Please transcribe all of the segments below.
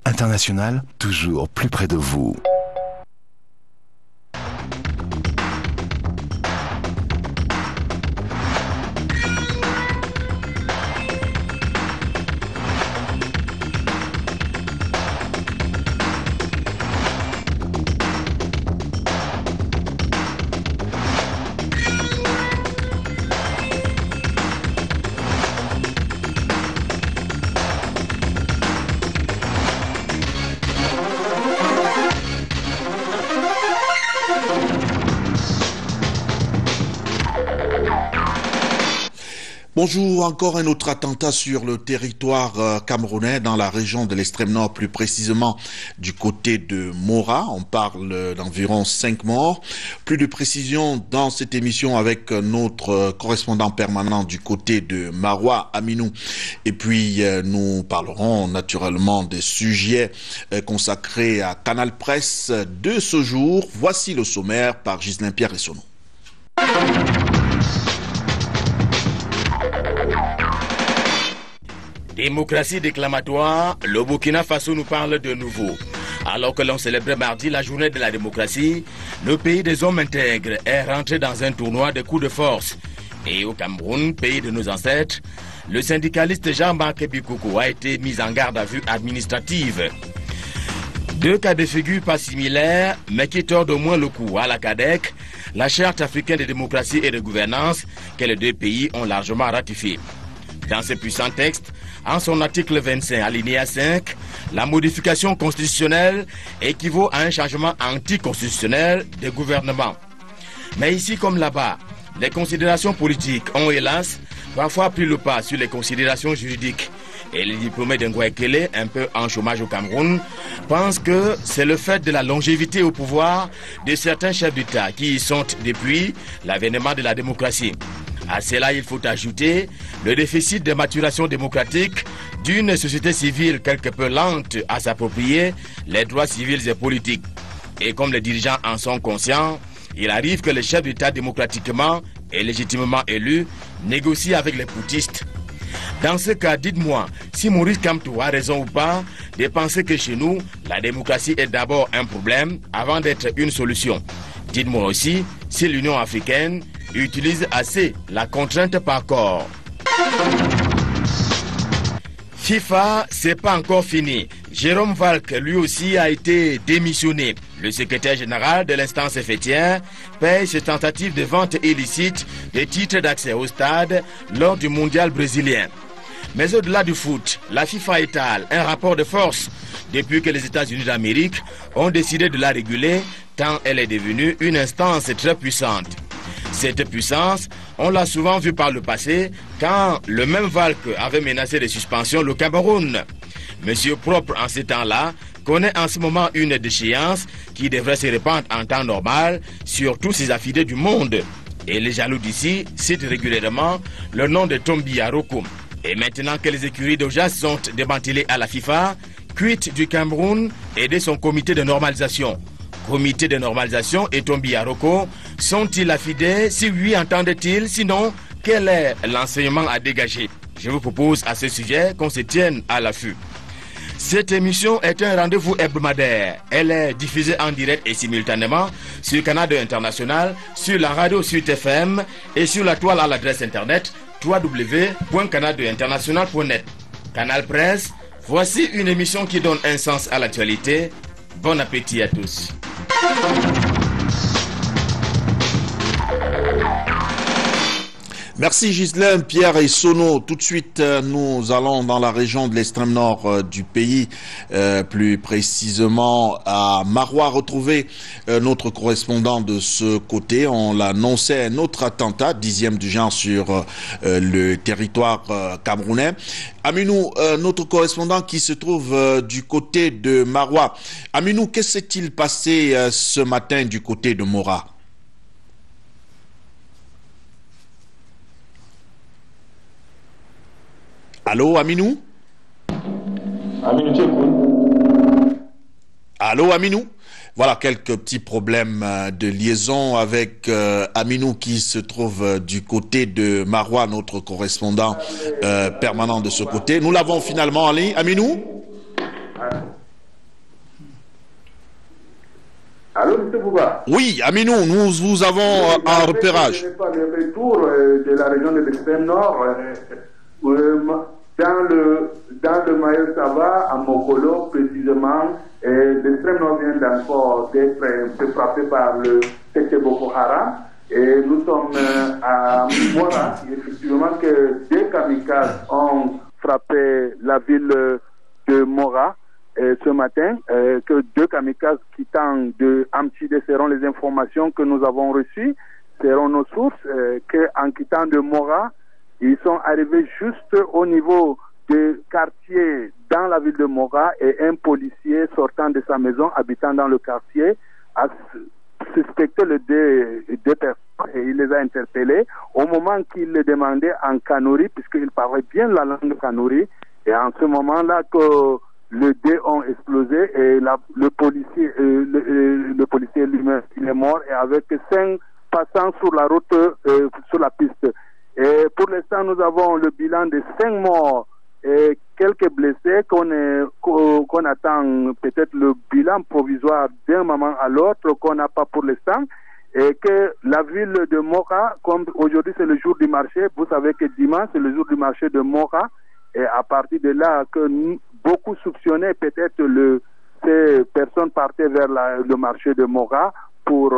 International, toujours plus près de vous. Bonjour, encore un autre attentat sur le territoire camerounais, dans la région de l'extrême nord, plus précisément du côté de Mora. On parle d'environ 5 morts. Plus de précision dans cette émission avec notre correspondant permanent du côté de Maroua, Aminou. Et puis nous parlerons naturellement des sujets consacrés à Canal Presse de ce jour. Voici le sommaire par Ghislain Pierre Essonneau. Démocratie déclamatoire, le Burkina Faso nous parle de nouveau. Alors que l'on célébrait mardi la journée de la démocratie, le pays des hommes intègres est rentré dans un tournoi de coups de force. Et au Cameroun, pays de nos ancêtres, le syndicaliste Jean-Marc Bikoko a été mis en garde à vue administrative. Deux cas de figure pas similaires, mais qui tordent au moins le cou à la CADEC, la Charte africaine de démocratie et de gouvernance que les deux pays ont largement ratifiée. Dans ce puissant texte, en son article 25, alinéa 5, la modification constitutionnelle équivaut à un changement anticonstitutionnel des gouvernements. Mais ici comme là-bas, les considérations politiques ont hélas parfois pris le pas sur les considérations juridiques. Et les diplômés d'Ngouaikele, un peu en chômage au Cameroun, pensent que c'est le fait de la longévité au pouvoir de certains chefs d'État qui y sont depuis l'avènement de la démocratie. À cela, il faut ajouter le déficit de maturation démocratique d'une société civile quelque peu lente à s'approprier les droits civils et politiques. Et comme les dirigeants en sont conscients, il arrive que les chefs d'État démocratiquement et légitimement élus négocient avec les poutistes. Dans ce cas, dites-moi si Maurice Kamto a raison ou pas de penser que chez nous, la démocratie est d'abord un problème avant d'être une solution. Dites-moi aussi si l'Union africaine utilise assez la contrainte par corps. FIFA, c'est pas encore fini. Jérôme Valk, lui aussi, a été démissionné. Le secrétaire général de l'instance fêtière paye ses tentatives de vente illicite des titres d'accès au stade lors du mondial brésilien. Mais au-delà du foot, la FIFA étale un rapport de force depuis que les États-Unis d'Amérique ont décidé de la réguler, tant elle est devenue une instance très puissante. Cette puissance, on l'a souvent vu par le passé, quand le même Valk avait menacé de suspension le Cameroun. Monsieur Propre, en ces temps-là, connaît en ce moment une déchéance qui devrait se répandre en temps normal sur tous ses affidés du monde. Et les jaloux d'ici citent régulièrement le nom de Tombi Aroko. Et maintenant que les écuries d'Ojas sont démantelées à la FIFA, quitte du Cameroun et de son comité de normalisation. Comité de normalisation et Tombi Aroko sont-ils affidés? Si oui, entendent-ils? Sinon, quel est l'enseignement à dégager? Je vous propose à ce sujet qu'on se tienne à l'affût. Cette émission est un rendez-vous hebdomadaire. Elle est diffusée en direct et simultanément sur Canal 2 International, sur la radio Sud FM et sur la toile à l'adresse internet www.canal2international.net. Canal Presse, voici une émission qui donne un sens à l'actualité. Bon appétit à tous. Merci Ghislain Pierre Essonneau. Tout de suite, nous allons dans la région de l'extrême nord du pays, plus précisément à Maroua, retrouver notre correspondant de ce côté. On l'annonçait, un autre attentat, 10e du genre sur le territoire camerounais. Aminou, notre correspondant qui se trouve du côté de Maroua. Aminou, qu'est-ce qui s'est-il passé ce matin du côté de Mora? Allô, Aminou? Aminou, tu écoutes? Allô, Aminou? Voilà quelques petits problèmes de liaison avec Aminou qui se trouve du côté de Maroua, notre correspondant permanent de ce côté. Nous l'avons finalement en ligne. Aminou? Allô, M. Bouba? Oui, Aminou, nous vous avons un repérage. Ce n'est pas le retour de la région de l'extrême nord. Dans le Maïs Sava, à Mokolo précisément, l'extrême nord vient encore d'être frappé par le secte Boko Haram. Et nous sommes à Mora, effectivement, que des kamikazes ont frappé la ville de Mora ce matin, que 2 kamikazes quittant de Amtide seront les informations que nous avons reçues, seront nos sources, qu'en quittant de Mora, ils sont arrivés juste au niveau du quartier dans la ville de Mora et un policier sortant de sa maison, habitant dans le quartier, a suspecté les deux personnes et il les a interpellés au moment qu'il les demandait en Kanuri, puisqu'il parlait bien la langue Kanuri, et en ce moment-là que les dés ont explosé et le policier lui-même il est mort et avec 5 passants sur la route, sur la piste. Et pour l'instant, nous avons le bilan de 5 morts et quelques blessés qu'on attend peut-être le bilan provisoire d'un moment à l'autre qu'on n'a pas pour l'instant. Et que la ville de Mora, comme aujourd'hui c'est le jour du marché, vous savez que dimanche c'est le jour du marché de Mora, et à partir de là que beaucoup soupçonnaient peut-être ces personnes partaient vers le marché de Mora pour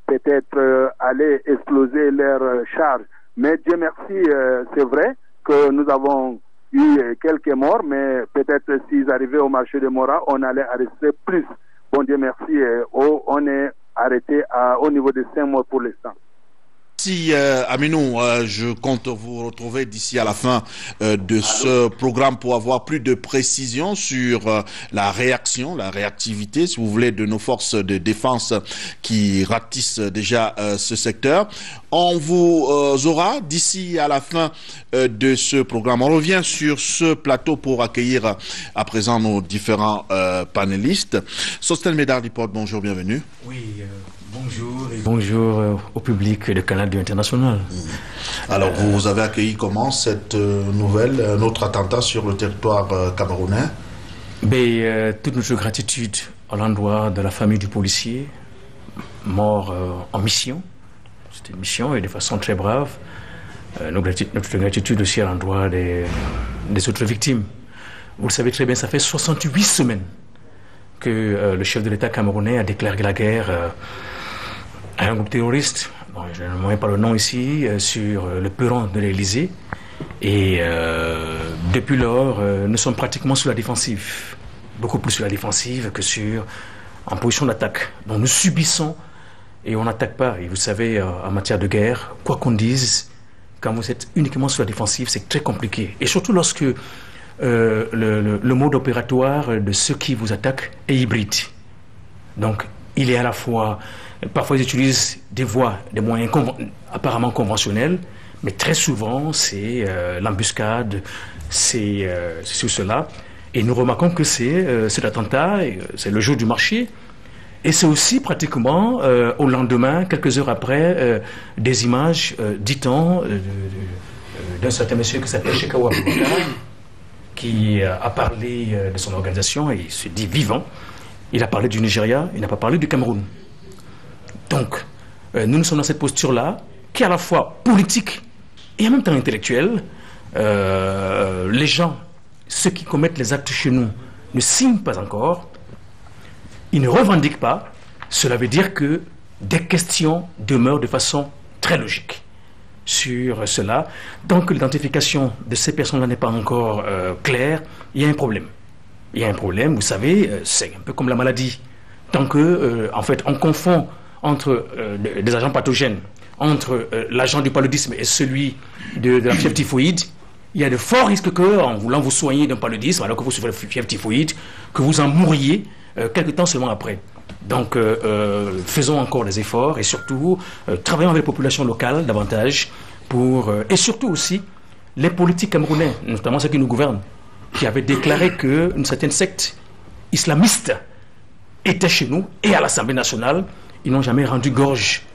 peut-être aller exploser leurs charges. Mais Dieu merci, c'est vrai que nous avons eu quelques morts, mais peut-être s'ils arrivaient au marché de Mora, on allait arrêter plus. Bon Dieu merci, on est arrêté au niveau de 5 morts pour l'instant. Merci Aminou, je compte vous retrouver d'ici à la fin de ce programme pour avoir plus de précisions sur la réactivité, si vous voulez, de nos forces de défense qui ratissent déjà ce secteur. On vous aura d'ici à la fin de ce programme. On revient sur ce plateau pour accueillir à présent nos différents panélistes. Sosten Médard Report, bonjour, bienvenue. Oui, bonjour et bonjour au public de Canal du International. Alors, vous avez accueilli comment cette nouvelle, un autre attentat sur le territoire camerounais? Toute notre gratitude à l'endroit de la famille du policier mort en mission. C'était une mission et de façon très brave. Notre gratitude aussi à l'endroit des autres victimes. Vous le savez très bien, ça fait 68 semaines que le chef de l'État camerounais a déclaré la guerre à un groupe terroriste, bon, je ne me pas le nom ici, sur le perron de l'Élysée. Et depuis lors, nous sommes pratiquement sur la défensive. Beaucoup plus sur la défensive que en position d'attaque. Donc nous subissons et on n'attaque pas. Et vous savez, en matière de guerre, quoi qu'on dise, quand vous êtes uniquement sur la défensive, c'est très compliqué. Et surtout lorsque le mode opératoire de ceux qui vous attaquent est hybride. Donc, il est à la fois... Parfois, ils utilisent des moyens apparemment conventionnels, mais très souvent, c'est l'embuscade, c'est cela. Et nous remarquons que cet attentat, c'est le jour du marché, et c'est aussi pratiquement au lendemain, quelques heures après, des images, dit-on, d'un certain monsieur qui s'appelle Shekawa Abubakar, qui a parlé de son organisation, et il se dit vivant. Il a parlé du Nigeria, il n'a pas parlé du Cameroun. Donc, nous sommes dans cette posture-là, qui est à la fois politique et en même temps intellectuelle. Les gens, ceux qui commettent les actes chez nous, ne signent pas encore. Ils ne revendiquent pas. Cela veut dire que des questions demeurent de façon très logique sur cela. Tant que l'identification de ces personnes-là n'est pas encore claire, il y a un problème. Il y a un problème, vous savez, c'est un peu comme la maladie. Tant que, en fait, on confond entre des agents pathogènes, entre l'agent du paludisme et celui de la fièvre typhoïde, il y a de forts risques que, en voulant vous soigner d'un paludisme, alors que vous souffrez de fièvre typhoïde, que vous en mourriez quelques temps seulement après. Donc, faisons encore des efforts et surtout, travaillons avec les populations locales davantage et surtout aussi, les politiques camerounais, notamment ceux qui nous gouvernent, qui avaient déclaré qu'une certaine secte islamiste était chez nous et à l'Assemblée nationale. Ils n'ont jamais rendu gorge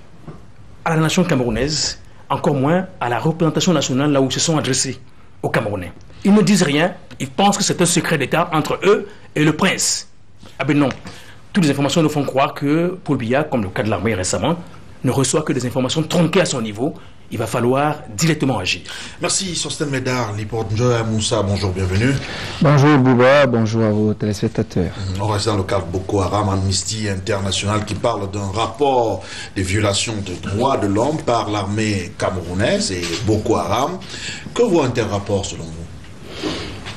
à la nation camerounaise, encore moins à la représentation nationale là où ils se sont adressés aux Camerounais. Ils ne disent rien, ils pensent que c'est un secret d'État entre eux et le prince. Ah ben non, toutes les informations nous font croire que Paul Biya, comme le cas de l'armée récemment, ne reçoit que des informations tronquées à son niveau. Il va falloir directement agir. Merci, Sosten Médard, Liport Njoya Moussa, bonjour, bienvenue. Bonjour Bouba, bonjour à vos téléspectateurs. On reste dans le cadre Boko Haram, Amnesty International qui parle d'un rapport des violations des droits de l'homme par l'armée camerounaise et Boko Haram. Que vaut un tel rapport selon vous?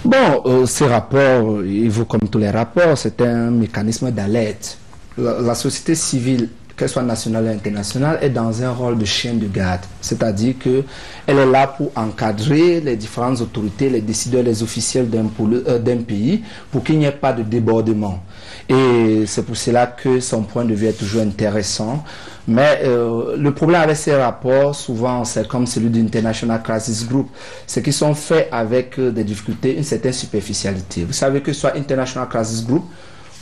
Bon, ces rapports, il vaut comme tous les rapports, c'est un mécanisme d'alerte. La société civile, qu'elle soit nationale ou internationale, est dans un rôle de chien de garde. C'est-à-dire qu'elle est là pour encadrer les différentes autorités, les décideurs, les officiels d'un pays, pour qu'il n'y ait pas de débordement. Et c'est pour cela que son point de vue est toujours intéressant. Mais le problème avec ces rapports, souvent, c'est comme celui d'International Crisis Group, c'est qu'ils sont faits avec des difficultés, une certaine superficialité. Vous savez que soit International Crisis Group,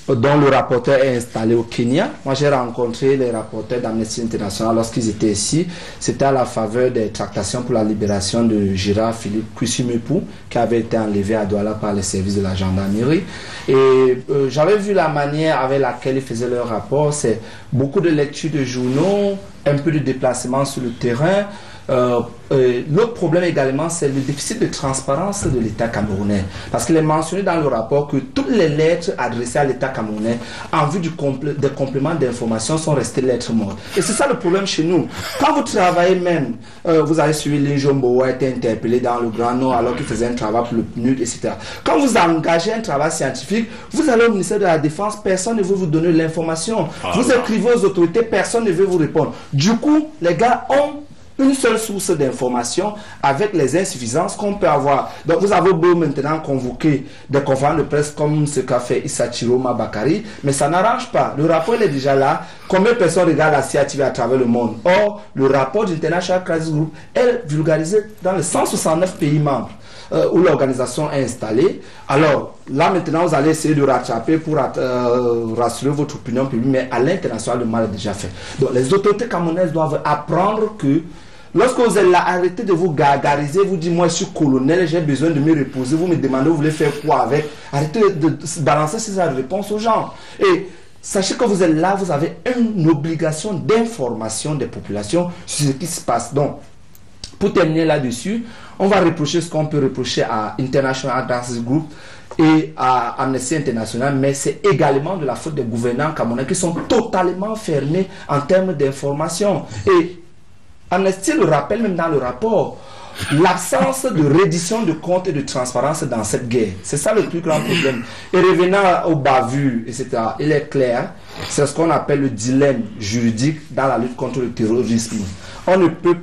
dont le rapporteur est installé au Kenya. Moi, j'ai rencontré les rapporteurs d'Amnesty International lorsqu'ils étaient ici. C'était à la faveur des tractations pour la libération de Gérard Philippe Kusimepu, qui avait été enlevé à Douala par les services de la gendarmerie. Et j'avais vu la manière avec laquelle ils faisaient leur rapport. C'est beaucoup de lectures de journaux, un peu de déplacement sur le terrain. L'autre problème également, c'est le déficit de transparence de l'État camerounais. Parce qu'il est mentionné dans le rapport que toutes les lettres adressées à l'État camerounais en vue des compléments d'information sont restées lettres mortes. Et c'est ça le problème chez nous. Quand vous travaillez même, vous avez suivi Linjombo a été interpellé dans le Grand Nord alors qu'il faisait un travail pour le PNUD, etc. Quand vous engagez un travail scientifique, vous allez au ministère de la Défense, personne ne veut vous donner l'information. Vous écrivez aux autorités, personne ne veut vous répondre. Du coup, les gars ont une seule source d'information avec les insuffisances qu'on peut avoir. Donc vous avez beau maintenant convoquer des conférences de presse comme ce qu'a fait Issa Chiroma Bakari, mais ça n'arrange pas. Le rapport il est déjà là. Combien de personnes regardent la CIATV à travers le monde? Or, le rapport d'International Crisis Group est vulgarisé dans les 169 pays membres où l'organisation est installée. Alors, là maintenant, vous allez essayer de rattraper pour rassurer votre opinion publique, mais à l'international, le mal est déjà fait. Donc, les autorités camerounaises doivent apprendre que lorsque vous êtes là, arrêtez de vous gargariser, vous dites, moi je suis colonel, j'ai besoin de me reposer, vous me demandez, vous voulez faire quoi avec? Arrêtez de balancer ces réponses aux gens. Et sachez que vous êtes là, vous avez une obligation d'information des populations sur ce qui se passe. Donc, pour terminer là-dessus, on va reprocher ce qu'on peut reprocher à International Crisis Group et à Amnesty International, mais c'est également de la faute des gouvernants camerounais qui sont totalement fermés en termes d'information. Et Amnesty le rappelle même dans le rapport, l'absence de reddition de comptes et de transparence dans cette guerre. C'est ça le plus grand problème. Et revenant aux bavures, etc., il est clair, c'est ce qu'on appelle le dilemme juridique dans la lutte contre le terrorisme.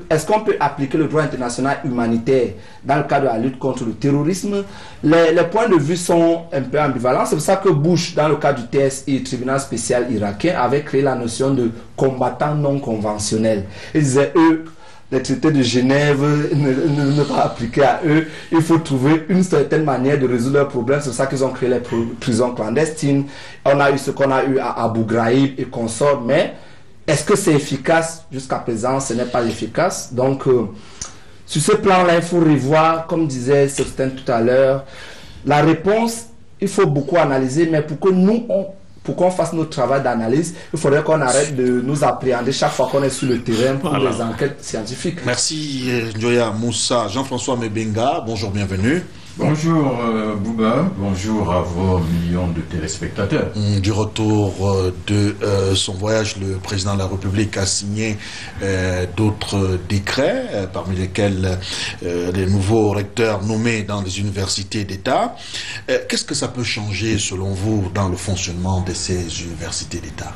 Est-ce qu'on peut appliquer le droit international humanitaire dans le cadre de la lutte contre le terrorisme? Les points de vue sont un peu ambivalents. C'est pour ça que Bush, dans le cadre du TSI, tribunal spécial irakien, avait créé la notion de combattants non conventionnels. Ils disaient, eux, les traités de Genève ne pas appliquer à eux. Il faut trouver une certaine manière de résoudre leurs problèmes. C'est pour ça qu'ils ont créé les prisons clandestines. On a eu ce qu'on a eu à Abu Ghraib et consorts, mais est-ce que c'est efficace? Jusqu'à présent, ce n'est pas efficace. Donc, sur ce plan-là, il faut revoir, comme disait Sosten tout à l'heure, la réponse, il faut beaucoup analyser, mais pour que nous, pour qu'on fasse notre travail d'analyse, il faudrait qu'on arrête de nous appréhender chaque fois qu'on est sur le terrain pour les enquêtes scientifiques. Merci Njoya Moussa. Jean-François Mebenga, bonjour, bienvenue. Bonjour Bouba, bonjour à vos millions de téléspectateurs. Du retour de son voyage, le président de la République a signé d'autres décrets, parmi lesquels les nouveaux recteurs nommés dans les universités d'État. Qu'est-ce que ça peut changer selon vous dans le fonctionnement de ces universités d'État?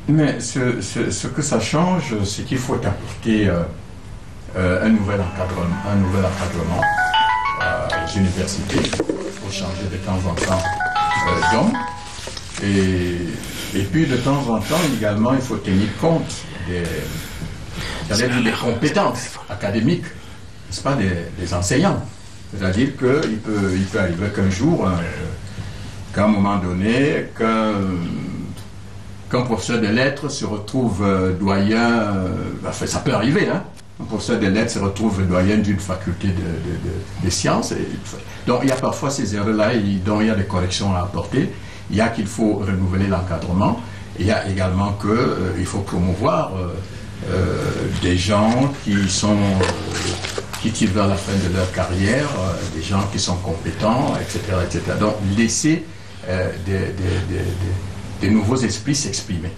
Mais ce que ça change, c'est qu'il faut apporter un nouvel encadrement les universités, il faut changer de temps en temps d'hommes et puis de temps en temps également il faut tenir compte des compétences académiques, n'est-ce pas, des enseignants. C'est-à-dire qu'il peut arriver qu'un jour, qu'à un moment donné, qu'un professeur de lettres se retrouve doyen, enfin, ça peut arriver, hein. Un professeur de lettres se retrouve doyen d'une faculté de sciences. Donc il y a parfois ces erreurs-là dont il y a des corrections à apporter. Il y a qu'il faut renouveler l'encadrement. Il y a également qu'il faut promouvoir des gens qui tirent vers la fin de leur carrière, des gens qui sont compétents, etc. etc. Donc, laisser des nouveaux esprits s'exprimer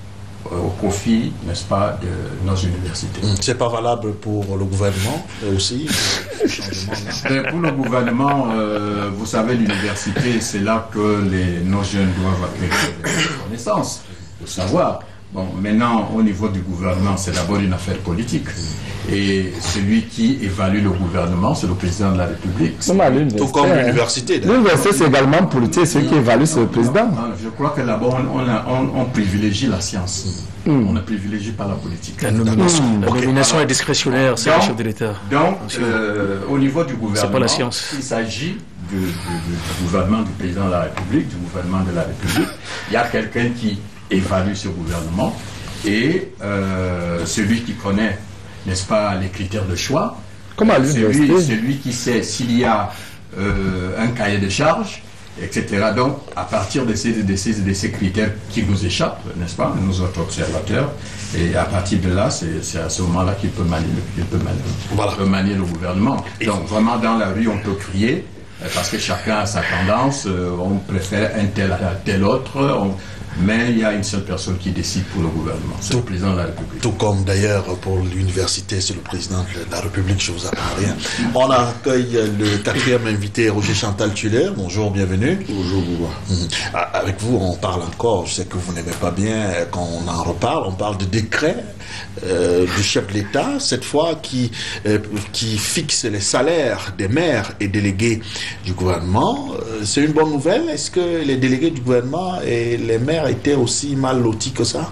au profit, n'est-ce pas, de nos universités. C'est pas valable pour le gouvernement aussi, ce changement-là. Pour le gouvernement, vous savez, l'université, c'est là que nos jeunes doivent acquérir des connaissances, le savoir. Bon, maintenant, au niveau du gouvernement, c'est d'abord une affaire politique. Et celui qui évalue le gouvernement, c'est le président de la République. Tout comme l'université. L'université, c'est également politique. Celui qui évalue, c'est le président. Je crois que d'abord, on privilégie la science. On ne privilégie pas la politique. La nomination est discrétionnaire, c'est le chef de l'État. Donc, au niveau du gouvernement, c'est pas la science. Il s'agit du gouvernement du président de la République, du gouvernement de la République. Il y a quelqu'un qui évalue ce gouvernement et celui qui connaît, n'est-ce pas, les critères de choix, celui qui sait s'il y a un cahier de charges, etc. Donc, à partir de ces critères qui nous échappent, n'est-ce pas, nous autres observateurs, et à partir de là, c'est à ce moment-là qu'il peut manier le gouvernement. Donc, vraiment, dans la rue, on peut crier, parce que chacun a sa tendance, on préfère un tel à tel autre, mais il y a une seule personne qui décide pour le gouvernement, c'est le président de la République. Tout comme d'ailleurs pour l'université, c'est le président de la République, je vous apprends rien. On accueille le quatrième invité, Roger Chantal Tuller. Bonjour, bienvenue. Bonjour, Bouba. Avec vous, on parle encore, je sais que vous n'aimez pas bien quand on en reparle, on parle de décret du chef de l'État, cette fois qui fixe les salaires des maires et délégués du gouvernement. C'est une bonne nouvelle. Est-ce que les délégués du gouvernement et les maires étaient aussi mal lotis que ça?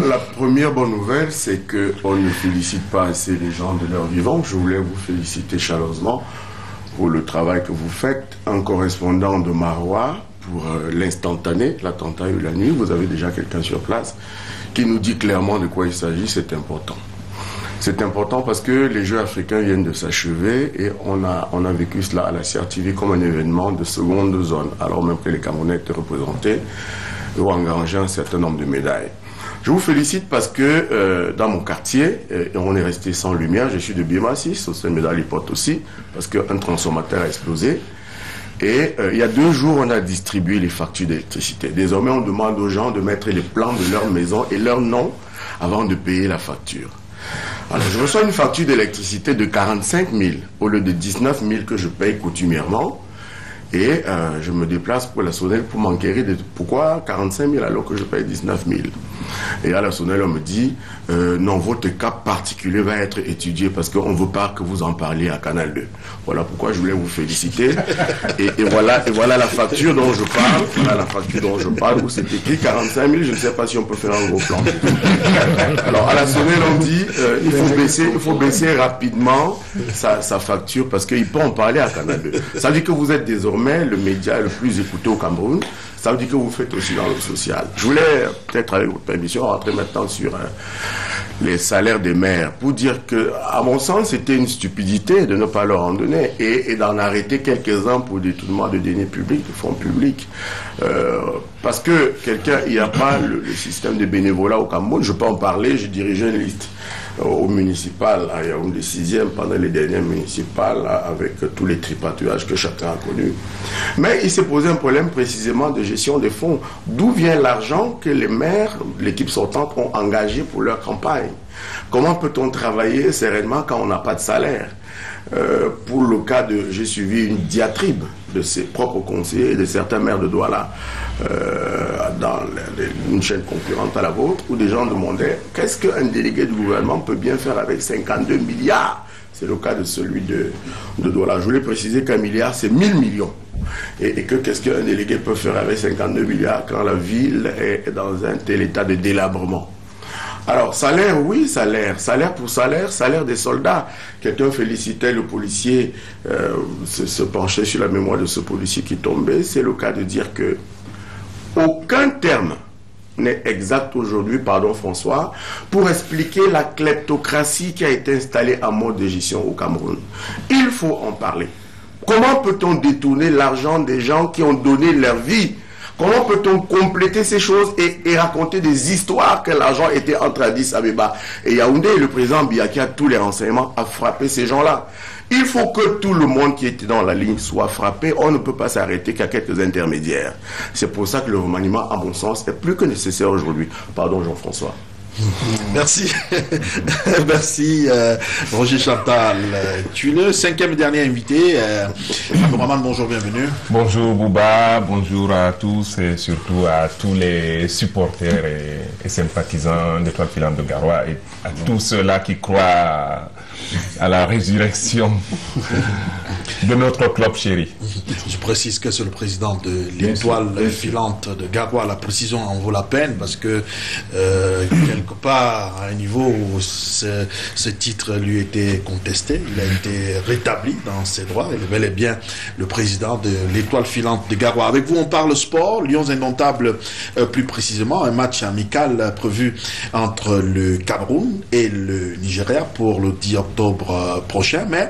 La première bonne nouvelle, c'est qu'on ne félicite pas assez les gens de leur vivant. Je voulais vous féliciter chaleureusement pour le travail que vous faites. Un correspondant de Marois pour l'instantané, l'attentat eu la nuit, vous avez déjà quelqu'un sur place qui nous dit clairement de quoi il s'agit. C'est important. C'est important parce que les Jeux africains viennent de s'achever et on a vécu cela à la CRTV comme un événement de seconde zone, alors même que les Camerounais étaient représentés et ont engrangé un certain nombre de médailles. Je vous félicite parce que dans mon quartier, on est resté sans lumière. Je suis de Bima 6, au Sénégal, il porte aussi, parce qu'un transformateur a explosé. Et il y a 2 jours, on a distribué les factures d'électricité. Désormais, on demande aux gens de mettre les plans de leur maison et leur nom avant de payer la facture. Alors, je reçois une facture d'électricité de 45 000 au lieu de 19 000 que je paye coutumièrement. Et je me déplace pour la Sonnelle pour m'enquérir de pourquoi 45 000 alors que je paye 19 000. Et à la Sonnelle, on me dit non, votre cas particulier va être étudié parce qu'on ne veut pas que vous en parliez à Canal 2. Voilà pourquoi je voulais vous féliciter. Et voilà la facture dont je parle. Voilà la facture dont je parle où c'est écrit 45 000. Je ne sais pas si on peut faire un gros plan. Alors à la Sonnelle, on dit il faut baisser rapidement sa facture parce qu'il peut en parler à Canal 2. Ça veut dire que vous êtes désormais le média le plus écouté au Cameroun. Ça veut dire que vous faites aussi dans le social. Je voulais peut-être, avec votre permission, rentrer maintenant sur les salaires des maires pour dire que, à mon sens, c'était une stupidité de ne pas leur en donner et d'en arrêter quelques-uns pour détournement de deniers publics, de fonds publics. Parce que il n'y a pas le système de bénévolat au Cameroun. Je peux en parler, je dirigeais une liste au municipal à Yaoundé 6e pendant les dernières municipales avec tous les tripatouillages que chacun a connus. Mais il s'est posé un problème précisément de gestion des fonds. D'où vient l'argent que les maires, l'équipe sortante, ont engagé pour leur campagne? Comment peut-on travailler sereinement quand on n'a pas de salaire? Pour le cas de... J'ai suivi une diatribe de ses propres conseillers et de certains maires de Douala dans une chaîne concurrente à la vôtre où des gens demandaient qu'est-ce qu'un délégué du gouvernement peut bien faire avec 52 milliards. C'est le cas de celui de Douala. Je voulais préciser qu'un milliard, c'est 1000 millions. Et que qu'est-ce qu'un délégué peut faire avec 52 milliards quand la ville est dans un tel état de délabrement? Alors, salaire, oui, salaire. Salaire pour salaire, salaire des soldats. Quelqu'un félicitait le policier, se penchait sur la mémoire de ce policier qui tombait. C'est le cas de dire que aucun terme n'est exact aujourd'hui, pardon François, pour expliquer la kleptocratie qui a été installée en mode de gestion au Cameroun. Il faut en parler. Comment peut-on détourner l'argent des gens qui ont donné leur vie Comment peut-on compléter ces choses et raconter des histoires que l'argent était entre Addis Abeba et Yaoundé? Le président Biya, qui a tous les renseignements, a frappé ces gens-là. Il faut que tout le monde qui était dans la ligne soit frappé. On ne peut pas s'arrêter qu'à quelques intermédiaires. C'est pour ça que le remaniement, à mon sens, est plus que nécessaire aujourd'hui. Pardon, Jean-François. Merci. Merci, Roger Chantal. Tu es le 5e et dernier invité. Abdourahmane, bonjour, bienvenue. Bonjour Bouba, bonjour à tous et surtout à tous les supporters et sympathisants d'Étoile Filante de Garoua et à tous ceux-là qui croient à la résurrection de notre club chéri. Je précise que c'est le président de l'Étoile Filante de Garoua. La précision en vaut la peine parce que quelque part, à un niveau où ce titre lui était contesté, il a été rétabli dans ses droits. Il est bel et bien le président de l'Étoile Filante de Garoua. Avec vous, on parle sport. Lions indomptables, plus précisément, un match amical prévu entre le Cameroun et le Nigeria pour le 10 octobre prochain. Mais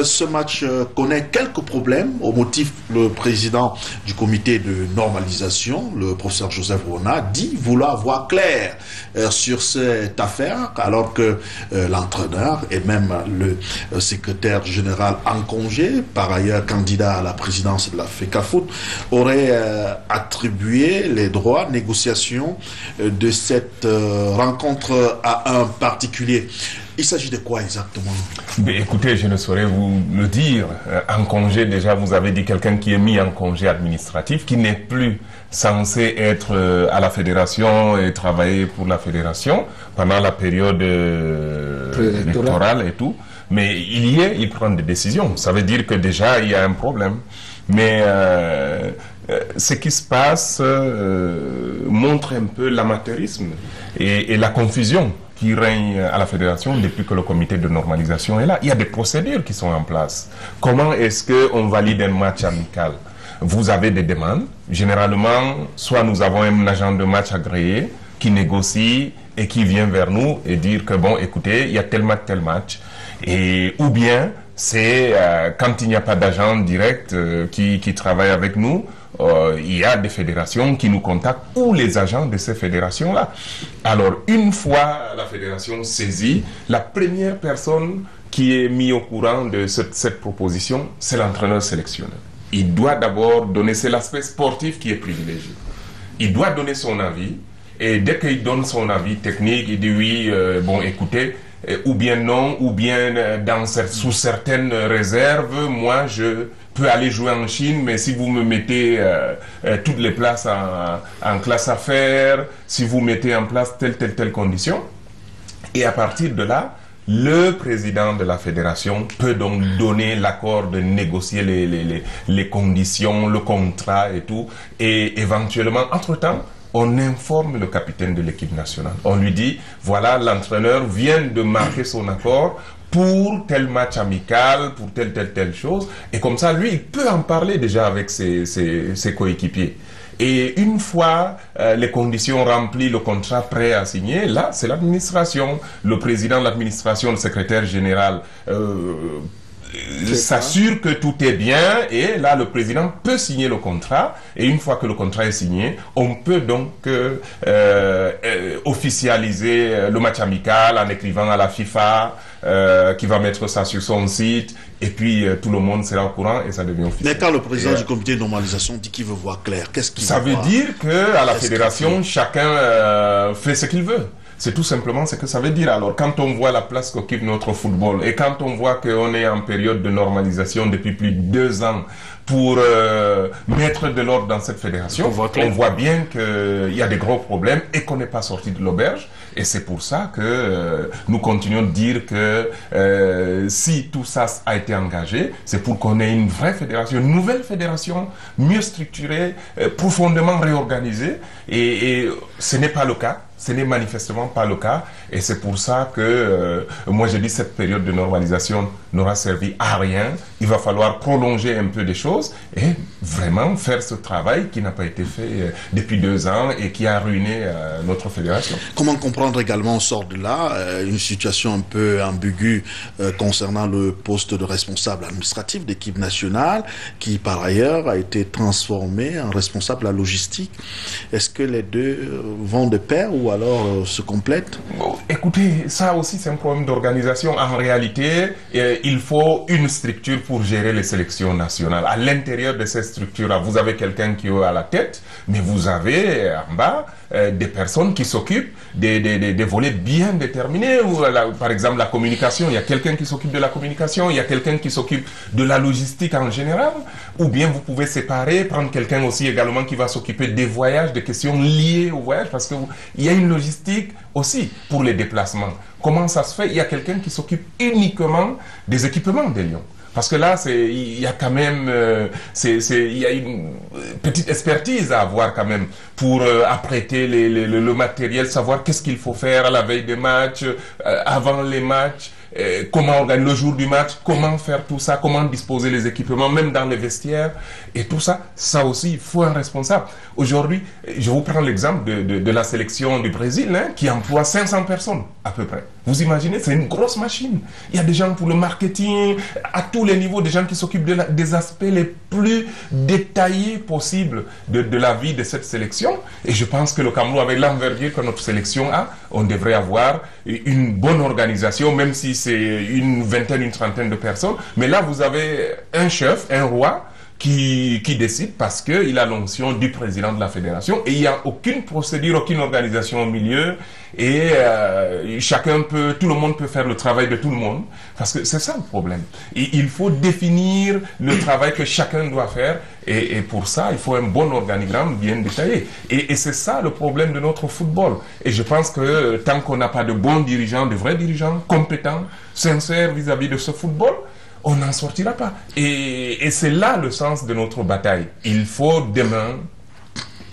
ce match connaît quelques problèmes. Au motif, le président du comité de normalisation, le professeur Joseph Rona, dit vouloir voir clair sur cette affaire, alors que l'entraîneur et même le secrétaire général en congé, par ailleurs candidat à la présidence de la FECAFOOT, aurait attribué les droits négociation de cette rencontre à un particulier. Il s'agit de quoi exactement? Mais écoutez, je ne saurais vous le dire. En congé, déjà, vous avez dit quelqu'un qui est mis en congé administratif, qui n'est plus censé être à la fédération et travailler pour la fédération pendant la période électorale et tout. Mais il y est, il prend des décisions. Ça veut dire que déjà, il y a un problème. Mais ce qui se passe montre un peu l'amateurisme et la confusion qui règne à la fédération depuis que le comité de normalisation est là. Il y a des procédures qui sont en place. Comment est-ce qu'on valide un match amical? Vous avez des demandes. Généralement, soit nous avons un agent de match agréé qui négocie et qui vient vers nous et dire que bon, écoutez, il y a tel match. Et, ou bien, c'est quand il n'y a pas d'agent direct qui travaille avec nous, il y a des fédérations qui nous contactent ou les agents de ces fédérations-là. Alors, une fois la fédération saisie, la première personne qui est mise au courant de cette proposition, c'est l'entraîneur sélectionneur. Il doit d'abord donner, c'est l'aspect sportif qui est privilégié. Il doit donner son avis et dès qu'il donne son avis technique, il dit oui, bon écoutez, ou bien non, ou bien sous certaines réserves, moi je peux aller jouer en Chine, mais si vous me mettez toutes les places en classe affaires, si vous mettez en place telle condition, et à partir de là, le président de la fédération peut donc donner l'accord de négocier les conditions, le contrat et tout, et éventuellement, entre-temps, on informe le capitaine de l'équipe nationale. On lui dit, voilà, l'entraîneur vient de marquer son accord pour tel match amical, pour telle chose. Et comme ça, lui, il peut en parler déjà avec ses coéquipiers. Et une fois les conditions remplies, le contrat prêt à signer, là, c'est l'administration. Le président de l'administration, le secrétaire général s'assure que tout est bien et là le président peut signer le contrat et une fois que le contrat est signé, on peut donc officialiser le match amical en écrivant à la FIFA qui va mettre ça sur son site et puis tout le monde sera au courant et ça devient officiel. Mais quand le président du comité de normalisation dit qu'il veut voir clair, qu'est-ce qu'il veut voir? Ça veut dire qu'à la fédération, chacun fait ce qu'il veut. C'est tout simplement ce que ça veut dire. Alors, quand on voit la place qu'occupe notre football et quand on voit qu'on est en période de normalisation depuis plus de 2 ans pour mettre de l'ordre dans cette fédération, on voit bien qu'il y a des gros problèmes et qu'on n'est pas sorti de l'auberge. Et c'est pour ça que nous continuons de dire que si tout ça a été engagé, c'est pour qu'on ait une vraie fédération, une nouvelle fédération, mieux structurée, profondément réorganisée. Et ce n'est pas le cas. Ce n'est manifestement pas le cas et c'est pour ça que moi je dis cette période de normalisation n'aura servi à rien. Il va falloir prolonger un peu des choses et vraiment faire ce travail qui n'a pas été fait depuis 2 ans et qui a ruiné notre fédération. Comment comprendre également, on sort de là, une situation un peu ambiguë concernant le poste de responsable administratif d'équipe nationale qui par ailleurs a été transformé en responsable de la logistique. Est-ce que les deux vont de pair ou alors se complètent? Bon, écoutez, ça aussi c'est un problème d'organisation. En réalité, il faut une structure pour gérer les sélections nationales. À l'intérieur de cette structure-là, vous avez quelqu'un qui est à la tête, mais vous avez en bas des personnes qui s'occupent des volets bien déterminés. Par exemple, la communication, il y a quelqu'un qui s'occupe de la communication, il y a quelqu'un qui s'occupe de la logistique en général, ou bien vous pouvez séparer, prendre quelqu'un aussi également qui va s'occuper des voyages, des questions liées au voyage, parce qu'il y a une logistique aussi pour les déplacements. Comment ça se fait? Il y a quelqu'un qui s'occupe uniquement des équipements des Lions. Parce que là, il y a quand même, il y a une petite expertise à avoir quand même pour apprêter le matériel, savoir qu'est-ce qu'il faut faire à la veille des matchs, avant les matchs, comment organiser le jour du match, comment faire tout ça, comment disposer les équipements, même dans les vestiaires, et tout ça, ça aussi, il faut un responsable. Aujourd'hui, je vous prends l'exemple de la sélection du Brésil, hein, qui emploie 500 personnes à peu près. Vous imaginez, c'est une grosse machine. Il y a des gens pour le marketing, à tous les niveaux, des gens qui s'occupent des aspects les plus détaillés possibles de la vie de cette sélection. Et je pense que le Cameroun, avec l'envergure que notre sélection a, on devrait avoir une bonne organisation, même si c'est une vingtaine, une trentaine de personnes. Mais là, vous avez un chef, un roi, qui décide parce qu'il a l'onction du président de la fédération et il n'y a aucune procédure, aucune organisation au milieu et tout le monde peut faire le travail de tout le monde parce que c'est ça le problème. Et il faut définir le travail que chacun doit faire et pour ça il faut un bon organigramme bien détaillé et c'est ça le problème de notre football et je pense que tant qu'on n'a pas de bons dirigeants, de vrais dirigeants compétents, sincères vis-à-vis de ce football, on n'en sortira pas. Et c'est là le sens de notre bataille. Il faut demain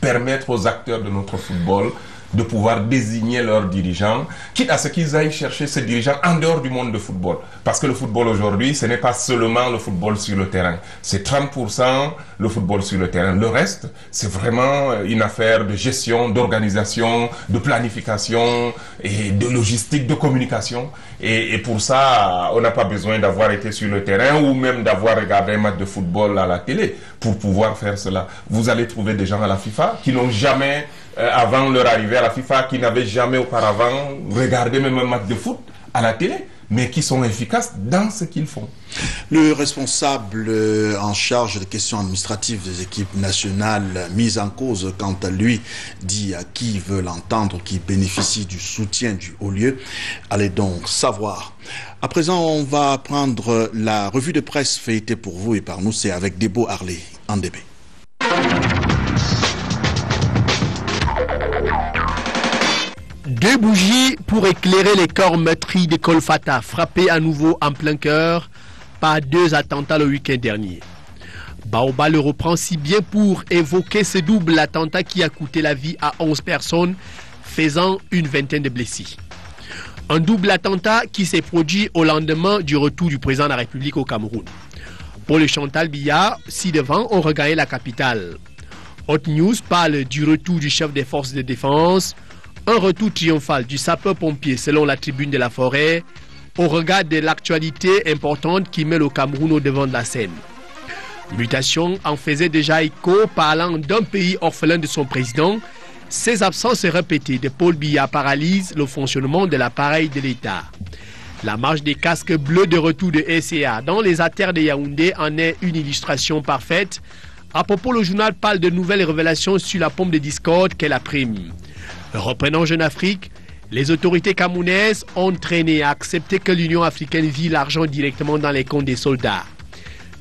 permettre aux acteurs de notre football de pouvoir désigner leurs dirigeants, quitte à ce qu'ils aillent chercher ces dirigeants en dehors du monde de football. Parce que le football aujourd'hui, ce n'est pas seulement le football sur le terrain. C'est 30% le football sur le terrain. Le reste, c'est vraiment une affaire de gestion, d'organisation, de planification et de logistique, de communication. Et pour ça, on n'a pas besoin d'avoir été sur le terrain ou même d'avoir regardé un match de football à la télé pour pouvoir faire cela. Vous allez trouver des gens à la FIFA qui n'ont jamais, avant leur arrivée à la FIFA, qui n'avaient jamais auparavant regardé même un match de foot à la télé, mais qui sont efficaces dans ce qu'ils font. Le responsable en charge des questions administratives des équipes nationales mises en cause, quant à lui, dit à qui veut l'entendre, qui bénéficie du soutien du haut-lieu. Allez donc savoir. À présent, on va prendre la revue de presse feuilletée pour vous et par nous. C'est avec Debo Harley en DB. Deux bougies pour éclairer les corps meurtris de Kolfata, frappés à nouveau en plein cœur par 2 attentats le week-end dernier. Baoba le reprend si bien pour évoquer ce double attentat qui a coûté la vie à 11 personnes, faisant une vingtaine de blessés. Un double attentat qui s'est produit au lendemain du retour du président de la République au Cameroun. Pour le Chantal Biya, ci-devant ont regagné la capitale. Hot News parle du retour du chef des forces de défense, un retour triomphal du sapeur-pompier selon la tribune de la Forêt, au regard de l'actualité importante qui met le Cameroun au devant de la scène. Mutation en faisait déjà écho, parlant d'un pays orphelin de son président. Ces absences répétées de Paul Biya paralysent le fonctionnement de l'appareil de l'État. La marche des casques bleus de retour de SCA dans les artères de Yaoundé en est une illustration parfaite. À propos, le journal parle de nouvelles révélations sur la pompe de discorde qu'elle a prime. Reprenant Jeune Afrique, les autorités camerounaises ont traîné à accepter que l'Union africaine vire l'argent directement dans les comptes des soldats.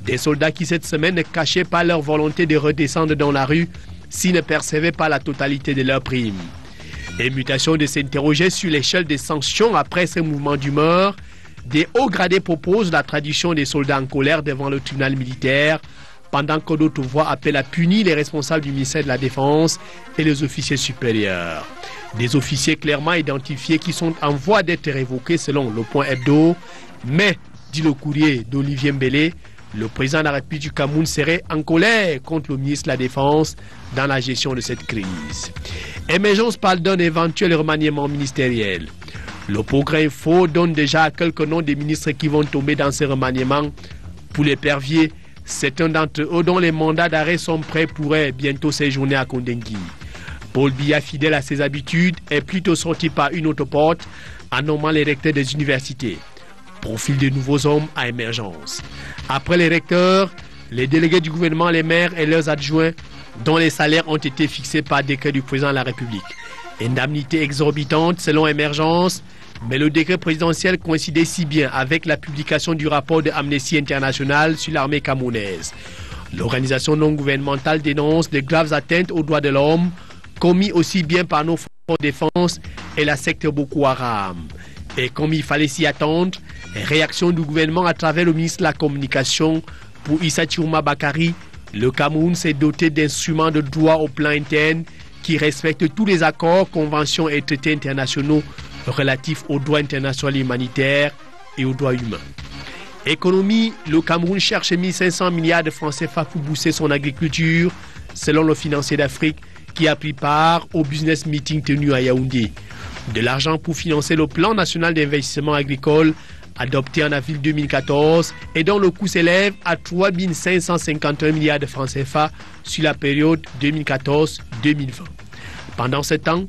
Des soldats qui cette semaine ne cachaient pas leur volonté de redescendre dans la rue s'ils ne percevaient pas la totalité de leurs primes. Et mutation de s'interroger sur l'échelle des sanctions après ce mouvement d'humeur, des hauts gradés proposent la tradition des soldats en colère devant le tribunal militaire pendant que d'autres voix appellent à punir les responsables du ministère de la Défense et les officiers supérieurs. Des officiers clairement identifiés qui sont en voie d'être révoqués selon le Point Hebdo, mais, dit le courrier d'Olivier Mbélé, le président de la République du Cameroun serait en colère contre le ministre de la Défense dans la gestion de cette crise. Émergence parle d'un éventuel remaniement ministériel. Le Progrès Info donne déjà quelques noms des ministres qui vont tomber dans ce remaniement. Pour les Perviers, c'est un d'entre eux dont les mandats d'arrêt sont prêts pourrait bientôt séjourner à Kondengui. Paul Biya, fidèle à ses habitudes, est plutôt sorti par une autre porte en nommant les recteurs des universités. Profil de nouveaux hommes à émergence. Après les recteurs, les délégués du gouvernement, les maires et leurs adjoints, dont les salaires ont été fixés par décret du président de la République. Indemnité exorbitante selon émergence, mais le décret présidentiel coïncidait si bien avec la publication du rapport de Amnesty International sur l'armée camerounaise. L'organisation non gouvernementale dénonce de graves atteintes aux droits de l'homme commis aussi bien par nos forces de défense et la secte Boko Haram. Et comme il fallait s'y attendre, réaction du gouvernement à travers le ministre de la Communication pour Issa Chiouma Bakary, le Cameroun s'est doté d'instruments de droit au plan interne qui respectent tous les accords, conventions et traités internationaux relatifs aux droits internationaux humanitaires et aux droits humains. Économie, le Cameroun cherche 1500 milliards de francs CFA pour booster son agriculture, selon le financier d'Afrique qui a pris part au business meeting tenu à Yaoundé. De l'argent pour financer le plan national d'investissement agricole adopté en avril 2014 et dont le coût s'élève à 3 551 milliards de francs CFA sur la période 2014-2020. Pendant ce temps,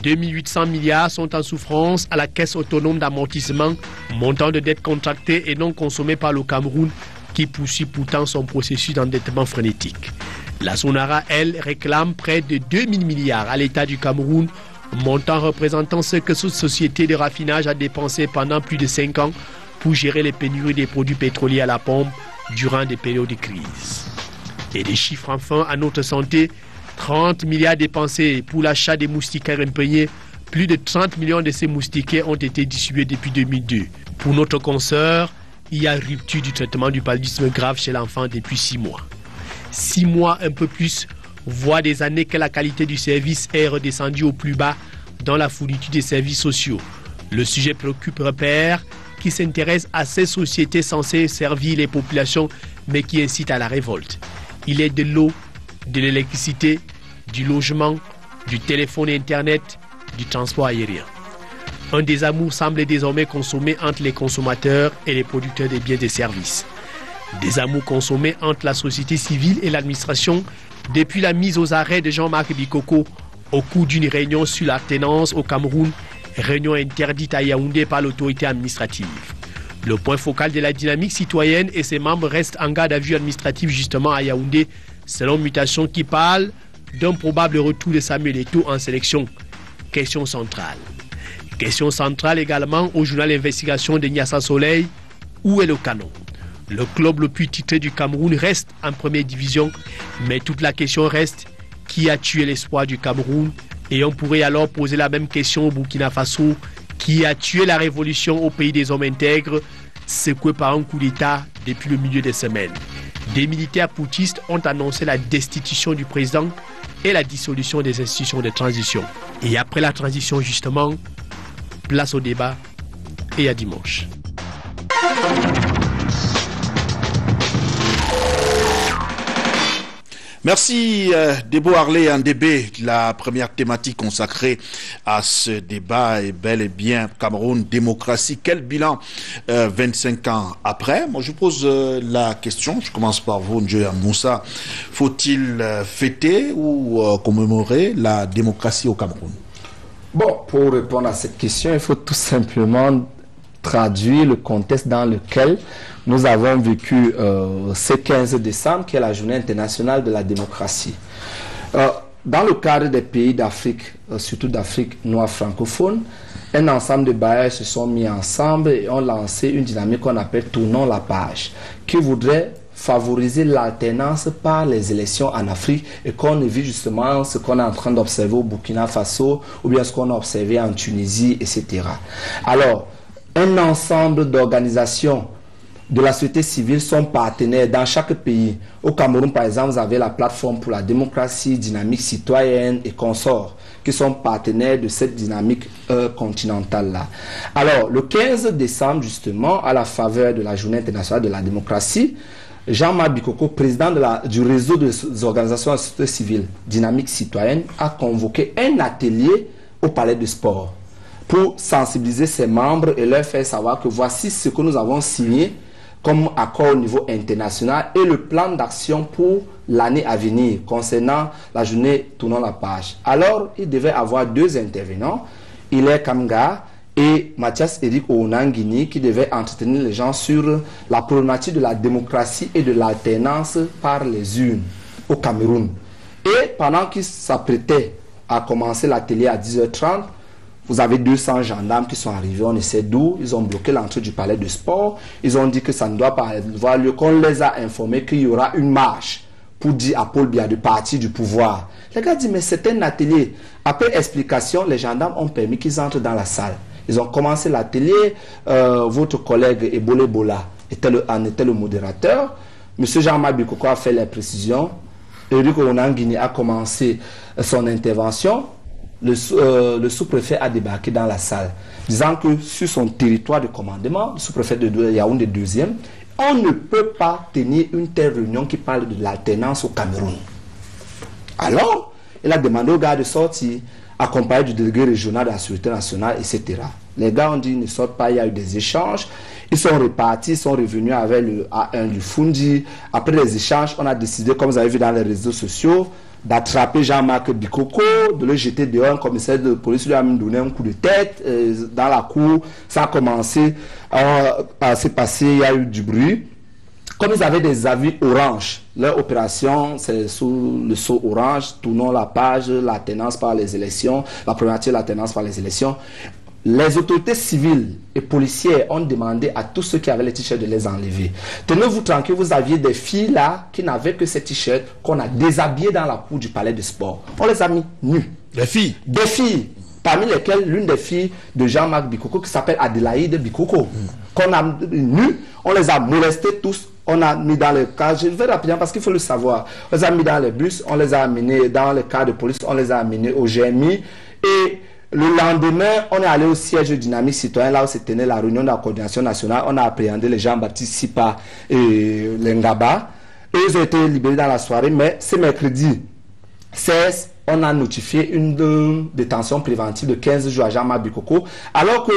2800 milliards sont en souffrance à la caisse autonome d'amortissement, montant de dettes contractées et non consommées par le Cameroun qui poursuit pourtant son processus d'endettement frénétique. La Sonara, elle, réclame près de 2000 milliards à l'État du Cameroun, montant représentant ce que cette société de raffinage a dépensé pendant plus de 5 ans pour gérer les pénuries des produits pétroliers à la pompe durant des périodes de crise. Et des chiffres enfin à notre santé, 30 milliards dépensés pour l'achat des moustiquaires imprégnés, plus de 30 millions de ces moustiquaires ont été distribués depuis 2002. Pour notre consoeur, il y a rupture du traitement du paludisme grave chez l'enfant depuis 6 mois. 6 mois, un peu plus, voire des années que la qualité du service est redescendue au plus bas dans la fourniture des services sociaux. Le sujet préoccupe Repère, qui s'intéresse à ces sociétés censées servir les populations, mais qui incitent à la révolte. Il est de l'eau, de l'électricité, du logement, du téléphone et Internet, du transport aérien. Un désamour semble désormais consommer entre les consommateurs et les producteurs des biens et services. Des amours consommés entre la société civile et l'administration depuis la mise aux arrêts de Jean-Marc Bikoko au cours d'une réunion sur l'alternance au Cameroun, réunion interdite à Yaoundé par l'autorité administrative. Le point focal de la dynamique citoyenne et ses membres restent en garde à vue administrative justement à Yaoundé, selon Mutation qui parle d'un probable retour de Samuel Eto'o en sélection. Question centrale. Question centrale également au journal Investigation de Nyassa Soleil. Où est le canon? Le club le plus titré du Cameroun reste en première division, mais toute la question reste qui a tué l'espoir du Cameroun? Et on pourrait alors poser la même question au Burkina Faso, qui a tué la révolution au pays des hommes intègres, secoué par un coup d'État depuis le milieu des semaines. Des militaires putschistes ont annoncé la destitution du président et la dissolution des institutions de transition. Et après la transition justement, place au débat et à dimanche. Merci Debo Harley Ndébé. La première thématique consacrée à ce débat est bel et bien Cameroun, démocratie. Quel bilan 25 ans après? Moi je pose la question, je commence par vous Ndjoya Moussa. Faut-il fêter ou commémorer la démocratie au Cameroun? Bon, pour répondre à cette question, il faut tout simplement traduire le contexte dans lequel nous avons vécu ce 15 décembre, qui est la journée internationale de la démocratie. Dans le cadre des pays d'Afrique, surtout d'Afrique noire francophone, un ensemble de bailleurs se sont mis ensemble et ont lancé une dynamique qu'on appelle « Tournons la page », qui voudrait favoriser l'alternance par les élections en Afrique et qu'on évite justement ce qu'on est en train d'observer au Burkina Faso ou bien ce qu'on a observé en Tunisie, etc. Alors, un ensemble d'organisations de la société civile sont partenaires dans chaque pays. Au Cameroun, par exemple, vous avez la plateforme pour la démocratie, dynamique citoyenne et consorts, qui sont partenaires de cette dynamique continentale-là. Alors, le 15 décembre, justement, à la faveur de la Journée internationale de la démocratie, Jean-Marc Bikoko, président du réseau des organisations de la société civile, dynamique citoyenne, a convoqué un atelier au Palais de Sport pour sensibiliser ses membres et leur faire savoir que voici ce que nous avons signé comme accord au niveau international et le plan d'action pour l'année à venir concernant la journée tournant la page. Alors, il devait avoir deux intervenants, Hilaire Kamga et Mathias Eric Ounangini, qui devaient entretenir les gens sur la problématique de la démocratie et de l'alternance par les urnes au Cameroun. Et pendant qu'ils s'apprêtaient à commencer l'atelier à 10h30, vous avez 200 gendarmes qui sont arrivés, on ne sait d'où, ils ont bloqué l'entrée du palais de sport, ils ont dit que ça ne doit pas avoir lieu, qu'on les a informés qu'il y aura une marche pour dire à Paul Biya de partir du pouvoir. Les gars disent, mais c'est un atelier. Après explication, les gendarmes ont permis qu'ils entrent dans la salle. Ils ont commencé l'atelier, votre collègue Ebole Bola en était le modérateur, M. Jean-Marc Bikoko a fait les précisions, Eric Ounangini a commencé son intervention. Le sous-préfet a débarqué dans la salle, disant que sur son territoire de commandement, le sous-préfet de Yaoundé 2e, on ne peut pas tenir une telle réunion qui parle de l'alternance au Cameroun. Alors, il a demandé aux gars de sortir, accompagné du délégué régional de la sécurité nationale, etc. Les gars ont dit, ne sortent pas, il y a eu des échanges. Ils sont repartis, ils sont revenus avec le A1 du Fundi. Après les échanges, on a décidé, comme vous avez vu dans les réseaux sociaux, d'attraper Jean-Marc Bikoko, de le jeter dehors. Un commissaire de police lui a donné un coup de tête dans la cour. Ça a commencé à se passer, il y a eu du bruit. Comme ils avaient des avis orange, leur opération, c'est sous le sceau orange, tournons la page, l'alternance par les élections, la problématique de l'alternance par les élections. Les autorités civiles et policières ont demandé à tous ceux qui avaient les t-shirts de les enlever. Tenez-vous tranquille, vous aviez des filles là qui n'avaient que ces t-shirts qu'on a déshabillées dans la cour du palais de sport. On les a mis nus. Des filles? Des filles, parmi lesquelles l'une des filles de Jean-Marc Bikoko qui s'appelle Adélaïde Bikoko. Qu'on a nus, on les a molestés tous. On a mis dans le cas, je vais rapidement parce qu'il faut le savoir. On les a mis dans les bus, on les a amenés dans le cas de police, on les a amenés au GMI et le lendemain, on est allé au siège de Dynamique Citoyenne, là où se tenait la réunion de la coordination nationale. On a appréhendé les Jean-Baptiste Sipa et Lengaba. Et ils ont été libérés dans la soirée. Mais ce mercredi 16, on a notifié une détention préventive de 15 jours à Jean-Marc Bikoko. Alors que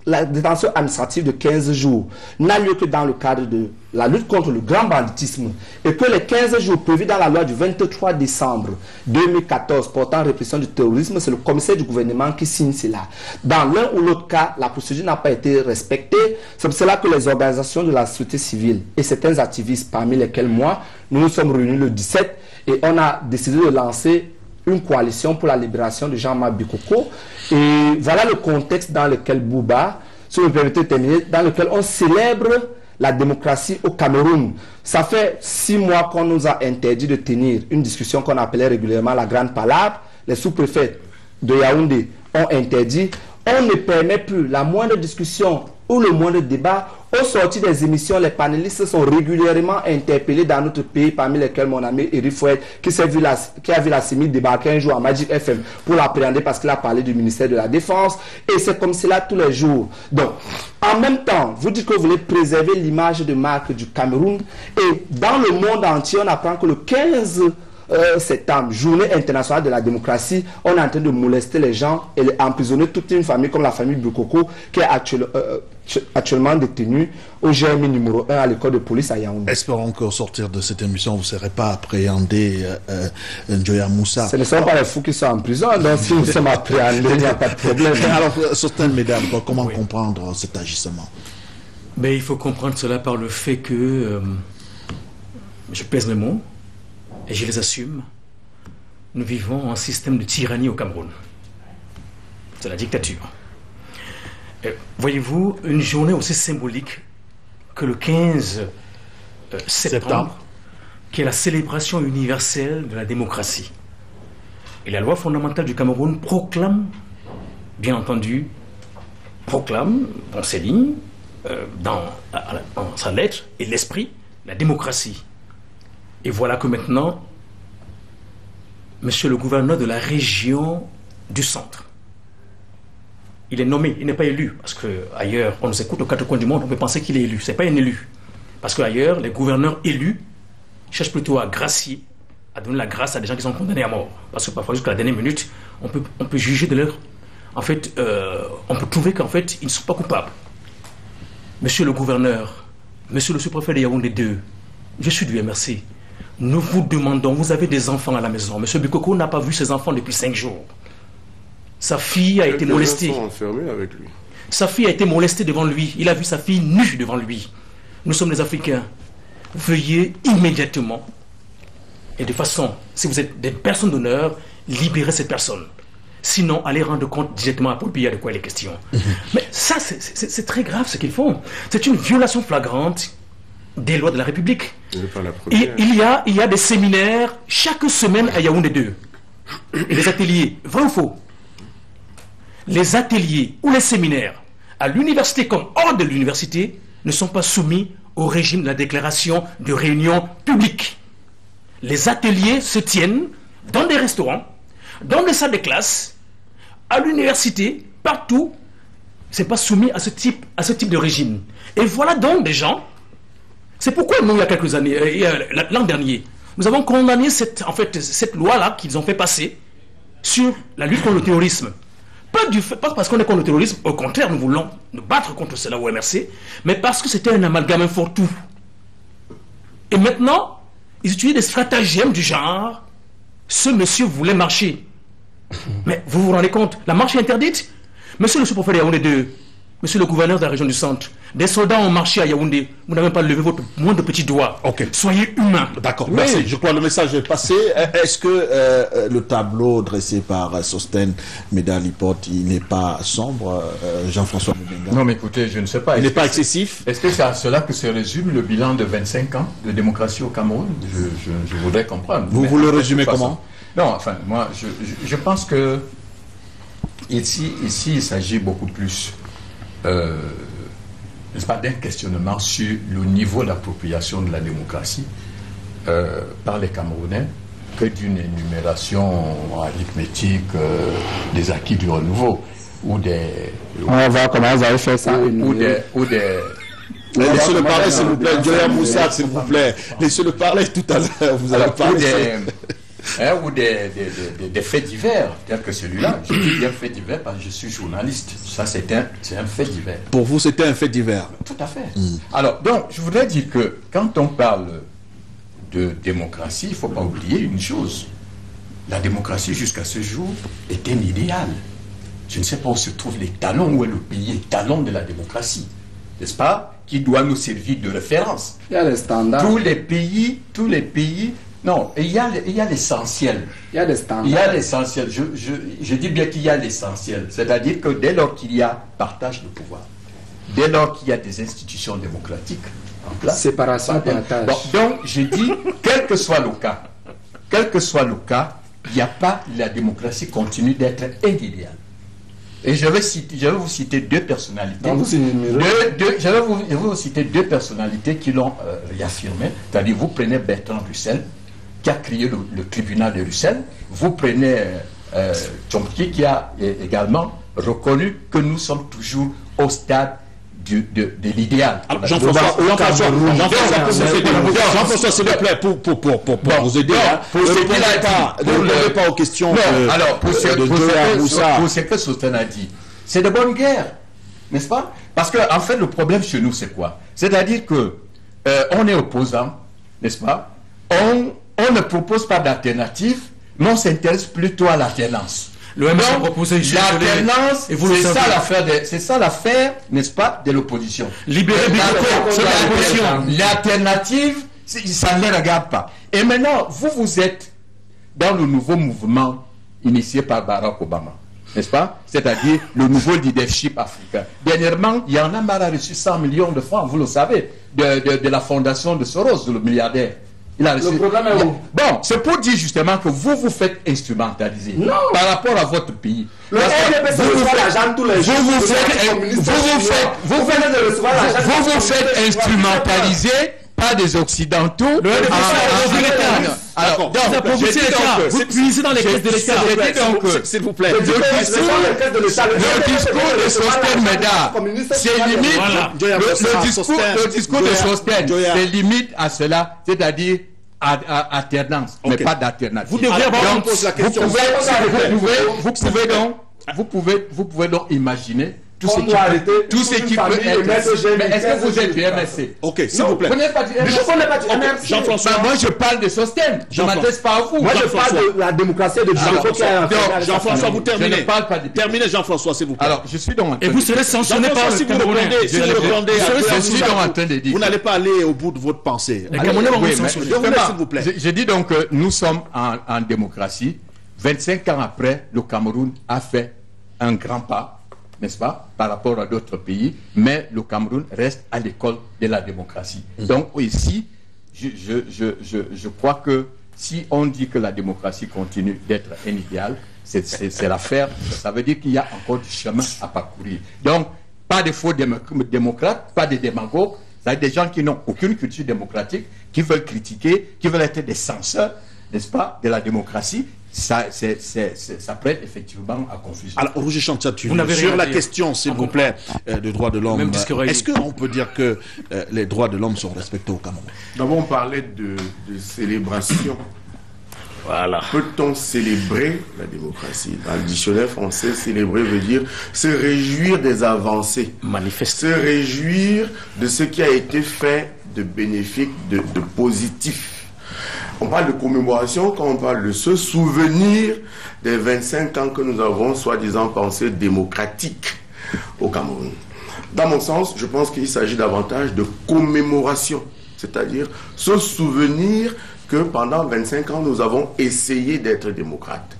la détention administrative de 15 jours n'a lieu que dans le cadre de la lutte contre le grand banditisme et que les 15 jours prévus dans la loi du 23 décembre 2014 portant répression du terrorisme, c'est le commissaire du gouvernement qui signe cela. Dans l'un ou l'autre cas, la procédure n'a pas été respectée. C'est pour cela que les organisations de la société civile et certains activistes, parmi lesquels moi, nous nous sommes réunis le 17 et on a décidé de lancer une coalition pour la libération de Jean-Marc Bikoko. Et voilà le contexte dans lequel Bouba, si vous me permettez de terminer, dans lequel on célèbre la démocratie au Cameroun. Ça fait 6 mois qu'on nous a interdit de tenir une discussion qu'on appelait régulièrement la grande palabre. Les sous-préfets de Yaoundé ont interdit. On ne permet plus la moindre discussion ou le moindre débat. Au sortir des émissions, les panélistes sont régulièrement interpellés dans notre pays, parmi lesquels mon ami Eric Fouet, qui a vu la CEMI débarquer un jour à Magic FM pour l'appréhender parce qu'il a parlé du ministère de la Défense. Et c'est comme cela tous les jours. Donc, en même temps, vous dites que vous voulez préserver l'image de marque du Cameroun. Et dans le monde entier, on apprend que le 15 septembre, journée internationale de la démocratie, on est en train de molester les gens et emprisonner toute une famille comme la famille Bikoko qui est actuellement détenue au GMI numéro 1 à l'école de police à Yaoundé. Espérons qu'au sortir de cette émission, vous ne serez pas appréhendé Njoya Moussa. Ce ne sont pas les fous qui sont en prison, donc si nous sommes appréhendés, il n'y a pas de problème. Alors, Sosten Mesdames, comment comprendre cet agissement? Mais il faut comprendre cela par le fait que, je pèse mes mots, et je les assume, nous vivons un système de tyrannie au Cameroun. C'est la dictature. Voyez-vous, une journée aussi symbolique que le 15 septembre, qui est la célébration universelle de la démocratie. Et la loi fondamentale du Cameroun proclame, bien entendu, dans ses lignes, dans sa lettre et l'esprit, la démocratie. Et voilà que maintenant, monsieur le gouverneur de la région du centre, il est nommé, il n'est pas élu, parce qu'ailleurs, on nous écoute aux quatre coins du monde, on peut penser qu'il est élu. Ce n'est pas un élu. Parce qu'ailleurs, les gouverneurs élus cherchent plutôt à gracier, à donner la grâce à des gens qui sont condamnés à mort. Parce que parfois, jusqu'à la dernière minute, on peut juger de leur... En fait, on peut trouver qu'en fait, ils ne sont pas coupables. Monsieur le gouverneur, monsieur le sous-préfet de Yaoundé 2, je suis du MRC. Nous vous demandons, vous avez des enfants à la maison. Monsieur Bikoko n'a pas vu ses enfants depuis 5 jours. Sa fille a été molestée. Sont enfermés avec lui. Sa fille a été molestée devant lui. Il a vu sa fille nue devant lui. Nous sommes les Africains. Veuillez immédiatement, et de façon, si vous êtes des personnes d'honneur, libérer cette personne. Sinon, allez rendre compte directement à Paul Biya de quoi il est question. Mais ça, c'est très grave ce qu'ils font. C'est une violation flagrante des lois de la République. Et il y a des séminaires chaque semaine à Yaoundé 2. Et des ateliers, vrai ou faux? Les ateliers ou les séminaires à l'université comme hors de l'université ne sont pas soumis au régime de la déclaration de réunion publique. Les ateliers se tiennent dans des restaurants, dans des salles de classe, à l'université, partout. Ce n'est pas soumis à ce type de régime. Et voilà donc des gens. C'est pourquoi nous, il y a quelques années, l'an dernier, nous avons condamné cette loi-là qu'ils ont fait passer sur la lutte contre le terrorisme. Pas parce qu'on est contre le terrorisme, au contraire, nous voulons nous battre contre cela au MRC, mais parce que c'était un amalgame, un fourre-tout. Et maintenant, ils utilisent des stratagèmes du genre, ce monsieur voulait marcher. Mais vous vous rendez compte, la marche est interdite. Monsieur le sous-préfet de Yaoundé 2, monsieur le gouverneur de la région du centre, des soldats ont marché à Yaoundé, vous n'avez pas levé votre moindre petit doigt. Okay. Soyez humains. D'accord, merci. Je crois que le message est passé. Est-ce que le tableau dressé par Sosten Medaliport, il n'est pas sombre, Jean-François Mbenga? Non, mais écoutez, je ne sais pas. Il n'est pas excessif? Est-ce que c'est à cela que se résume le bilan de 25 ans de démocratie au Cameroun? Je voudrais comprendre. Vous le résumez comment? Non, enfin, moi, je pense que ici il s'agit beaucoup plus... n'est-ce pas, d'un questionnement sur le niveau d'appropriation de la démocratie par les Camerounais que d'une énumération arithmétique des acquis du renouveau ou des... On va voir comment vous avez fait ça. Laissez-le parler, s'il vous plaît. Joya Moussa, s'il vous plaît. Laissez-le parler tout à l'heure. Vous avez parlé. Ou des faits divers, tel que celui-là. Je dis bien fait divers parce que je suis journaliste. Ça, c'est un fait divers. Pour vous, c'était un fait divers? Tout à fait. Alors, donc, je voudrais dire que quand on parle de démocratie, il ne faut pas oublier une chose. La démocratie, jusqu'à ce jour, est un idéal. Je ne sais pas où se trouvent les talons, où est le pays étalon de la démocratie. N'est-ce pas? Qui doit nous servir de référence. Il y a les standards. Tous les pays... Non, il y a l'essentiel. Il y a des standards. Il y a l'essentiel. Je dis bien qu'il y a l'essentiel. C'est-à-dire que dès lors qu'il y a partage de pouvoir, dès lors qu'il y a des institutions démocratiques en place... Séparation, partage. Bon, donc, je dis, quel que soit le cas, il n'y a pas... La démocratie continue d'être un idéal. Et je vais vous citer deux personnalités. Je vais vous citer deux personnalités qui l'ont réaffirmé. C'est-à-dire, vous prenez Bertrand Russell, qui a créé le tribunal de Russell. Vous prenez Chomsky, qui a également reconnu que nous sommes toujours au stade de l'idéal. Jean-François, s'il vous plaît, pour vous aider, ne répondez pas aux questions pour ce que Sosten a dit, c'est de bonne guerre, n'est-ce pas? Parce que, en fait, le problème chez nous, c'est quoi? C'est-à-dire que on est opposant, n'est-ce pas? On ne propose pas d'alternative, mais on s'intéresse plutôt à l'alternance. Le MRC a proposé l'alternance, c'est ça l'affaire, n'est-ce pas, de l'opposition. Libérer Bikoko, c'est l'opposition. L'alternative, ça ne les regarde pas. Et maintenant, vous êtes dans le nouveau mouvement initié par Barack Obama, n'est-ce pas? C'est-à-dire le nouveau leadership africain. Dernièrement, Y'en a marre a reçu 100 millions de francs, vous le savez, de la fondation de Soros, le milliardaire. Il a reçu. Le problème est où? Bon, c'est pour dire justement que vous vous faites instrumentaliser par rapport à votre pays. Le RDP, c'est l'argent tous les jours. Vous vous faites instrumentaliser par des Occidentaux. Le RDP, c'est l'État. Alors, vous puisez dans les caisses de l'État. S'il vous plaît. Le discours de Sosten Meda, c'est limite. Le discours de Sosten, c'est limite à cela, c'est-à-dire à alternance, mais pas d'alternance. Vous devriez avoir la question. Vous pouvez donc imaginer tout ce qui peut être. Mais est-ce que vous êtes du MSC? Ok, s'il vous plaît. Vous n'êtes pas du MSC. Je ne connais pas du MSC. Jean-François. Moi, je parle de Sosten. Je ne m'adresse pas à vous. Moi, je parle de la démocratie et de Jean-François, vous terminez. Je ne parle pas de... Terminez, Jean-François, s'il vous plaît. Alors, je suis donc... Et vous serez sanctionné par le Camerounais. Si vous répondez, je suis donc en train de dire... Vous n'allez pas aller au bout de votre pensée. Les Camerounais vont vous sanctionner. S'il vous plaît. Je dis donc que nous sommes en démocratie. 25 ans après, le Cameroun a fait un grand pas, n'est-ce pas, par rapport à d'autres pays, mais le Cameroun reste à l'école de la démocratie. Donc ici, je crois que si on dit que la démocratie continue d'être un idéal, c'est l'affaire, ça veut dire qu'il y a encore du chemin à parcourir. Donc, pas de faux démocrates, pas de démagogues, c'est des gens qui n'ont aucune culture démocratique, qui veulent critiquer, qui veulent être des censeurs, n'est-ce pas, de la démocratie. Ça prête effectivement à confusion. Alors, Roger Chantiatu, sur la question, s'il vous plaît, des droits de l'homme, est-ce qu'on peut dire que les droits de l'homme sont respectés au Cameroun? D'abord, on parlait de célébration. Voilà. Peut-on célébrer la démocratie? Dans le dictionnaire français, célébrer veut dire se réjouir des avancées. Manifester. Se réjouir de ce qui a été fait de bénéfique, de positif. On parle de commémoration quand on parle de se souvenir des 25 ans que nous avons, soi-disant, pensé démocratique au Cameroun. Dans mon sens, je pense qu'il s'agit davantage de commémoration, c'est-à-dire se souvenir que pendant 25 ans, nous avons essayé d'être démocrates.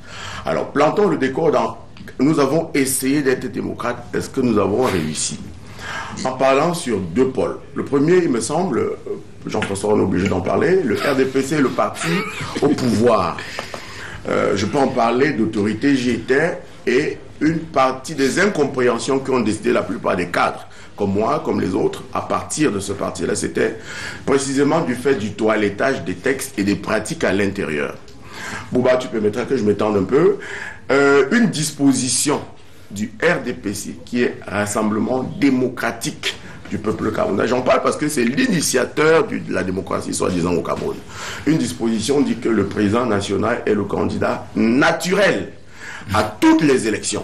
Alors, plantons le décor dans... Nous avons essayé d'être démocrates. Est-ce que nous avons réussi? En parlant sur deux pôles. Le premier, il me semble... Jean-François, on est obligé d'en parler. Le RDPC est le parti au pouvoir. Je peux en parler d'autorité, j'y étais, et une partie des incompréhensions qu'ont décidé la plupart des cadres, comme moi, comme les autres, à partir de ce parti-là, c'était précisément du fait du toilettage des textes et des pratiques à l'intérieur. Bouba, tu permettras que je m'étende un peu. Une disposition du RDPC qui est Rassemblement démocratique du peuple camerounais. J'en parle parce que c'est l'initiateur de la démocratie, soi-disant, au Cameroun. Une disposition dit que le président national est le candidat naturel à toutes les élections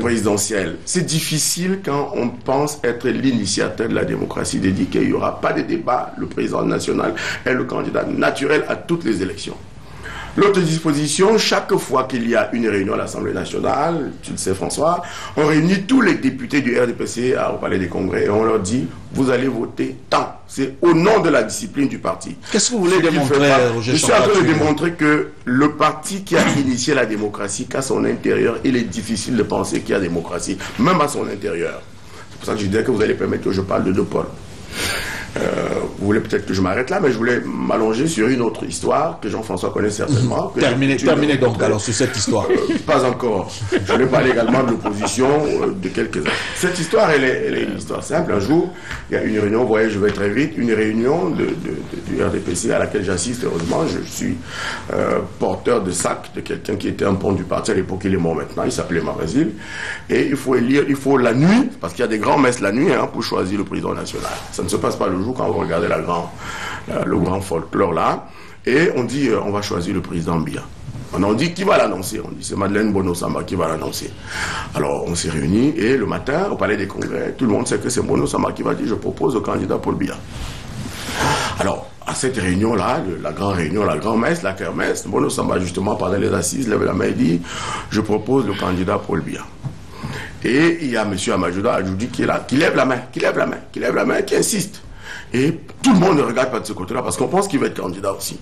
présidentielles. C'est difficile quand on pense être l'initiateur de la démocratie de dire qu'il n'y aura pas de débat. Le président national est le candidat naturel à toutes les élections. L'autre disposition, chaque fois qu'il y a une réunion à l'Assemblée nationale, tu le sais François, on réunit tous les députés du RDPC au Palais des Congrès et on leur dit, vous allez voter tant. C'est au nom de la discipline du parti. Qu'est-ce que vous voulez démontrer, Roger? Je suis en train de démontrer que le parti qui a initié la démocratie, qu'à son intérieur, il est difficile de penser qu'il y a démocratie, même à son intérieur. C'est pour ça que je disais que vous allez permettre que je parle de deux pôles. Vous voulez peut-être que je m'arrête là, mais je voulais m'allonger sur une autre histoire que Jean-François connaît certainement. Terminez donc alors sur cette histoire. Pas encore. Je voulais parler également de l'opposition de quelques-uns. Cette histoire, elle est une histoire simple. Un jour, il y a une réunion, vous voyez, je vais très vite, une réunion du RDPC à laquelle j'assiste, heureusement. Je suis porteur de sac de quelqu'un qui était un pont du parti à l'époque, il est mort maintenant, il s'appelait Marazil. Et il faut la nuit, parce qu'il y a des grands messes la nuit pour choisir le président national. Ça ne se passe pas le jour quand vous regardez le grand folklore là, et on dit on va choisir le président Biya. On dit qui va l'annoncer? On dit c'est Madeleine Bono Samba qui va l'annoncer. Alors on s'est réunis et le matin au Palais des Congrès, tout le monde sait que c'est Bono Samba qui va dire je propose au candidat Paul Biya. Alors à cette réunion là, la grande réunion, la grand-messe, la kermesse, Bono Samba justement pendant les assises lève la main et dit je propose le candidat Paul Biya. Et il y a M. Amajouda Adjoudi qui est là, qui lève la main, qui insiste. Et tout le monde ne regarde pas de ce côté-là parce qu'on pense qu'il va être candidat aussi.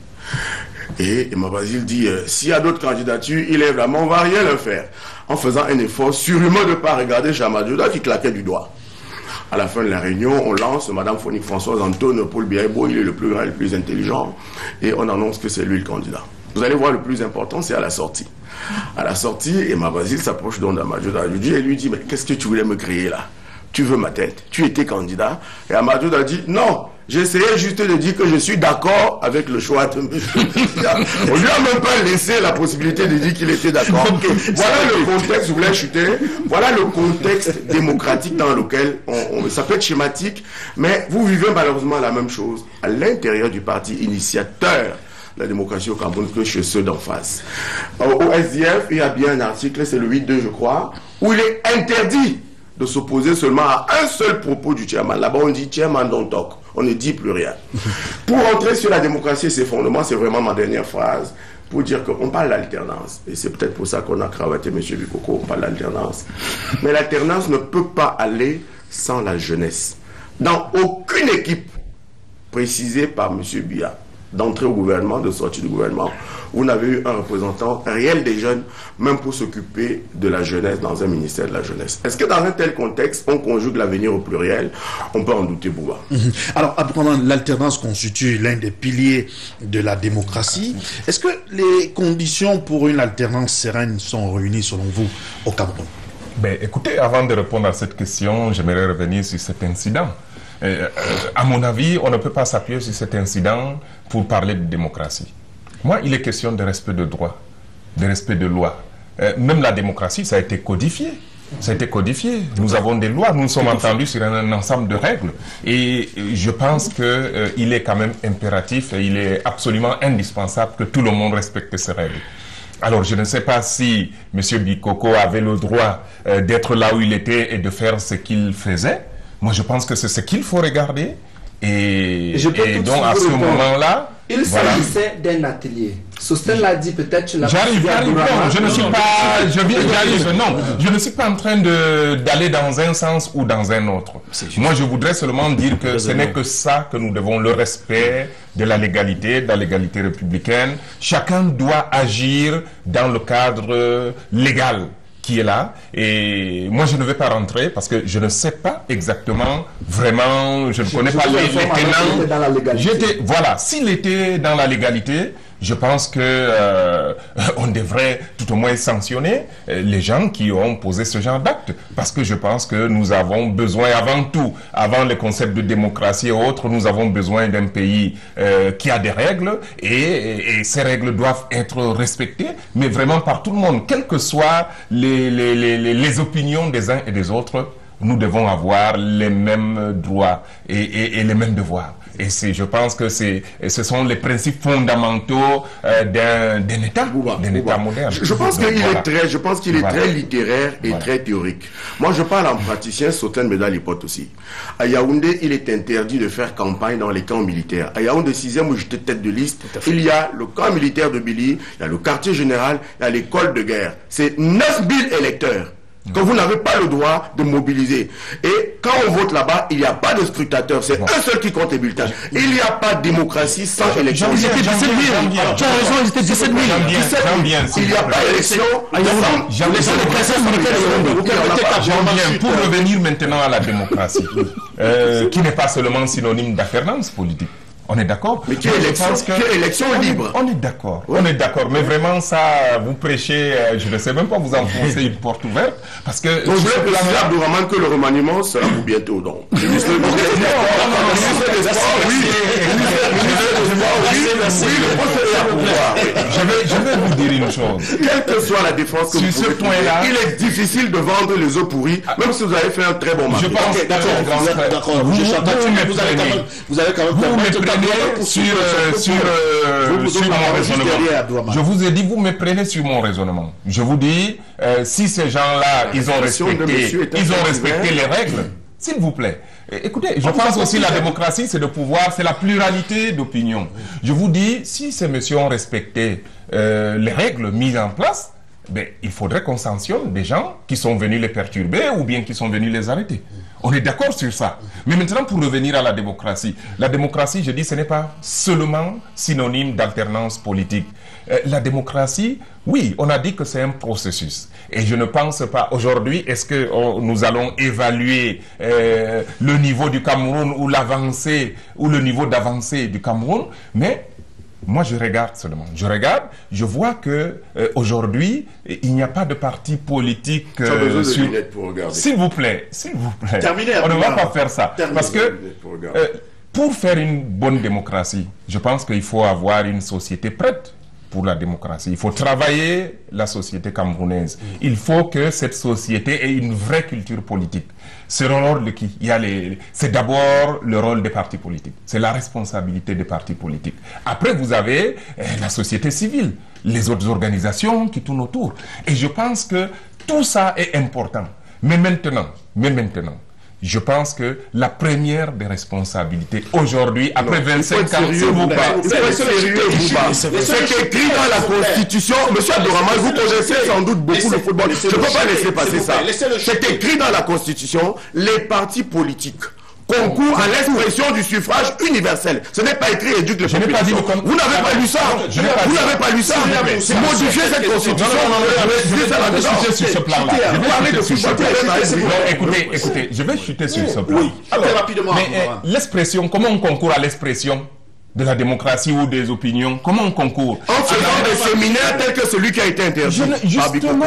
Et Mabazil dit, s'il y a d'autres candidatures, il lève la main, on ne va rien leur faire. En faisant un effort, sûrement de ne pas regarder Amajouda qui claquait du doigt. À la fin de la réunion, on lance Madame Phonique Françoise Antone Paul Biaïbo, il est le plus grand et le plus intelligent, et on annonce que c'est lui le candidat. Vous allez voir, le plus important, c'est à la sortie. À la sortie, Emma Basile s'approche d'Amadou Daoudi et lui dit, mais qu'est-ce que tu voulais me créer là? Tu veux ma tête? Tu étais candidat? Et Amadou a dit, non, j'essayais juste de dire que je suis d'accord avec le choix de M. On lui a même pas laissé la possibilité de dire qu'il était d'accord. Voilà le contexte, vous voulez chuter, voilà le contexte démocratique dans lequel ça peut être schématique, mais vous vivez malheureusement la même chose à l'intérieur du parti initiateur de la démocratie au Cameroun que chez ceux d'en face. Au SDF, il y a bien un article, c'est le 8.2 je crois, où il est interdit de s'opposer seulement à un seul propos du chairman. Là-bas, on dit chairman don't talk. On ne dit plus rien. Pour entrer sur la démocratie et ses fondements, c'est vraiment ma dernière phrase, pour dire qu'on parle d'alternance. Et c'est peut-être pour ça qu'on a cravaté M. Bikoko, on parle d'alternance. Mais l'alternance ne peut pas aller sans la jeunesse. Dans aucune équipe précisée par M. Biya, d'entrer au gouvernement, de sortir du gouvernement, vous n'avez eu un représentant réel des jeunes, même pour s'occuper de la jeunesse dans un ministère de la jeunesse. Est-ce que dans un tel contexte, on conjugue l'avenir au pluriel? On peut en douter, Bouba. Alors, apparemment, l'alternance constitue l'un des piliers de la démocratie. Est-ce que les conditions pour une alternance sereine sont réunies, selon vous, au Cameroun? Ben, écoutez, avant de répondre à cette question, j'aimerais revenir sur cet incident. À mon avis, on ne peut pas s'appuyer sur cet incident pour parler de démocratie. Moi, il est question de respect de droit, de respect de loi. Même la démocratie, ça a été codifié. Ça a été codifié. Nous avons des lois, nous nous sommes entendus sur un ensemble de règles. Et je pense qu'il est quand même impératif et il est absolument indispensable que tout le monde respecte ces règles. Alors, je ne sais pas si M. Bikoko avait le droit d'être là où il était et de faire ce qu'il faisait. Moi, je pense que c'est ce qu'il faut regarder. Et donc, à ce moment-là... Il s'agissait d'un atelier. Sosten l'a dit, peut-être tu l'as... J'arrive, je ne suis pas... J'arrive, non. Je ne suis pas en train d'aller dans un sens ou dans un autre. Moi, je voudrais seulement dire que ce n'est que ça que nous devons, le respect de la légalité républicaine. Chacun doit agir dans le cadre légal qui est là, et moi je ne vais pas rentrer parce que je ne sais pas exactement, vraiment, je ne connais pas les tenants. Voilà, s'il était dans la légalité, je pense que on devrait tout au moins sanctionner les gens qui ont posé ce genre d'acte, parce que je pense que nous avons besoin, avant tout, avant le concept de démocratie et autres, nous avons besoin d'un pays qui a des règles, et ces règles doivent être respectées, mais vraiment par tout le monde, quelles que soient les opinions des uns et des autres. Nous devons avoir les mêmes droits et les mêmes devoirs. Et je pense que ce sont les principes fondamentaux d'un État moderne. Je pense qu'il est très littéraire et très théorique. Moi, je parle en praticien, Soten me donne l'hypothèse aussi. À Yaoundé, il est interdit de faire campagne dans les camps militaires. À Yaoundé 6e, où j'étais tête de liste, il y a le camp militaire de Billy, il y a le quartier général, il y a l'école de guerre. C'est 9000 électeurs que vous n'avez pas le droit de mobiliser. Et quand on vote là-bas, il n'y a pas de scrutateur. C'est un seul qui compte les bulletins. Il n'y a pas de démocratie sans élection. Ils étaient 17 000. Tu as raison, ils étaient 17 000. Il n'y a pas d'élection. Pour revenir maintenant à la démocratie, qui n'est pas seulement synonyme d'affernance politique. On est d'accord. Mais qui est élection libre. On est d'accord. Ouais. On est d'accord. Mais vraiment, ça, vous prêchez, je ne sais même pas, vous enfoncez une porte ouverte. Parce que. Donc, je voulais préciser à Abdourahmane que le remaniement sera pour bientôt, donc. Je vais vous dire une chose. Quelle que soit la défense que vous pouvez, il est difficile de vendre les œufs pourris, même si vous avez fait un très bon match. Je pense que. D'accord. Vous avez quand même. Sur mon raisonnement. Je vous ai dit, vous me prenez sur mon raisonnement. Je vous dis, si ces gens-là, ils ont respecté les règles, s'il vous plaît. Écoutez, je pense aussi la démocratie, c'est de pouvoir, c'est la pluralité d'opinions. Je vous dis, si ces messieurs ont respecté les règles mises en place, ben, il faudrait qu'on sanctionne des gens qui sont venus les perturber ou bien qui sont venus les arrêter. On est d'accord sur ça. Mais maintenant, pour revenir à la démocratie, je dis, ce n'est pas seulement synonyme d'alternance politique. La démocratie, oui, on a dit que c'est un processus. Et je ne pense pas, aujourd'hui, est-ce que nous allons évaluer le niveau du Cameroun ou l'avancée, ou le niveau d'avancée du Cameroun, mais moi, je regarde seulement. Je vois que aujourd'hui, il n'y a pas de parti politique. Tu as besoin de lunettes pour regarder. S'il vous plaît. Terminez, on ne va pas faire ça. Parce que pour faire une bonne démocratie, je pense qu'il faut avoir une société prête pour la démocratie. Il faut travailler la société camerounaise. Il faut que cette société ait une vraie culture politique. C'est le rôle de qui? C'est d'abord le rôle des partis politiques. C'est la responsabilité des partis politiques. Après, vous avez la société civile, les autres organisations qui tournent autour. Et je pense que tout ça est important. Mais maintenant, je pense que la première des responsabilités aujourd'hui, après 25 ans, c'est écrit dans la Constitution. Monsieur Abdourahmane, vous connaissez sans doute beaucoup le football. Je ne peux pas laisser passer ça. C'est écrit dans la Constitution, les partis politiques concours à l'expression du suffrage universel. Ce n'est pas écrit éduque le population. Vous n'avez pas lu ça. Vous n'avez pas lu ça. Modifier cette constitution. Écoutez, je vais chuter sur ce plan. Très rapidement. Mais l'expression, comment on concourt à l'expression de la démocratie ou des opinions? Comment on concourt? En faisant des séminaires tels que celui qui a été interdit. Justement.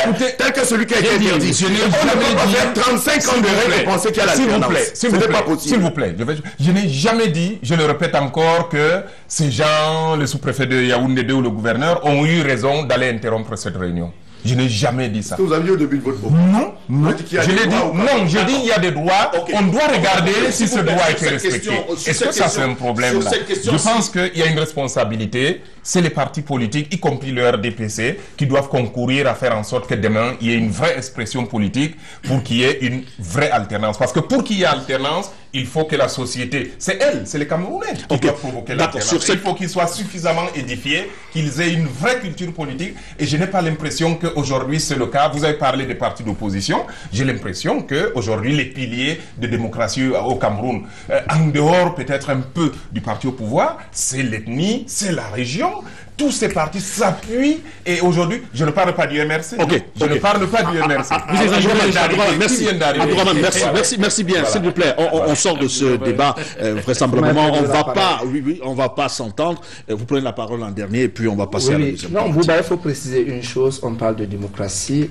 Écoutez, tel que celui qui a été interdit. Je n'ai jamais dit 35 ans de règle et penser qu'il y a l'alternance. Ce n'est pas possible. S'il vous plaît, je n'ai jamais dit, je le répète encore, que ces gens, le sous-préfet de Yaoundé 2 ou le gouverneur, ont eu raison d'aller interrompre cette réunion. Je n'ai jamais dit ça. Est-ce que vous avez dit au début de votre propos? Non. Je l'ai dit. Non, je dis il y a des droits. Okay. On doit regarder si ce droit a été respecté. Est-ce que ça c'est un problème là? Je pense qu'il y a une responsabilité. C'est les partis politiques, y compris le RDPC, qui doivent concourir à faire en sorte que demain, il y ait une vraie expression politique pour qu'il y ait une vraie alternance. Parce que pour qu'il y ait alternance, il faut que la société, c'est les Camerounais qui doivent provoquer l'alternance. Il faut qu'ils soient suffisamment édifiés, qu'ils aient une vraie culture politique. Et je n'ai pas l'impression qu'aujourd'hui c'est le cas. Vous avez parlé des partis d'opposition. J'ai l'impression qu'aujourd'hui les piliers de démocratie au Cameroun, en dehors peut-être un peu du parti au pouvoir, c'est l'ethnie, c'est la région. Tous ces partis s'appuient et aujourd'hui, je ne parle pas du MRC. Je ne parle pas du MRC. Merci bien, s'il vous plaît. On sort de ce débat. Vraisemblablement, on va pas s'entendre. Vous prenez la parole en dernier et puis on va passer à la deuxième partie. Non, il faut préciser une chose. On parle de démocratie.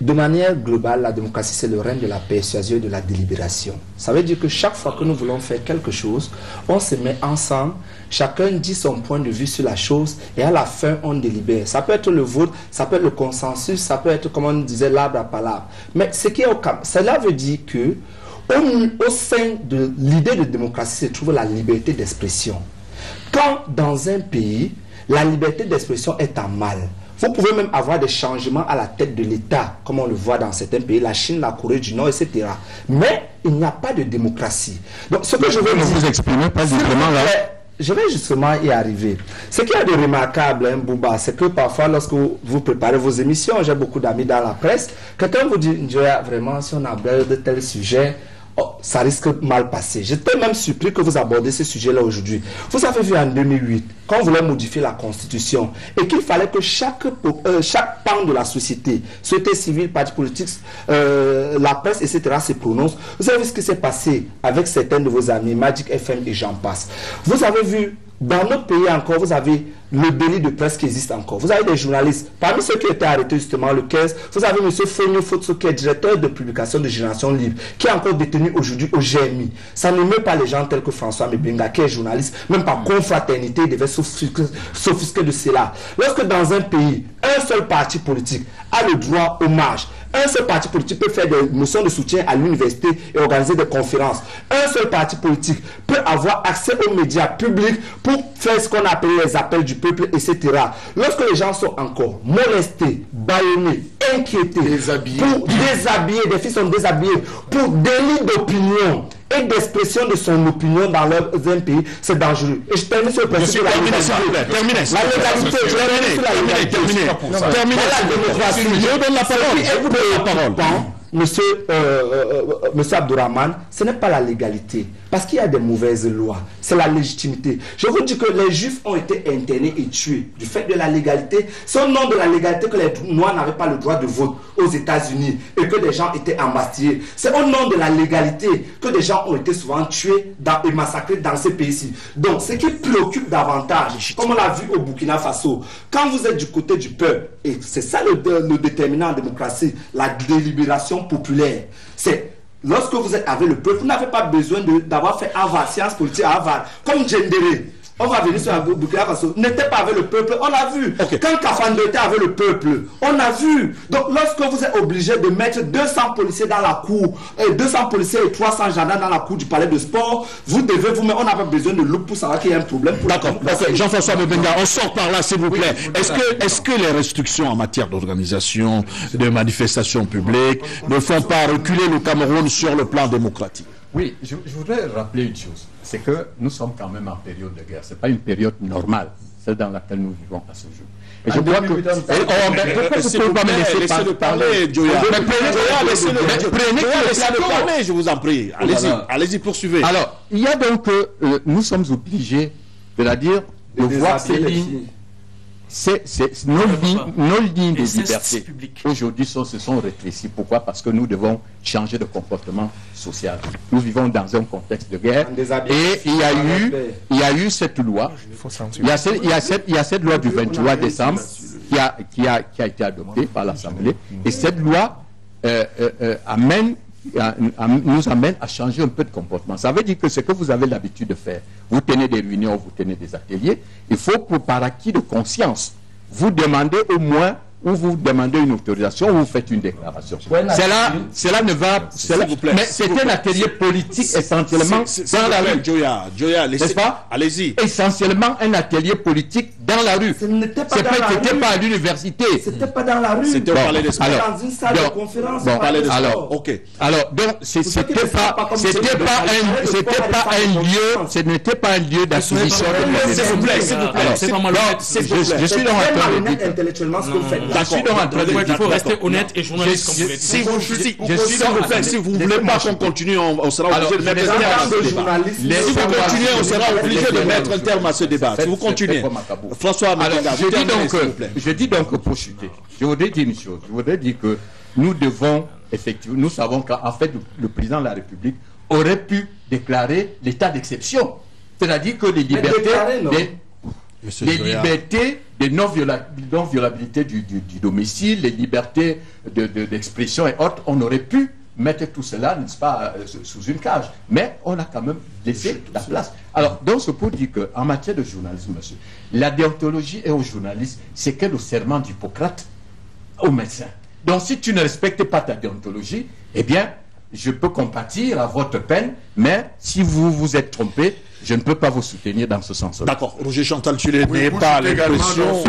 De manière globale, la démocratie, c'est le règne de la persuasion et de la délibération. Ça veut dire que chaque fois que nous voulons faire quelque chose, on se met ensemble, chacun dit son point de vue sur la chose et à la fin, on délibère. Ça peut être le vote, ça peut être le consensus, ça peut être, comme on disait, l'arbre à palabre. Mais ce qui est cela veut dire que au sein de l'idée de démocratie se trouve la liberté d'expression. Quand dans un pays, la liberté d'expression est en mal, vous pouvez même avoir des changements à la tête de l'État, comme on le voit dans certains pays, la Chine, la Corée du Nord, etc. Mais il n'y a pas de démocratie. Donc, ce que je veux dire, vous exprimez pas simplement là. Je vais justement y arriver. Ce qu'il y a de remarquable, Bouba, c'est que parfois, lorsque vous préparez vos émissions, j'ai beaucoup d'amis dans la presse, quelqu'un vous dit, vraiment, si on aborde tel sujet, ça risque de mal passer. J'étais même surpris que vous abordez ce sujet-là aujourd'hui. Vous avez vu en 2008, quand on voulait modifier la Constitution, et qu'il fallait que chaque pan de la société, société civile, parti politique, la presse, etc., se prononce. Vous avez vu ce qui s'est passé avec certains de vos amis, Magic FM et j'en passe. Vous avez vu, dans notre pays encore, vous avez le délit de presse qui existe encore. Vous avez des journalistes. Parmi ceux qui étaient arrêtés justement le 15, vous avez M. Fonio Fotso qui est directeur de publication de Génération Libre, qui est encore détenu aujourd'hui au GMI. Ça ne met pas les gens tels que François Mebenga, qui est journaliste, même par confraternité, il devait s'offusquer de cela. Lorsque dans un pays, un seul parti politique a le droit au marge, un seul parti politique peut faire des motions de soutien à l'université et organiser des conférences. Un seul parti politique peut avoir accès aux médias publics pour faire ce qu'on appelle les appels du peuple, etc. Lorsque les gens sont encore molestés, bâillonnés, inquiétés, déshabillés, des filles sont déshabillées pour délit d'opinion et d'expression de son opinion dans un pays, c'est dangereux. Et je termine sur le principe de la légalité. Je donne la parole. Monsieur Abdourahmane, ce n'est pas la légalité, parce qu'il y a des mauvaises lois, c'est la légitimité. Je vous dis que les Juifs ont été internés et tués du fait de la légalité. C'est au nom de la légalité que les Noirs n'avaient pas le droit de vote aux États-Unis et que des gens étaient embastillés. C'est au nom de la légalité que des gens ont été souvent tués et massacrés dans ces pays-ci. Donc, ce qui préoccupe davantage, comme on l'a vu au Burkina Faso, quand vous êtes du côté du peuple, et c'est ça le déterminant en démocratie, la délibération populaire, c'est lorsque vous êtes avec le peuple, vous n'avez pas besoin d'avoir fait Harvard, sciences politiques à Harvard, comme Gendéré. On va venir sur un Burkina Faso, n'était pas avec le peuple, on a vu. Quand Kafando était avec le peuple, on a vu. Donc lorsque vous êtes obligé de mettre 200 policiers dans la cour, 200 policiers et 300 gendarmes dans la cour du palais de sport, vous devez vous mettre, on n'a pas besoin de loup pour savoir qu'il y a un problème. D'accord, Jean-François Bebenga, on sort par là s'il vous plaît. Est-ce que les restrictions en matière d'organisation, de manifestations publiques ne font pas reculer le Cameroun sur le plan démocratique? Oui, je voudrais rappeler une chose, c'est que nous sommes quand même en période de guerre. Ce n'est pas une période normale, celle dans laquelle nous vivons à ce jour. Et je crois que... Pourquoi vous ne pouvez pas me laisser parler, Joya? Laissez-le parler, je vous en prie. Allez-y, poursuivez. Alors, il y a donc... nous sommes obligés, c'est-à-dire de voir ces lignes... Nos lignes de liberté aujourd'hui se sont rétrécies. Pourquoi? Parce que nous devons changer de comportement social. Nous vivons dans un contexte de guerre et il y a eu cette loi. Il y a cette loi du 23 décembre qui a été adoptée par l'Assemblée, et cette loi nous amène à changer un peu de comportement. Ça veut dire que ce que vous avez l'habitude de faire, vous tenez des réunions, vous tenez des ateliers, il faut, par acquis de conscience, vous demandez au moins, ou vous demandez une autorisation, ou vous faites une déclaration. Cela ne va... Mais c'est un atelier politique essentiellement dans la rue. Joya, n'est-ce pas? Allez-y. Essentiellement un atelier politique dans la rue. Ce n'était pas à l'université. C'était pas dans la rue. C'était au palais des sports. Dans une salle de conférence. Alors, donc, c'était pas un lieu, ce n'était pas un lieu d'acquisition. S'il vous plaît. Je suis dans intellectuellement ce que vous faites. Il faut rester honnête et journaliste comme vous l'êtes. Si vous ne voulez pas qu'on continue, on sera obligé de mettre un terme à ce débat. Si vous continuez, on sera obligé de mettre un terme à ce débat. Si vous continuez. François, je dis donc pour chuter, je voudrais dire une chose. Je voudrais dire que nous devons, effectivement, nous savons qu'en fait, le président de la République aurait pu déclarer l'état d'exception. C'est-à-dire que les libertés... Les libertés de non-violabilité du domicile, les libertés d'expression et autres, on aurait pu mettre tout cela, n'est-ce pas, sous une cage. Mais on a quand même laissé la place. Alors, donc, ce pour dire qu'en matière de journalisme, monsieur, la déontologie et aux journalistes, c'est que le serment d'Hippocrate aux médecins. Donc, si tu ne respectes pas ta déontologie, eh bien, je peux compatir à votre peine, mais si vous vous êtes trompé, je ne peux pas vous soutenir dans ce sens-là. D'accord. Roger Chantal, tu n'as pas l'impression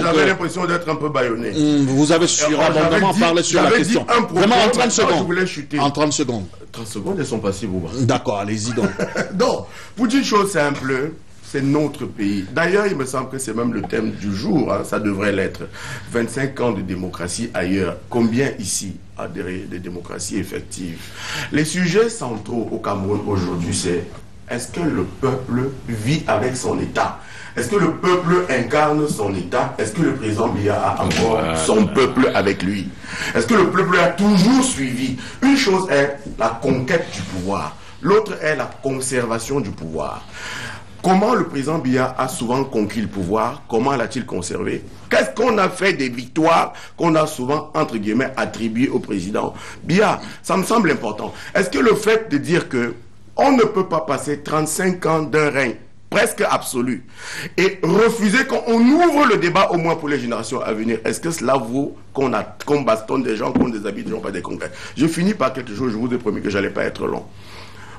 j'avais l'impression d'être un peu bâillonné. Vous avez abondamment parlé sur la question. Vraiment, en 30 secondes. Je voulais chuter. En 30 secondes. 30 secondes, elles sont passées, Bouba. D'accord, allez-y donc. Donc, pour dire une chose simple, c'est notre pays. D'ailleurs, il me semble que c'est même le thème du jour, hein, ça devrait l'être. 25 ans de démocratie ailleurs. Combien ici a des démocraties effectives? Les sujets centraux au Cameroun aujourd'hui, c'est: est-ce que le peuple vit avec son État? Est-ce que le peuple incarne son État? Est-ce que le président Biya a encore son peuple avec lui? Est-ce que le peuple a toujours suivi? Une chose est la conquête du pouvoir, l'autre est la conservation du pouvoir. Comment le président Biya a souvent conquis le pouvoir? Comment l'a-t-il conservé? Qu'est-ce qu'on a fait des victoires qu'on a souvent, entre guillemets, attribuées au président Biya? Ça me semble important. Est-ce que le fait de dire que on ne peut pas passer 35 ans d'un règne presque absolu et refuser qu'on ouvre le débat au moins pour les générations à venir, est-ce que cela vaut qu'on bastonne des gens, qu'on déshabille des gens, pas des congrès? Je finis par quelque chose, je vous ai promis que je n'allais pas être long.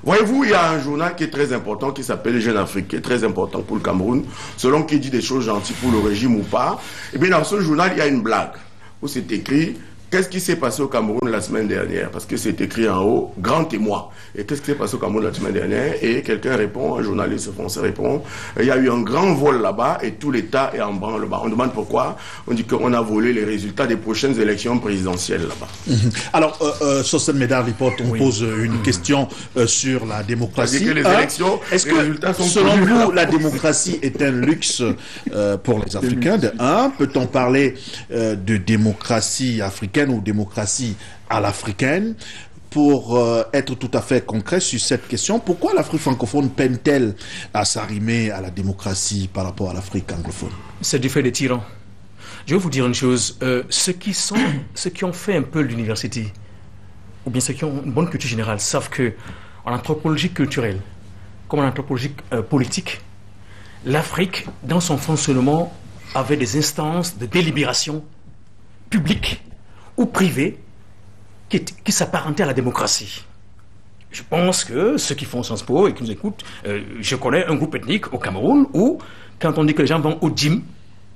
Voyez-vous, il y a un journal qui est très important, qui s'appelle Jeune Afrique, qui est très important pour le Cameroun, selon qui dit des choses gentilles pour le régime ou pas. Et bien dans ce journal, il y a une blague, où c'est écrit: Qu'est-ce qui s'est passé au Cameroun la semaine dernière? Parce que c'est écrit en haut, grand témoin. Et qu'est-ce qui s'est passé au Cameroun la semaine dernière? Et quelqu'un répond, un journaliste français répond, il y a eu un grand vol là-bas et tout l'État est en branle-bas. On demande pourquoi. On dit qu'on a volé les résultats des prochaines élections présidentielles là-bas. Alors, sur cette médaille report, on pose une question sur la démocratie. Que les élections, est-ce les que, résultats sont selon vous, la démocratie est un luxe pour les Africains? De un, peut-on parler de démocratie africaine ou démocratie à l'africaine? Pour être tout à fait concret sur cette question, pourquoi l'Afrique francophone peine-t-elle à s'arrimer à la démocratie par rapport à l'Afrique anglophone? C'est du fait des tyrans. Je vais vous dire une chose, ceux qui ont fait un peu l'université, ou bien ceux qui ont une bonne culture générale, savent que en anthropologie culturelle, comme en anthropologie politique, l'Afrique, dans son fonctionnement, avait des instances de délibération publique ou privée qui s'apparentaient à la démocratie. Je pense que ceux qui font Sciences Po et qui nous écoutent, je connais un groupe ethnique au Cameroun où, quand on dit que les gens vont au djim,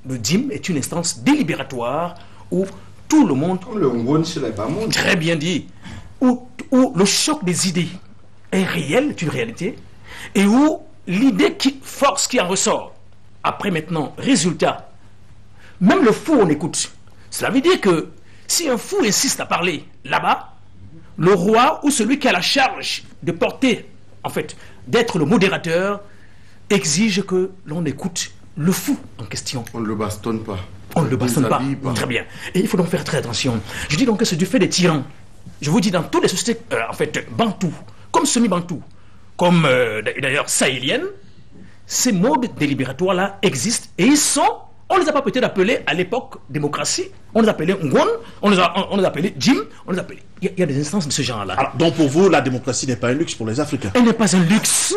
le djim est une instance délibératoire où tout le monde... Le Ngon chez les Bamouns. Très bien dit. Où le choc des idées est réel, est une réalité, et où l'idée force qui en ressort. Après maintenant, résultat, même le fou on écoute. Cela veut dire que si un fou insiste à parler là-bas, le roi ou celui qui a la charge de porter, en fait, d'être le modérateur, exige que l'on écoute le fou en question. On ne le bastonne pas. On ne le bastonne pas. Très bien. Et il faut donc faire très attention. Je dis donc que c'est du fait des tyrans. Je vous dis, dans toutes les sociétés, en fait, bantoues, comme semi-bantoues, comme d'ailleurs sahéliennes, ces modes délibératoires-là existent et ils sont... On ne les a pas peut-être appelés à l'époque démocratie, on les appelait Ngon, on les a appelés Jim, on les appelait... Il y a des instances de ce genre-là. Alors, donc pour vous, la démocratie n'est pas un luxe pour les Africains? Elle n'est pas un luxe.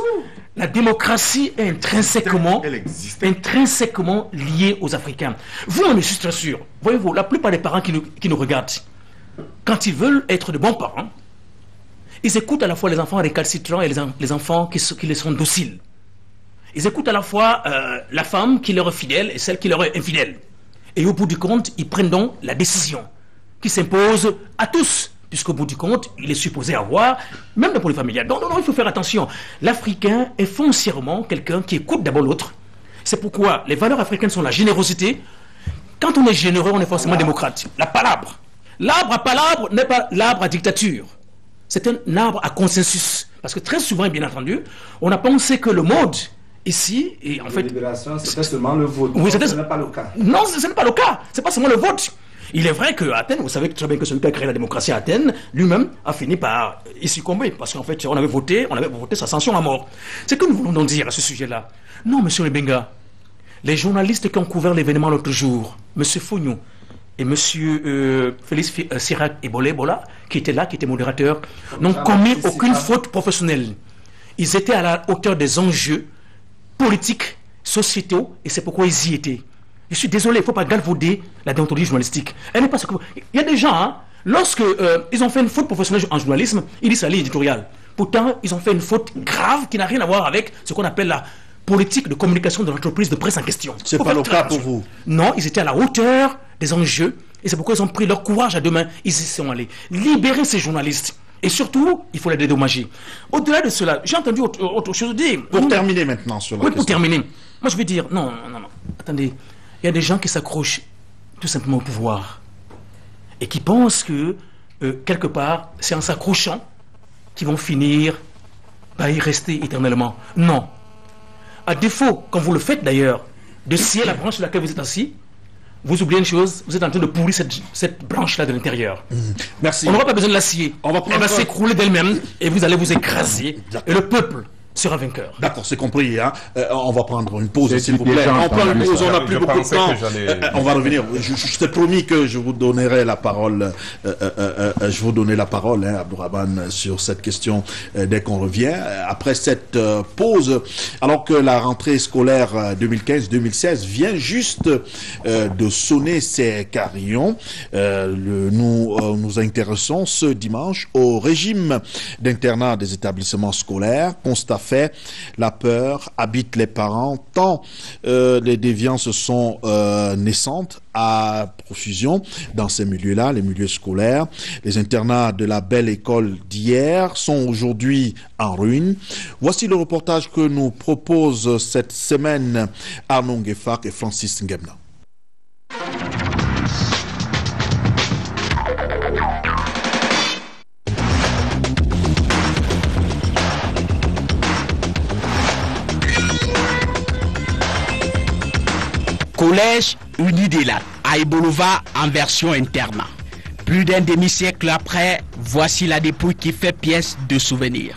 La démocratie est intrinsèquement liée aux Africains. Vous, je suis très sûr, voyez-vous, la plupart des parents qui nous regardent, quand ils veulent être de bons parents, ils écoutent à la fois les enfants récalcitrants et les enfants qui les sont dociles. Ils écoutent à la fois la femme qui leur est fidèle et celle qui leur est infidèle. Et au bout du compte, ils prennent donc la décision qui s'impose à tous, puisqu'au bout du compte, il est supposé avoir, même dans le familial. Donc non, il faut faire attention. L'Africain est foncièrement quelqu'un qui écoute d'abord l'autre. C'est pourquoi les valeurs africaines sont la générosité. Quand on est généreux, on est forcément démocrate. La palabre. L'arbre à palabre n'est pas l'arbre à dictature. C'est un arbre à consensus. Parce que très souvent, bien entendu, on a pensé que le mode... Ici, et en fait... C'était seulement le vote. Oui, ce n'est pas le cas. Non, ce n'est pas le cas. Ce n'est pas seulement le vote. Il est vrai qu'à Athènes, vous savez très bien que celui qui a créé la démocratie à Athènes, lui-même, a fini par y succomber. Parce qu'en fait, on avait voté sa sanction à mort. C'est que nous voulons donc dire à ce sujet-là. Non, monsieur Lebenga, les journalistes qui ont couvert l'événement l'autre jour, monsieur Fognou et monsieur Félix Sirac et Bola, qui étaient là, qui étaient modérateurs, n'ont commis aucune faute professionnelle. Ils étaient à la hauteur des enjeux politiques, sociétaux, et c'est pourquoi ils y étaient. Je suis désolé, il ne faut pas galvauder la déontologie journalistique. Elle n'est pas ce que... Il y a des gens, hein, lorsque ils ont fait une faute professionnelle en journalisme, ils disent sa ligne éditoriale. Pourtant, ils ont fait une faute grave qui n'a rien à voir avec ce qu'on appelle la politique de communication de l'entreprise de presse en question. C'est pas le cas pour vous? Non, ils étaient à la hauteur des enjeux, et c'est pourquoi ils ont pris leur courage à deux mains. Ils y sont allés. Libérer ces journalistes. Et surtout, il faut les dédommager. Au-delà de cela, j'ai entendu autre chose dire. Pour terminer maintenant sur la question. Pour terminer. Moi, je vais dire, non. Attendez, il y a des gens qui s'accrochent tout simplement au pouvoir. Et qui pensent que, quelque part, c'est en s'accrochant qu'ils vont finir par y rester éternellement. Non. À défaut, quand vous le faites d'ailleurs, de scier la branche sur laquelle vous êtes assis, vous oubliez une chose, vous êtes en train de pourrir cette branche-là de l'intérieur. Merci. On n'aura pas besoin de la scier. Elle va s'écrouler d'elle-même et vous allez vous écraser. Et le peuple sera vainqueur. D'accord, c'est compris. Hein. On va prendre une pause, s'il vous plaît. On prend une pause, on n'a plus beaucoup de temps. On va revenir. Je t'ai promis que je vous donnerai la parole. Je vous donnerai la parole, hein, Abdourahmane, sur cette question dès qu'on revient. Après cette pause, alors que la rentrée scolaire 2015-2016 vient juste de sonner ses carillons, nous nous intéressons ce dimanche au régime d'internat des établissements scolaires. Constat fait effet, la peur habite les parents tant les déviances sont naissantes à profusion dans ces milieux-là, les milieux scolaires. Les internats de la belle école d'hier sont aujourd'hui en ruine. Voici le reportage que nous propose cette semaine Arnaud Ngefak et Francis Ngemna. Collège Uni des Lacs, à Ibolova en version internat. Plus d'un demi-siècle après, voici la dépouille qui fait pièce de souvenir.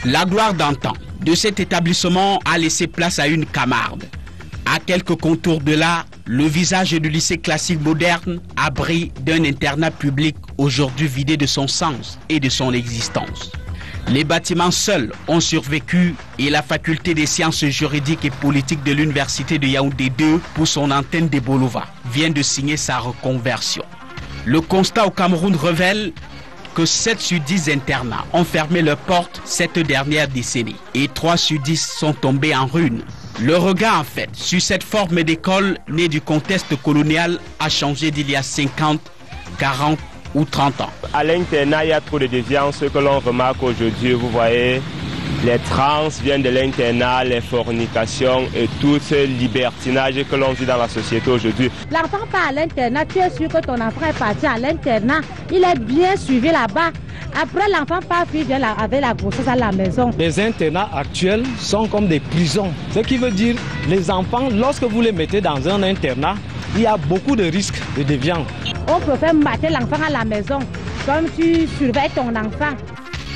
La gloire d'antan de cet établissement a laissé place à une camarde. À quelques contours de là, le visage du lycée classique moderne, abri d'un internat public aujourd'hui vidé de son sens et de son existence. Les bâtiments seuls ont survécu et la faculté des sciences juridiques et politiques de l'université de Yaoundé 2 pour son antenne de Bolova vient de signer sa reconversion. Le constat au Cameroun révèle que 7 sur 10 internats ont fermé leurs portes cette dernière décennie et 3 sur 10 sont tombés en ruine. Le regard en fait sur cette forme d'école née du contexte colonial a changé d'il y a 50, 40 ou 30 ans. À l'internat, il y a trop de déviance que l'on remarque aujourd'hui. Vous voyez, les trans viennent de l'internat, les fornications et tout ce libertinage que l'on vit dans la société aujourd'hui. L'enfant part à l'internat, tu es sûr que ton enfant est parti à l'internat, il est bien suivi là-bas. Après, l'enfant part avec la grossesse à la maison. Les internats actuels sont comme des prisons. Ce qui veut dire, les enfants, lorsque vous les mettez dans un internat, il y a beaucoup de risques de déviance. On préfère mater l'enfant à la maison, comme tu surveilles ton enfant.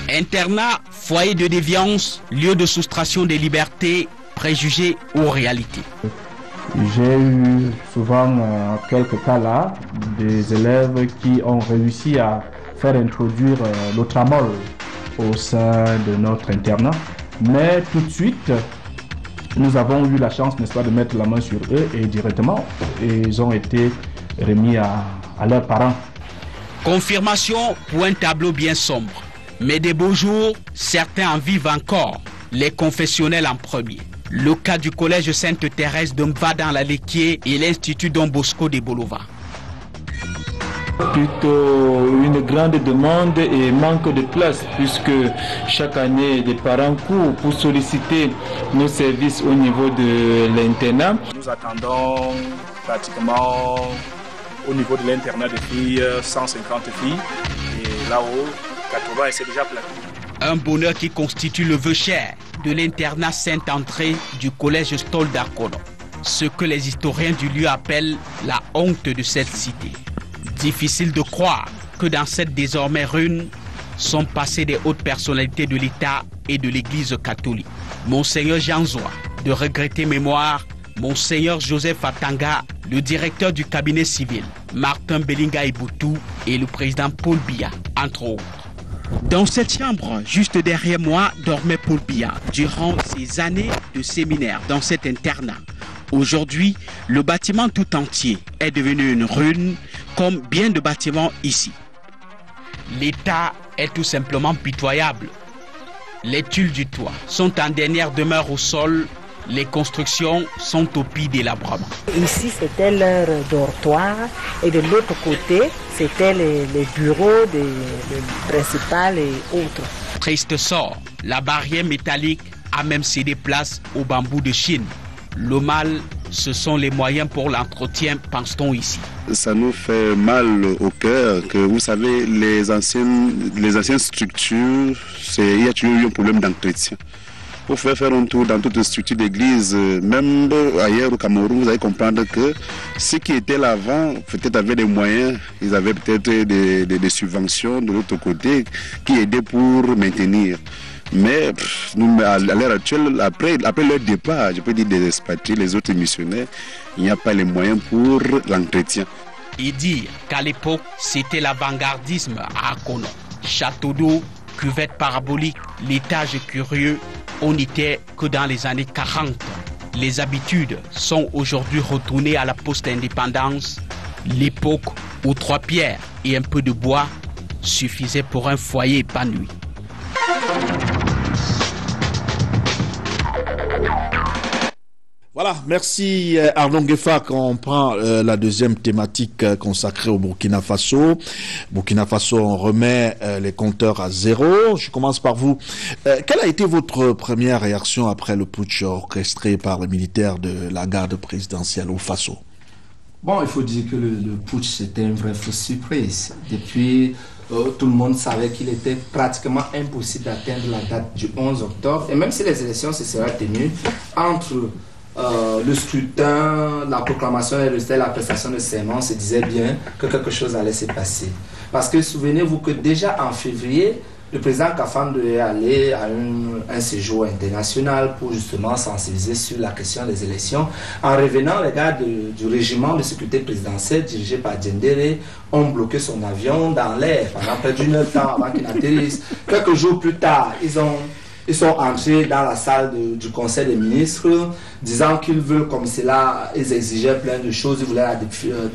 Internat, foyer de déviance, lieu de soustraction des libertés, préjugés ou réalités. J'ai eu souvent quelques cas là, des élèves qui ont réussi à faire introduire le tramol au sein de notre internat. Mais tout de suite, nous avons eu la chance, n'est-ce pas, de mettre la main sur eux et directement, ils ont été remis à leurs parents. Confirmation pour un tableau bien sombre. Mais des beaux jours, certains en vivent encore, les confessionnels en premier. Le cas du collège Sainte-Thérèse de Mva dans la Léquier et l'Institut Don Bosco de Bolova. Plutôt une grande demande et manque de place puisque chaque année des parents courent pour solliciter nos services au niveau de l'internat. Nous attendons pratiquement au niveau de l'internat de filles 150 filles et là-haut 80 et c'est déjà plein. Un bonheur qui constitue le vœu cher de l'internat Saint-André du collège Stol d'Arcono. Ce que les historiens du lieu appellent la honte de cette cité. Difficile de croire que dans cette désormais ruine sont passées des hautes personnalités de l'État et de l'Église catholique. Monseigneur Jean Zoua, de regrettée mémoire, Monseigneur Joseph Atanga, le directeur du cabinet civil, Martin Belinga Iboutou et le président Paul Biya, entre autres. Dans cette chambre, juste derrière moi, dormait Paul Biya durant ses années de séminaire dans cet internat. Aujourd'hui, le bâtiment tout entier est devenu une ruine, comme bien de bâtiments ici. L'état est tout simplement pitoyable. Les tuiles du toit sont en dernière demeure au sol. Les constructions sont au pied délabrement. Ici, c'était leur dortoir et de l'autre côté, c'était les bureaux des principales et autres. Triste sort, la barrière métallique a même cédé place au bambou de Chine. Le mal, ce sont les moyens pour l'entretien, pense-t-on ici. Ça nous fait mal au cœur que, vous savez, les anciennes structures, il y a toujours eu un problème d'entretien. Pour faire un tour dans toutes les structures d'église, même ailleurs au Cameroun, vous allez comprendre que ceux qui étaient là avant, peut-être avaient des moyens, ils avaient peut-être des subventions de l'autre côté qui aidaient pour maintenir. Mais à l'heure actuelle, après leur départ, je peux dire des expatriés, les autres missionnaires, il n'y a pas les moyens pour l'entretien. Et dire qu'à l'époque, c'était l'avant-gardisme à Akono. Château d'eau, cuvette parabolique, l'étage curieux, on n'était que dans les années 40. Les habitudes sont aujourd'hui retournées à la post-indépendance, l'époque où 3 pierres et un peu de bois suffisaient pour un foyer épanoui. Voilà, merci Arnaud Gueffak. On prend la deuxième thématique consacrée au Burkina Faso. Burkina Faso, on remet les compteurs à zéro. Je commence par vous. Quelle a été votre première réaction après le putsch orchestré par les militaires de la garde présidentielle au Faso? Bon, il faut dire que le putsch, c'était une vraie fausse surprise. Depuis, tout le monde savait qu'il était pratiquement impossible d'atteindre la date du 11 octobre. Et même si les élections se seraient tenues entre le scrutin, la proclamation des résultats et la prestation de serment, on se disait bien que quelque chose allait se passer. Parce que souvenez-vous que déjà en février, le président Kafando est allé à un séjour international pour justement sensibiliser sur la question des élections. En revenant, les gars du régiment de sécurité présidentielle dirigé par Djendere ont bloqué son avion dans l'air pendant près d'une heure de temps avant qu'il n'atterrisse. Quelques jours plus tard, ils sont entrés dans la salle du Conseil des ministres, disant qu'ils veulent, comme cela, ils exigeaient plein de choses. Ils voulaient la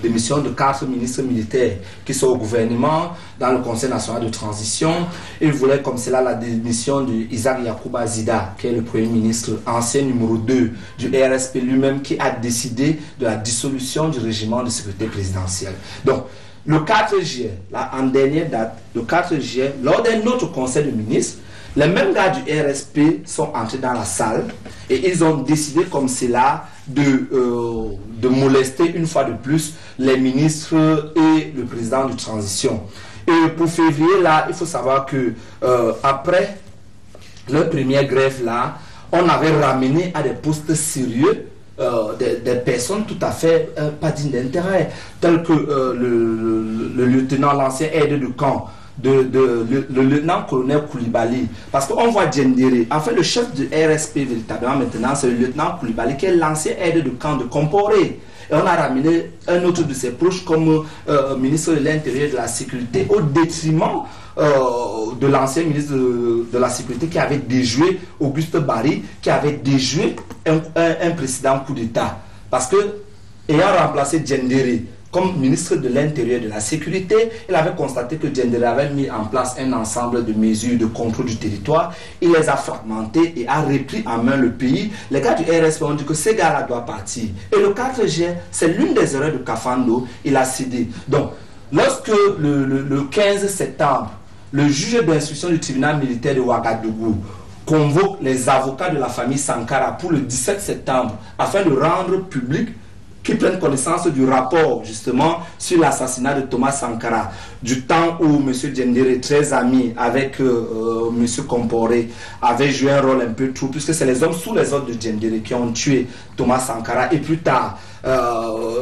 démission de 4 ministres militaires qui sont au gouvernement, dans le Conseil national de transition. Ils voulaient, comme cela, la démission d'Isaac Yacouba Zida, qui est le Premier ministre, ancien numéro 2 du RSP lui-même, qui a décidé de la dissolution du régiment de sécurité présidentielle. Donc, le 4 juillet, là, en dernière date, le 4 juillet, lors d'un autre Conseil de ministres, les mêmes gars du RSP sont entrés dans la salle et ils ont décidé comme cela de molester une fois de plus les ministres et le président de transition. Et pour février, là, il faut savoir que après leur première grève, là, on avait ramené à des postes sérieux des personnes tout à fait pas dignes d'intérêt, tels que le lieutenant, l'ancien aide de camp, le lieutenant-colonel Koulibaly, parce qu'on voit Djendere, en fait le chef du RSP véritablement maintenant c'est le lieutenant Koulibaly qui est l'ancien aide de camp de Comporé, et on a ramené un autre de ses proches comme ministre de l'Intérieur et de la Sécurité au détriment de l'ancien ministre de la Sécurité qui avait déjoué Auguste Barry, qui avait déjoué un précédent coup d'État, parce que ayant remplacé Djendere comme ministre de l'Intérieur et de la Sécurité, il avait constaté que Djendere avait mis en place un ensemble de mesures de contrôle du territoire. Il les a fragmentés et a repris en main le pays. Les gars du RSP ont dit que ces gars-là doivent partir. Et le 4 juillet, c'est l'une des erreurs de Kafando, il a cédé. Donc, lorsque le 15 septembre, le juge d'instruction du tribunal militaire de Ouagadougou convoque les avocats de la famille Sankara pour le 17 septembre afin de rendre public qui prennent connaissance du rapport justement sur l'assassinat de Thomas Sankara, du temps où M. Djendere, très ami avec M. Comporé, avait joué un rôle un peu trop, puisque c'est les hommes sous les ordres de Djendere qui ont tué Thomas Sankara, et plus tard,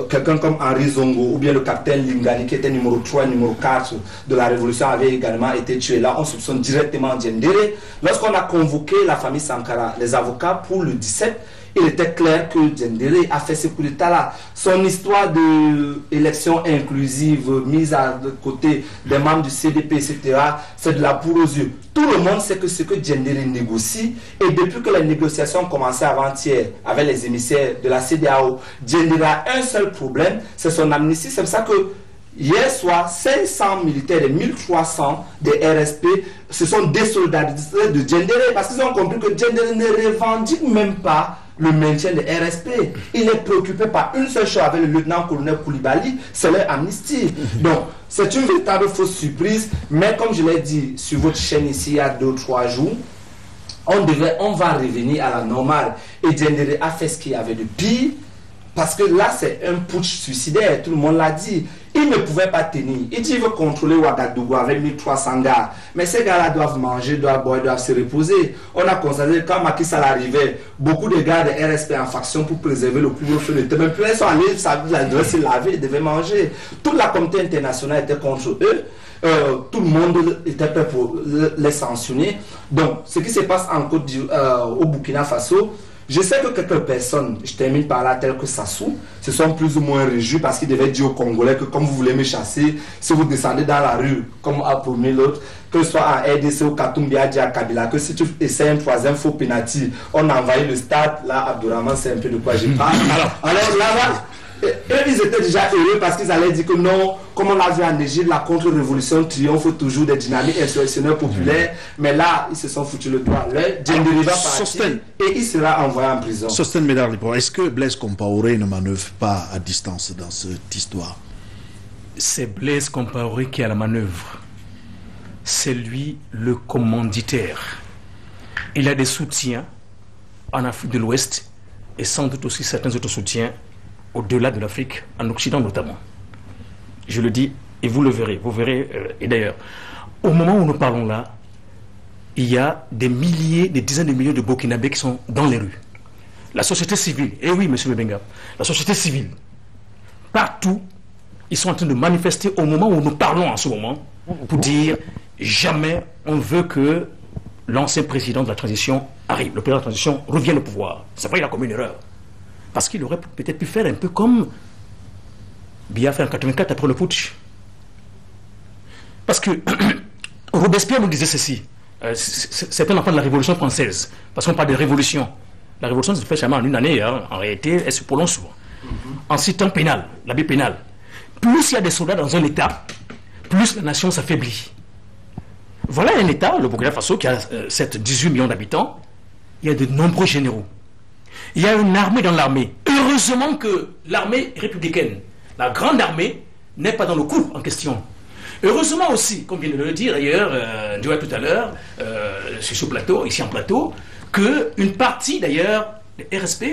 quelqu'un comme Henri Zongo ou bien le capitaine Lingani qui était numéro 3 et numéro 4 de la révolution avait également été tué. Là on soupçonne directement Djendere. Lorsqu'on a convoqué la famille Sankara, les avocats pour le 17, il était clair que Djendere a fait ce coup d'état-là. Son histoire d'élection inclusive, mise à côté des membres du CDP, etc., c'est de la poudre aux yeux. Tout le monde sait que ce que Djendere négocie, et depuis que les négociations ont commencé avant-hier avec les émissaires de la CEDEAO, Djendere a un seul problème, c'est son amnistie. C'est pour ça que hier soir, 500 militaires et 1300 des RSP se sont désolidarisés de Djendere parce qu'ils ont compris que Djendere ne revendique même pas le maintien de RSP. Il est préoccupé par une seule chose avec le lieutenant-colonel Koulibaly, c'est leur amnistie. Donc, c'est une véritable fausse surprise, mais comme je l'ai dit sur votre chaîne ici il y a 2 ou 3 jours, on va revenir à la normale. Et Djendere a fait ce qu'il y avait de pire, parce que là, c'est un putsch suicidaire, tout le monde l'a dit. Il ne pouvait pas tenir. Il dit qu'il veut contrôler Ouagadougou avec 1300 gars. Mais ces gars-là doivent manger, doivent boire, doivent se reposer. On a constaté que quand Macky Sall arrivait, beaucoup de gars de RSP en faction pour préserver le couvre-feu n'étaient même plus. Ils sont allés, ils devaient se laver, ils devaient manger. Toute la communauté internationale était contre eux. Tout le monde était prêt pour les sanctionner. Donc, ce qui se passe au Burkina Faso, je sais que quelques personnes, je termine par là, telles que Sassou, se sont plus ou moins réjouis parce qu'ils devaient dire aux Congolais que comme vous voulez me chasser, si vous descendez dans la rue, comme a promis l'autre, que ce soit à RDC ou Katumbi à Kabila, que si tu essaies un troisième faux penalty, on envahit le stade, là, Abdourahmane, c'est un peu de quoi je parle. Alors là, Et ils étaient déjà heureux parce qu'ils allaient dire que non, comme on l'a vu en Égypte, la contre-révolution triomphe toujours des dynamiques insurrectionnelles populaires. Mais là, ils se sont foutus le doigt. Le Djendéré va partir et il sera envoyé en prison. Sosten Médard, est-ce que Blaise Compaoré ne manœuvre pas à distance dans cette histoire? C'est Blaise Compaoré qui a la manœuvre. C'est lui le commanditaire. Il a des soutiens en Afrique de l'Ouest et sans doute aussi certains autres soutiens au-delà de l'Afrique, en Occident notamment. Je le dis, et vous le verrez. Vous verrez, et d'ailleurs, au moment où nous parlons là, il y a des milliers, des dizaines de millions de Burkinabés qui sont dans les rues. La société civile, eh oui, monsieur Bebenga, la société civile, partout, ils sont en train de manifester au moment où nous parlons en ce moment, pour dire jamais on veut que l'ancien président de la transition arrive, le président de la transition revienne au pouvoir. C'est vrai, il a commis une erreur. Parce qu'il aurait peut-être pu faire un peu comme Biya fait en 84 après le putsch. Parce que Robespierre nous disait ceci. C'est un enfant de la Révolution française. Parce qu'on parle de révolution. La révolution se fait jamais en une année. Hein. En réalité, elle se prolonge souvent. En système pénal, l'habit pénal. Plus il y a des soldats dans un État, plus la nation s'affaiblit. Voilà un État, le Burkina Faso, qui a 18 millions d'habitants. Il y a de nombreux généraux. Il y a une armée dans l'armée. Heureusement que l'armée républicaine, la grande armée, n'est pas dans le coup en question. Heureusement aussi, comme vient de le dire d'ailleurs, tout à l'heure, sur ce plateau, ici en plateau, qu'une partie d'ailleurs des RSP,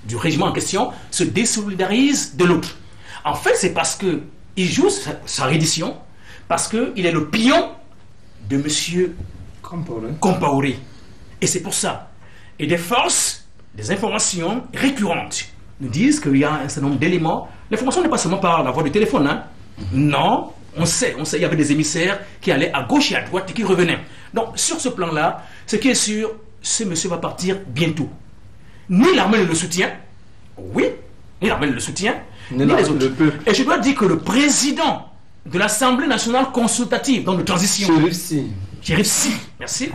du régiment en question, se désolidarise de l'autre. En fait, c'est parce qu'il joue sa reddition, parce qu'il est le pion de M. Compaoré. Et c'est pour ça. Et des forces, des informations récurrentes nous disent qu'il y a un certain nombre d'éléments. L'information n'est pas seulement par la voie du téléphone. Hein. Non, on sait, il y avait des émissaires qui allaient à gauche et à droite et qui revenaient. Donc, sur ce plan-là, ce qui est sûr, ce monsieur va partir bientôt. Ni l'armée ne le soutient, oui, ni l'armée ne le soutient, ni les autres. Et je dois dire que le président de l'Assemblée nationale consultative, dans de transition, Chérif Sy, merci,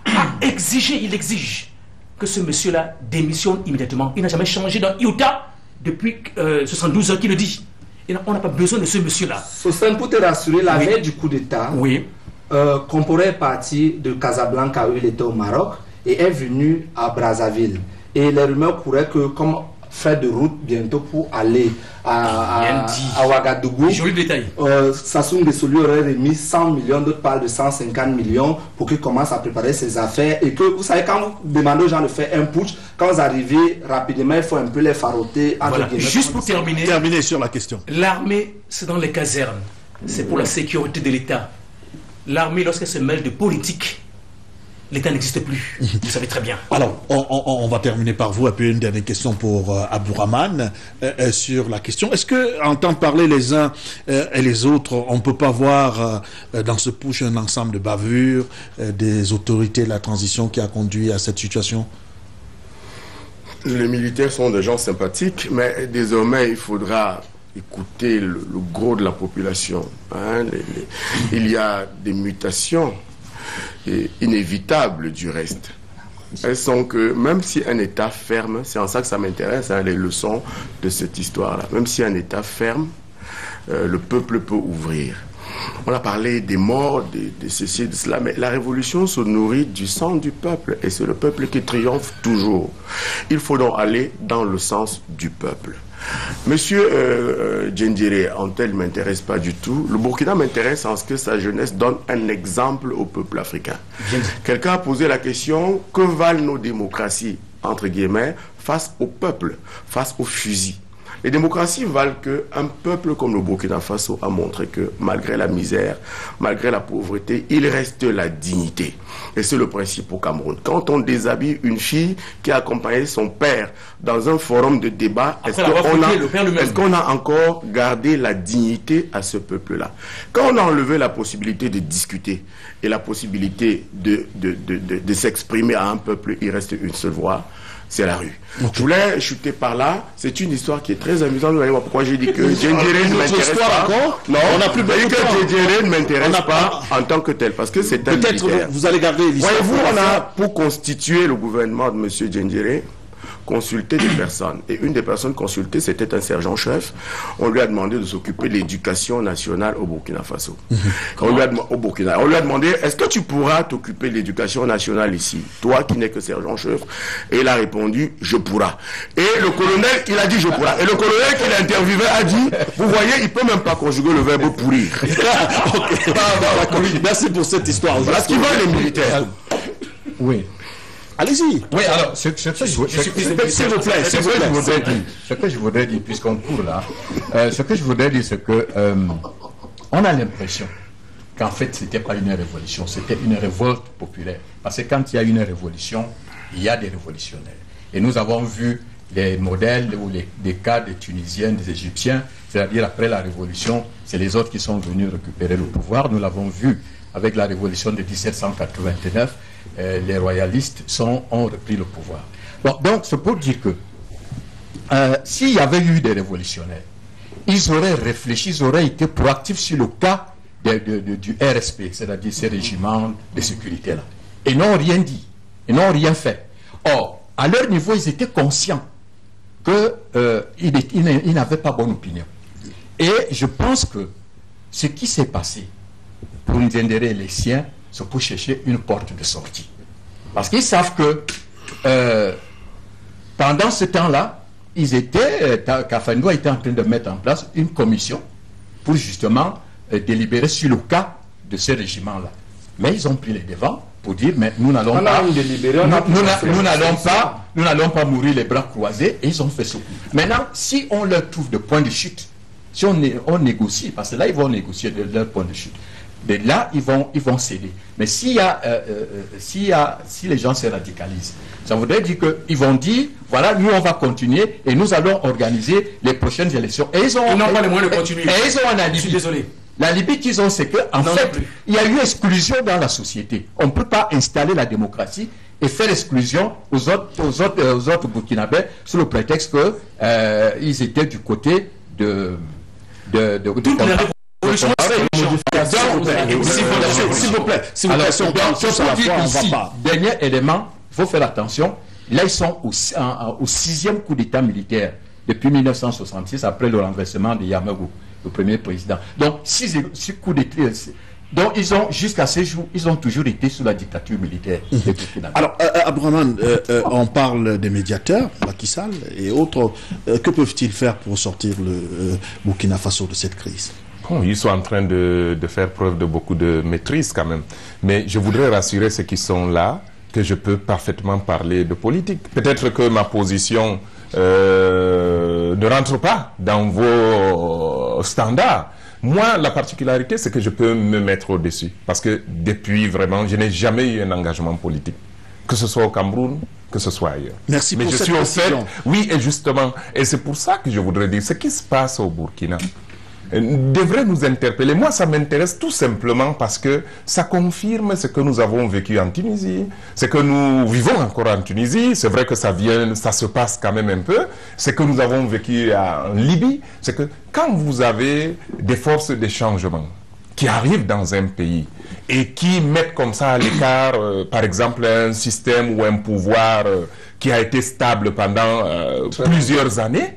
a exigé, il exige que ce monsieur-là démissionne immédiatement. Il n'a jamais changé dans iota depuis 72 heures qu'il le dit. Et on n'a pas besoin de ce monsieur-là. Sosten, pour te rassurer, la veille du coup d'État, Compaoré est parti de Casablanca où il était au Maroc et est venu à Brazzaville. Et les rumeurs couraient que comme fait de route bientôt pour aller à Ouagadougou. Joli détail. Sassou Nguesso lui aurait remis 100 millions, d'autres parlent de 150 millions pour qu'il commence à préparer ses affaires. Et que, vous savez, quand vous demandez aux gens de faire un putsch, quand vous arrivez rapidement, il faut un peu les faroter. Voilà. Juste pour terminer sur la question. L'armée, c'est dans les casernes. C'est pour la sécurité de l'État. L'armée, lorsqu'elle se mêle de politique, l'État n'existe plus. Vous savez très bien. Alors, on va terminer par vous. Et puis une dernière question pour Abdourahmane sur la question. Est-ce que, entendre parler les uns et les autres, on ne peut pas voir dans ce push un ensemble de bavures des autorités de la transition qui a conduit à cette situation? Les militaires sont des gens sympathiques, mais désormais, il faudra écouter le gros de la population. Hein. Il y a des mutations inévitables du reste. Elles sont que même si un État ferme, c'est en ça que ça m'intéresse, hein, les leçons de cette histoire-là, même si un État ferme, le peuple peut ouvrir. On a parlé des morts, de ceci, de cela, mais la révolution se nourrit du sang du peuple et c'est le peuple qui triomphe toujours. Il faut donc aller dans le sens du peuple. Monsieur Djendéré, en tel, ne m'intéresse pas du tout. Le Burkina m'intéresse en ce que sa jeunesse donne un exemple au peuple africain. Quelqu'un a posé la question, que valent nos démocraties, entre guillemets, face au peuple, face au fusil? Les démocraties valent qu'un peuple comme le Burkina Faso a montré que malgré la misère, malgré la pauvreté, il reste la dignité. Et c'est le principe au Cameroun. Quand on déshabille une fille qui a accompagné son père dans un forum de débat, est-ce qu'on a encore gardé la dignité à ce peuple-là? Quand on a enlevé la possibilité de discuter et la possibilité de s'exprimer à un peuple, il reste une seule voix. C'est la rue. Okay. Je voulais chuter par là. C'est une histoire qui est très amusante. Vous allez voir pourquoi j'ai dit que Djendéré ne m'intéresse pas. Non, on n'a plus besoin que Djendéré ne m'intéresse pas en tant que tel. Parce que c'est un militaire. Peut-être vous allez garder l'histoire. Voyez-vous, on a pour constituer le gouvernement de M. Djendéré, consulté des personnes. Et une des personnes consultées, c'était un sergent-chef. On lui a demandé de s'occuper de l'éducation nationale au Burkina Faso. On lui a demandé, est-ce que tu pourras t'occuper de l'éducation nationale ici, toi qui n'es que sergent-chef? Et il a répondu, je pourrai. Et le colonel, il a dit, je pourrai. Et le colonel qui l'interviewait a dit, vous voyez, il peut même pas conjuguer le verbe pourrir. Merci pour cette histoire. Parce qu'il va les militaires. Oui. Allez-y. Oui, alors, ce que je voudrais dire, puisqu'on court là, ce que je voudrais dire, c'est que on a l'impression qu'en fait, ce n'était pas une révolution, c'était une révolte populaire. Parce que quand il y a une révolution, il y a des révolutionnaires. Et nous avons vu des modèles ou des cas des Tunisiens, des Égyptiens, c'est-à-dire après la révolution, c'est les autres qui sont venus récupérer le pouvoir. Nous l'avons vu avec la révolution de 1789, les royalistes ont repris le pouvoir. Bon, donc, c'est pour dire que s'il y avait eu des révolutionnaires, ils auraient réfléchi, ils auraient été proactifs sur le cas du RSP, c'est-à-dire ces régiments de sécurité-là. Et n'ont rien dit, ils n'ont rien fait. Or, à leur niveau, ils étaient conscients qu'ils n'avaient pas bonne opinion. Et je pense que ce qui s'est passé pour Nzendere et les siens, c'est pour chercher une porte de sortie. Parce qu'ils savent que pendant ce temps-là, Kafando était en train de mettre en place une commission pour justement délibérer sur le cas de ces régiments-là. Mais ils ont pris les devants pour dire, mais nous n'allons pas mourir les bras croisés, et ils ont fait ce coup. Maintenant, si on leur trouve de point de chute, si on négocie, parce que là, ils vont négocier de leur point de chute, de là, ils vont céder. Mais si les gens se radicalisent, ça voudrait dire qu'ils vont dire, voilà, nous, on va continuer et nous allons organiser les prochaines élections. Et ils n'ont pas les moyens de continuer. Et ils ont un alibi. Je suis désolé. L'alibi qu'ils ont, c'est qu'en fait, il y a eu exclusion dans la société. On ne peut pas installer la démocratie et faire exclusion aux autres Burkinabés sous le prétexte qu'ils étaient du côté de dernier élément, il faut faire attention. Là, ils sont au 6e coup d'État militaire depuis 1966, après le renversement de Yamogo, le premier président. Donc, 6 coups d'État. Donc, ils ont, jusqu'à ces jours, ils ont toujours été sous la dictature militaire. Alors, Abdourahmane, on parle des médiateurs, Macky Sall et autres. Que peuvent-ils faire pour sortir le Burkina Faso de cette crise? Bon, ils sont en train de faire preuve de beaucoup de maîtrise quand même. Mais je voudrais rassurer ceux qui sont là que je peux parfaitement parler de politique. Peut-être que ma position ne rentre pas dans vos standards. Moi, la particularité, c'est que je peux me mettre au-dessus. Parce que depuis vraiment, je n'ai jamais eu un engagement politique. Que ce soit au Cameroun, que ce soit ailleurs. Merci pour cette précision. Oui, et justement, et c'est pour ça que je voudrais dire, ce qui se passe au Burkina devrait nous interpeller. Moi, ça m'intéresse tout simplement parce que ça confirme ce que nous avons vécu en Tunisie, ce que nous vivons encore en Tunisie. C'est vrai que ça se passe quand même un peu. Ce que nous avons vécu en Libye, c'est que quand vous avez des forces de changement qui arrivent dans un pays et qui mettent comme ça à l'écart, par exemple, un système ou un pouvoir qui a été stable pendant plusieurs années,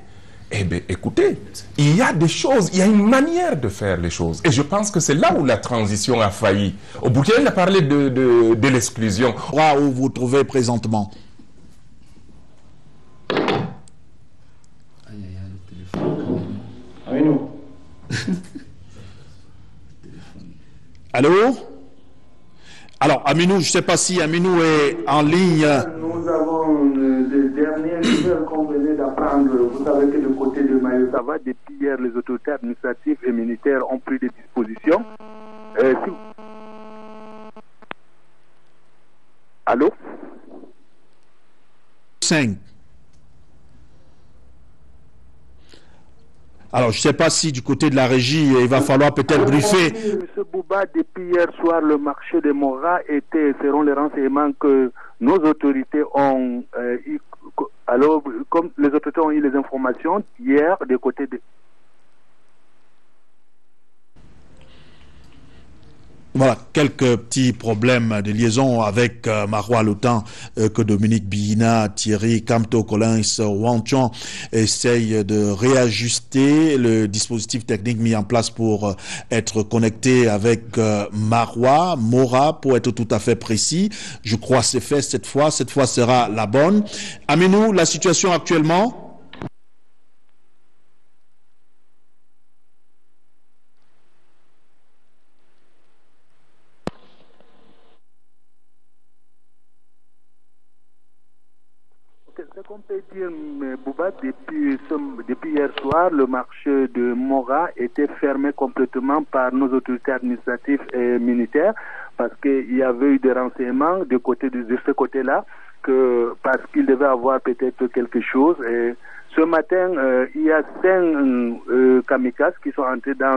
eh bien, écoutez, il y a des choses, il y a une manière de faire les choses. Et je pense que c'est là où la transition a failli. Au Burkina, il a parlé de l'exclusion. Où vous vous trouvez présentement? Allô? Alors, Aminou, je ne sais pas si Aminou est en ligne. Nous avons les dernières nouvelles qu'on venait d'apprendre. Vous savez que du côté de Mayo-Sava, depuis hier, les autorités administratives et militaires ont pris des dispositions. Allô? 5. Alors, je ne sais pas si du côté de la régie, il va falloir peut-être briefer. M. Bouba, depuis hier soir, le marché de Mora était, selon les renseignements que nos autorités ont eu, alors, comme les autorités ont eu les informations hier, des côtés de... Voilà, quelques petits problèmes de liaison avec Marois le temps que Dominique Bina, Thierry Kamto, Collins, Wanchon essayent de réajuster le dispositif technique mis en place pour être connecté avec Marois, Mora, pour être tout à fait précis. Je crois que c'est fait cette fois sera la bonne. Aminou, la situation actuellement? Ce qu'on peut dire, Bouba, depuis hier soir, le marché de Mora était fermé complètement par nos autorités administratives et militaires parce qu'il y avait eu des renseignements de ce côté-là parce qu'il devait avoir peut-être quelque chose. Et ce matin, il y a 5 kamikazes qui sont entrés dans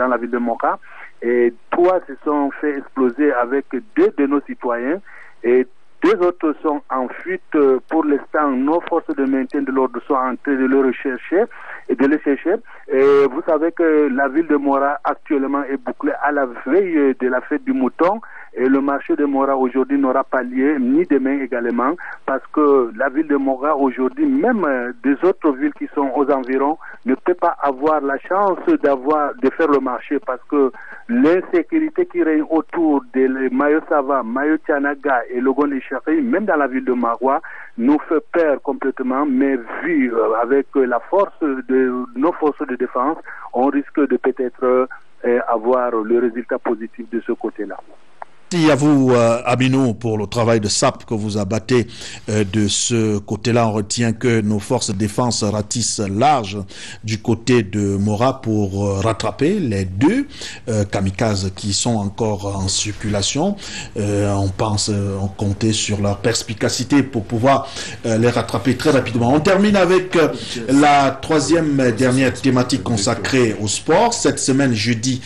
la ville de Mora et 3 se sont fait exploser avec 2 de nos citoyens et 2 autres sont en fuite. Pour l'instant, nos forces de maintien de l'ordre sont en train de les rechercher et de les chercher. Et vous savez que la ville de Mora actuellement est bouclée à la veille de la fête du mouton. Et le marché de Mora aujourd'hui n'aura pas lieu, ni demain également, parce que la ville de Mora aujourd'hui, même des autres villes qui sont aux environs, ne peut pas avoir la chance de faire le marché parce l'insécurité qui règne autour de Mayo Sava, Mayo Tianaga et Logon Ishari, même dans la ville de Marois, nous fait peur complètement, mais vu avec la force de nos forces de défense, on risque de peut-être avoir le résultat positif de ce côté-là. Merci à vous, Aminou, pour le travail de sape que vous abattez de ce côté-là. On retient que nos forces de défense ratissent large du côté de Mora pour rattraper les 2 kamikazes qui sont encore en circulation. On comptait sur leur perspicacité pour pouvoir les rattraper très rapidement. On termine avec la 3e dernière thématique consacrée au sport. Cette semaine, jeudi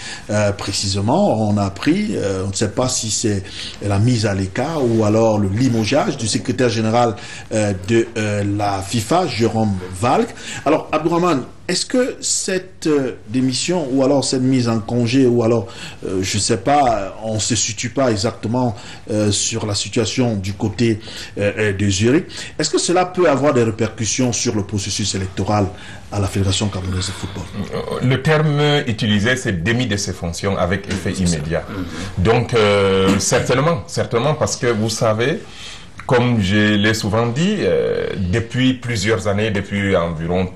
précisément, on a appris, on ne sait pas si c'est la mise à l'écart ou alors le limogeage du secrétaire général de la FIFA, Jérôme Valk. Alors, Abdourahmane, est-ce que cette démission ou alors cette mise en congé ou alors, je ne sais pas, on ne se situe pas exactement sur la situation du côté de Zurich, est-ce que cela peut avoir des répercussions sur le processus électoral à la Fédération camerounaise de football? Le terme utilisé, c'est démis de ses fonctions avec effet immédiat. Donc, certainement, parce que vous savez, comme je l'ai souvent dit, depuis plusieurs années, depuis environ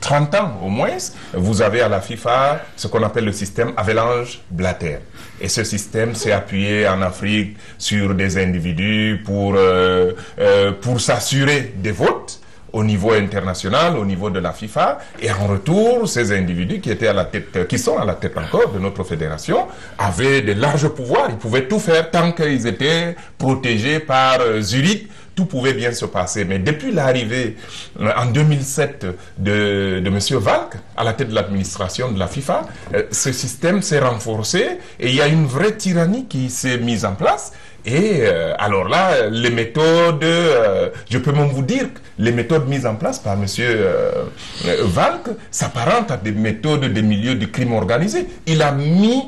30 ans au moins, vous avez à la FIFA ce qu'on appelle le système Avalanche-Blatter. Et ce système s'est appuyé en Afrique sur des individus pour s'assurer des votes au niveau international, au niveau de la FIFA, et en retour, ces individus qui sont à la tête encore de notre fédération, avaient de larges pouvoirs. Ils pouvaient tout faire tant qu'ils étaient protégés par Zurich. Tout pouvait bien se passer. Mais depuis l'arrivée en 2007 de M. Valk à la tête de l'administration de la FIFA, ce système s'est renforcé et il y a une vraie tyrannie qui s'est mise en place. Et alors là, les méthodes, je peux même vous dire que les méthodes mises en place par M. Valk s'apparentent à des méthodes des milieux du crime organisé. Il a mis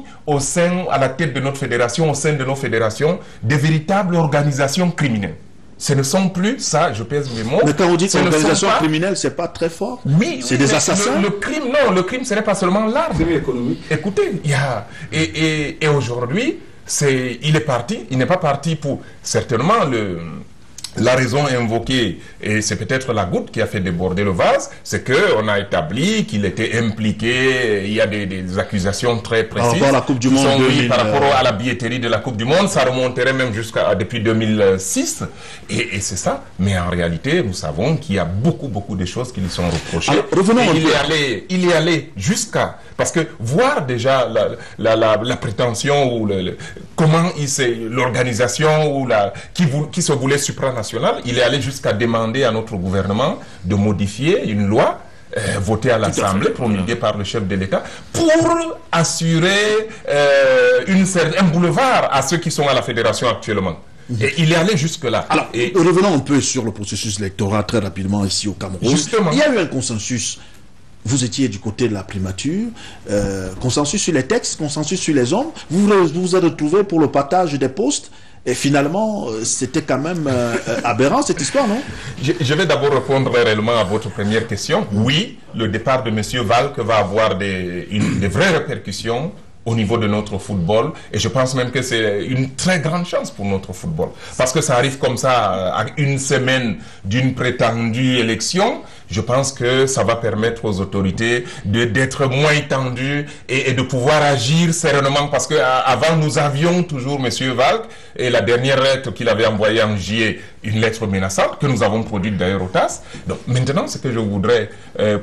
à la tête de notre fédération, au sein de nos fédérations, des véritables organisations criminelles. Ce ne sont plus, ça, je pèse mes mots. Mais quand on dit que l'organisation criminelle, c'est pas très fort. Oui, c'est des assassins. Le crime, ce n'est pas seulement l'arme. Écoutez, il y a et aujourd'hui, il est parti. Il n'est pas parti pour certainement la raison invoquée, et c'est peut-être la goutte qui a fait déborder le vase, c'est qu'on a établi qu'il était impliqué, il y a des accusations très précises. Par rapport à la Coupe du Monde. Par rapport à la billetterie de la Coupe du Monde, ça remonterait même depuis 2006, et c'est ça. Mais en réalité, nous savons qu'il y a beaucoup de choses qui lui sont reprochées. Alors, revenons il est allé jusqu'à... Parce que voir déjà la prétention ou comment l'organisation qui se voulait supranationale, il est allé jusqu'à demander à notre gouvernement de modifier une loi votée à l'Assemblée, promulguée par le chef de l'État, pour assurer un boulevard à ceux qui sont à la fédération actuellement. Et il est allé jusque-là. Alors, revenons un peu sur le processus électoral très rapidement ici au Cameroun. Justement. Il y a eu un consensus vous étiez du côté de la primature, consensus sur les textes, consensus sur les hommes, vous vous êtes retrouvé pour le partage des postes, et finalement, c'était quand même aberrant cette histoire, non? Je vais d'abord répondre réellement à votre première question. Oui, le départ de M. Valk va avoir des vraies répercussions au niveau de notre football, et je pense même que c'est une très grande chance pour notre football, parce que ça arrive comme ça à une semaine d'une prétendue élection. Je pense que ça va permettre aux autorités d'être moins tendues et de pouvoir agir sereinement, parce que avant nous avions toujours M. Valk, et la dernière lettre qu'il avait envoyée en juillet, une lettre menaçante que nous avons produite d'ailleurs au TAS. Donc maintenant, ce que je voudrais,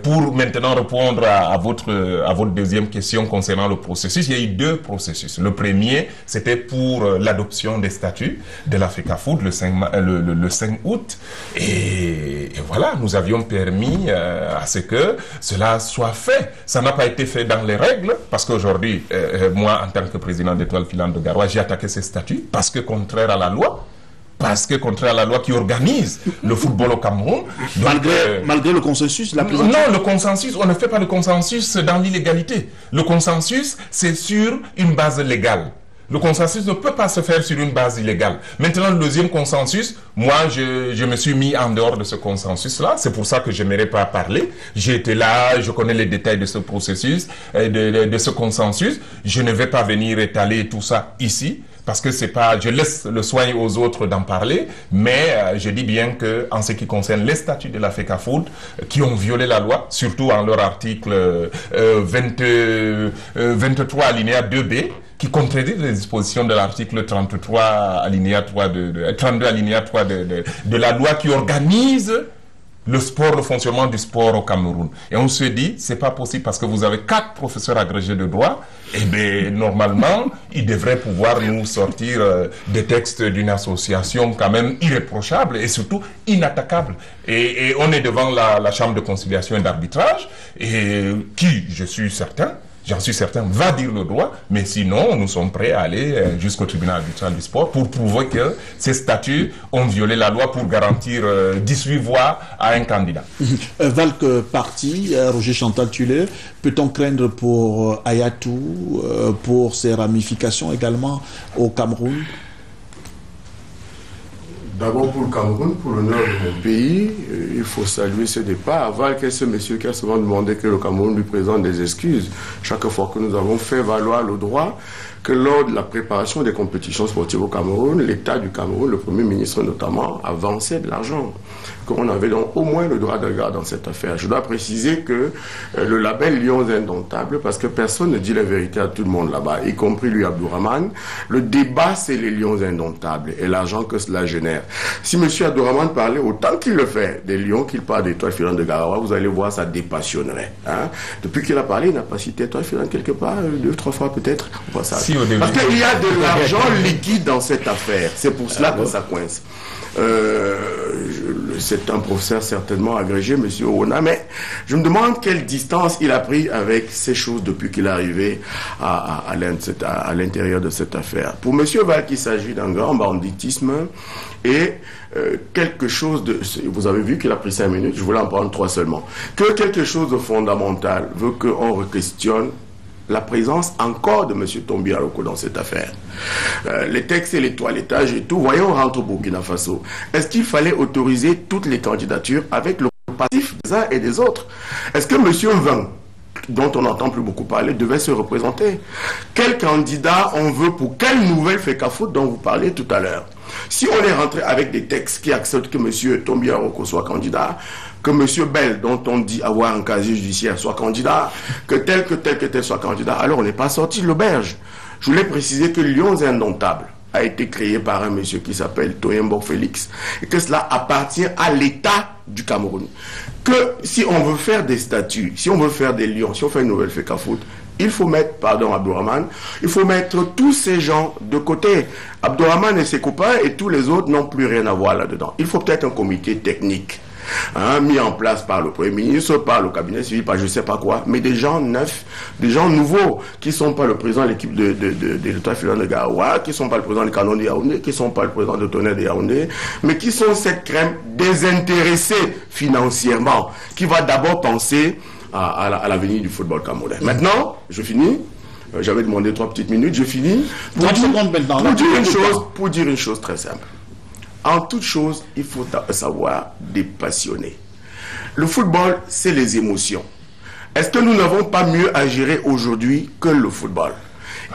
pour maintenant répondre à votre deuxième question concernant le processus, il y a eu 2 processus. Le premier, c'était pour l'adoption des statuts de la FECAFOOT le 5 août. Et voilà, nous avions permis à ce que cela soit fait. Ça n'a pas été fait dans les règles, parce qu'aujourd'hui, moi, en tant que président d'Étoile Filante de Garoua, j'ai attaqué ces statuts parce que contraire à la loi. Parce que contraire à la loi qui organise le football au Cameroun. Donc, malgré le consensus, la primature. Non, le consensus, on ne fait pas le consensus dans l'illégalité. Le consensus, c'est sur une base légale. Le consensus ne peut pas se faire sur une base illégale. Maintenant, le deuxième consensus, moi, je me suis mis en dehors de ce consensus-là. C'est pour ça que je n'aimerais pas parler. J'ai été là, je connais les détails de ce processus, de ce consensus. Je ne vais pas venir étaler tout ça ici, parce que c'est pas, je laisse le soin aux autres d'en parler, mais je dis bien que en ce qui concerne les statuts de la FECAFOOT qui ont violé la loi, surtout en leur article 23 alinéa 2B, qui contredit les dispositions de l'article 33 alinéa 3 32 alinéa 3 de la loi qui organise le sport, le fonctionnement du sport au Cameroun. Et on se dit, c'est pas possible parce que vous avez 4 professeurs agrégés de droit, et bien normalement, ils devraient pouvoir nous sortir des textes d'une association quand même irréprochable et surtout inattaquable. Et on est devant la chambre de conciliation et d'arbitrage, et qui, j'en suis certain, va dire le droit, mais sinon, nous sommes prêts à aller jusqu'au tribunal arbitral du sport pour prouver que ces statuts ont violé la loi pour garantir 18 voix à un candidat. Valk parti, Roger Chantal Tulé, peut-on craindre pour Ayatou, pour ses ramifications également au Cameroun? D'abord pour le Cameroun, pour l'honneur de mon pays, il faut saluer ce départ. Valk est ce monsieur qui a souvent demandé que le Cameroun lui présente des excuses. Chaque fois que nous avons fait valoir le droit que lors de la préparation des compétitions sportives au Cameroun, l'État du Cameroun, le Premier ministre notamment, avançait de l'argent. Qu'on avait donc au moins le droit de regard dans cette affaire. Je dois préciser que le label Lions Indomptables, parce que personne ne dit la vérité à tout le monde là-bas, y compris lui Abdourahmane, le débat c'est les Lions Indomptables et l'argent que cela génère. Si M. Abdourahmane parlait autant qu'il le fait des Lions, qu'il parle d'Étoile Filante de Garoua, vous allez voir, ça dépassionnerait. Hein? Depuis qu'il a parlé, il n'a pas cité Étoile Filante quelque part, 2-3 fois peut-être. Parce qu'il y a de l'argent liquide dans cette affaire. C'est pour cela que ça coince. C'est un professeur certainement agrégé, M. Ouna, mais je me demande quelle distance il a pris avec ces choses depuis qu'il est arrivé à l'intérieur de cette affaire. Pour M. Valk, il s'agit d'un grand banditisme et quelque chose de... Vous avez vu qu'il a pris 5 minutes, je voulais en prendre 3 seulement. Que quelque chose de fondamental veut qu'on re-questionne la présence encore de M. Tombi Aroko dans cette affaire. Les textes et les toilettages et tout, voyons, on rentre au Burkina Faso. Est-ce qu'il fallait autoriser toutes les candidatures avec le passif des uns et des autres? Est-ce que M. Vin, dont on n'entend plus beaucoup parler, devait se représenter? Quel candidat on veut pour quelle nouvelle FECAFOOT dont vous parlez tout à l'heure? Si on est rentré avec des textes qui acceptent que M. Tombi Aroko soit candidat, que M. Bell, dont on dit avoir un casier judiciaire, soit candidat, que tel soit candidat, alors on n'est pas sorti de l'auberge. Je voulais préciser que Lions Indomptables a été créé par un monsieur qui s'appelle Toyembo Félix, et que cela appartient à l'État du Cameroun. Que si on veut faire des statuts, si on veut faire des lions, si on fait une nouvelle FECAFOOT, il faut mettre, pardon Abdourahmane, il faut mettre tous ces gens de côté. Abdourahmane et ses copains et tous les autres n'ont plus rien à voir là-dedans. Il faut peut-être un comité technique. Mis en place par le Premier ministre, par le cabinet civil, par je ne sais pas quoi, mais des gens neufs, des gens nouveaux, qui ne sont pas le président de l'équipe de l'Étoile Filante de Garoua, qui ne sont pas le président du Canon de Yaoundé, qui ne sont pas le président de Tonnerre de Yaoundé, mais qui sont cette crème désintéressée financièrement, qui va d'abord penser à l'avenir du football camerounais. Maintenant, je finis. J'avais demandé 3 petites minutes, je finis. Pour dire une chose très simple. En toute chose, il faut savoir dépassionner. Le football, c'est les émotions. Est-ce que nous n'avons pas mieux à gérer aujourd'hui que le football?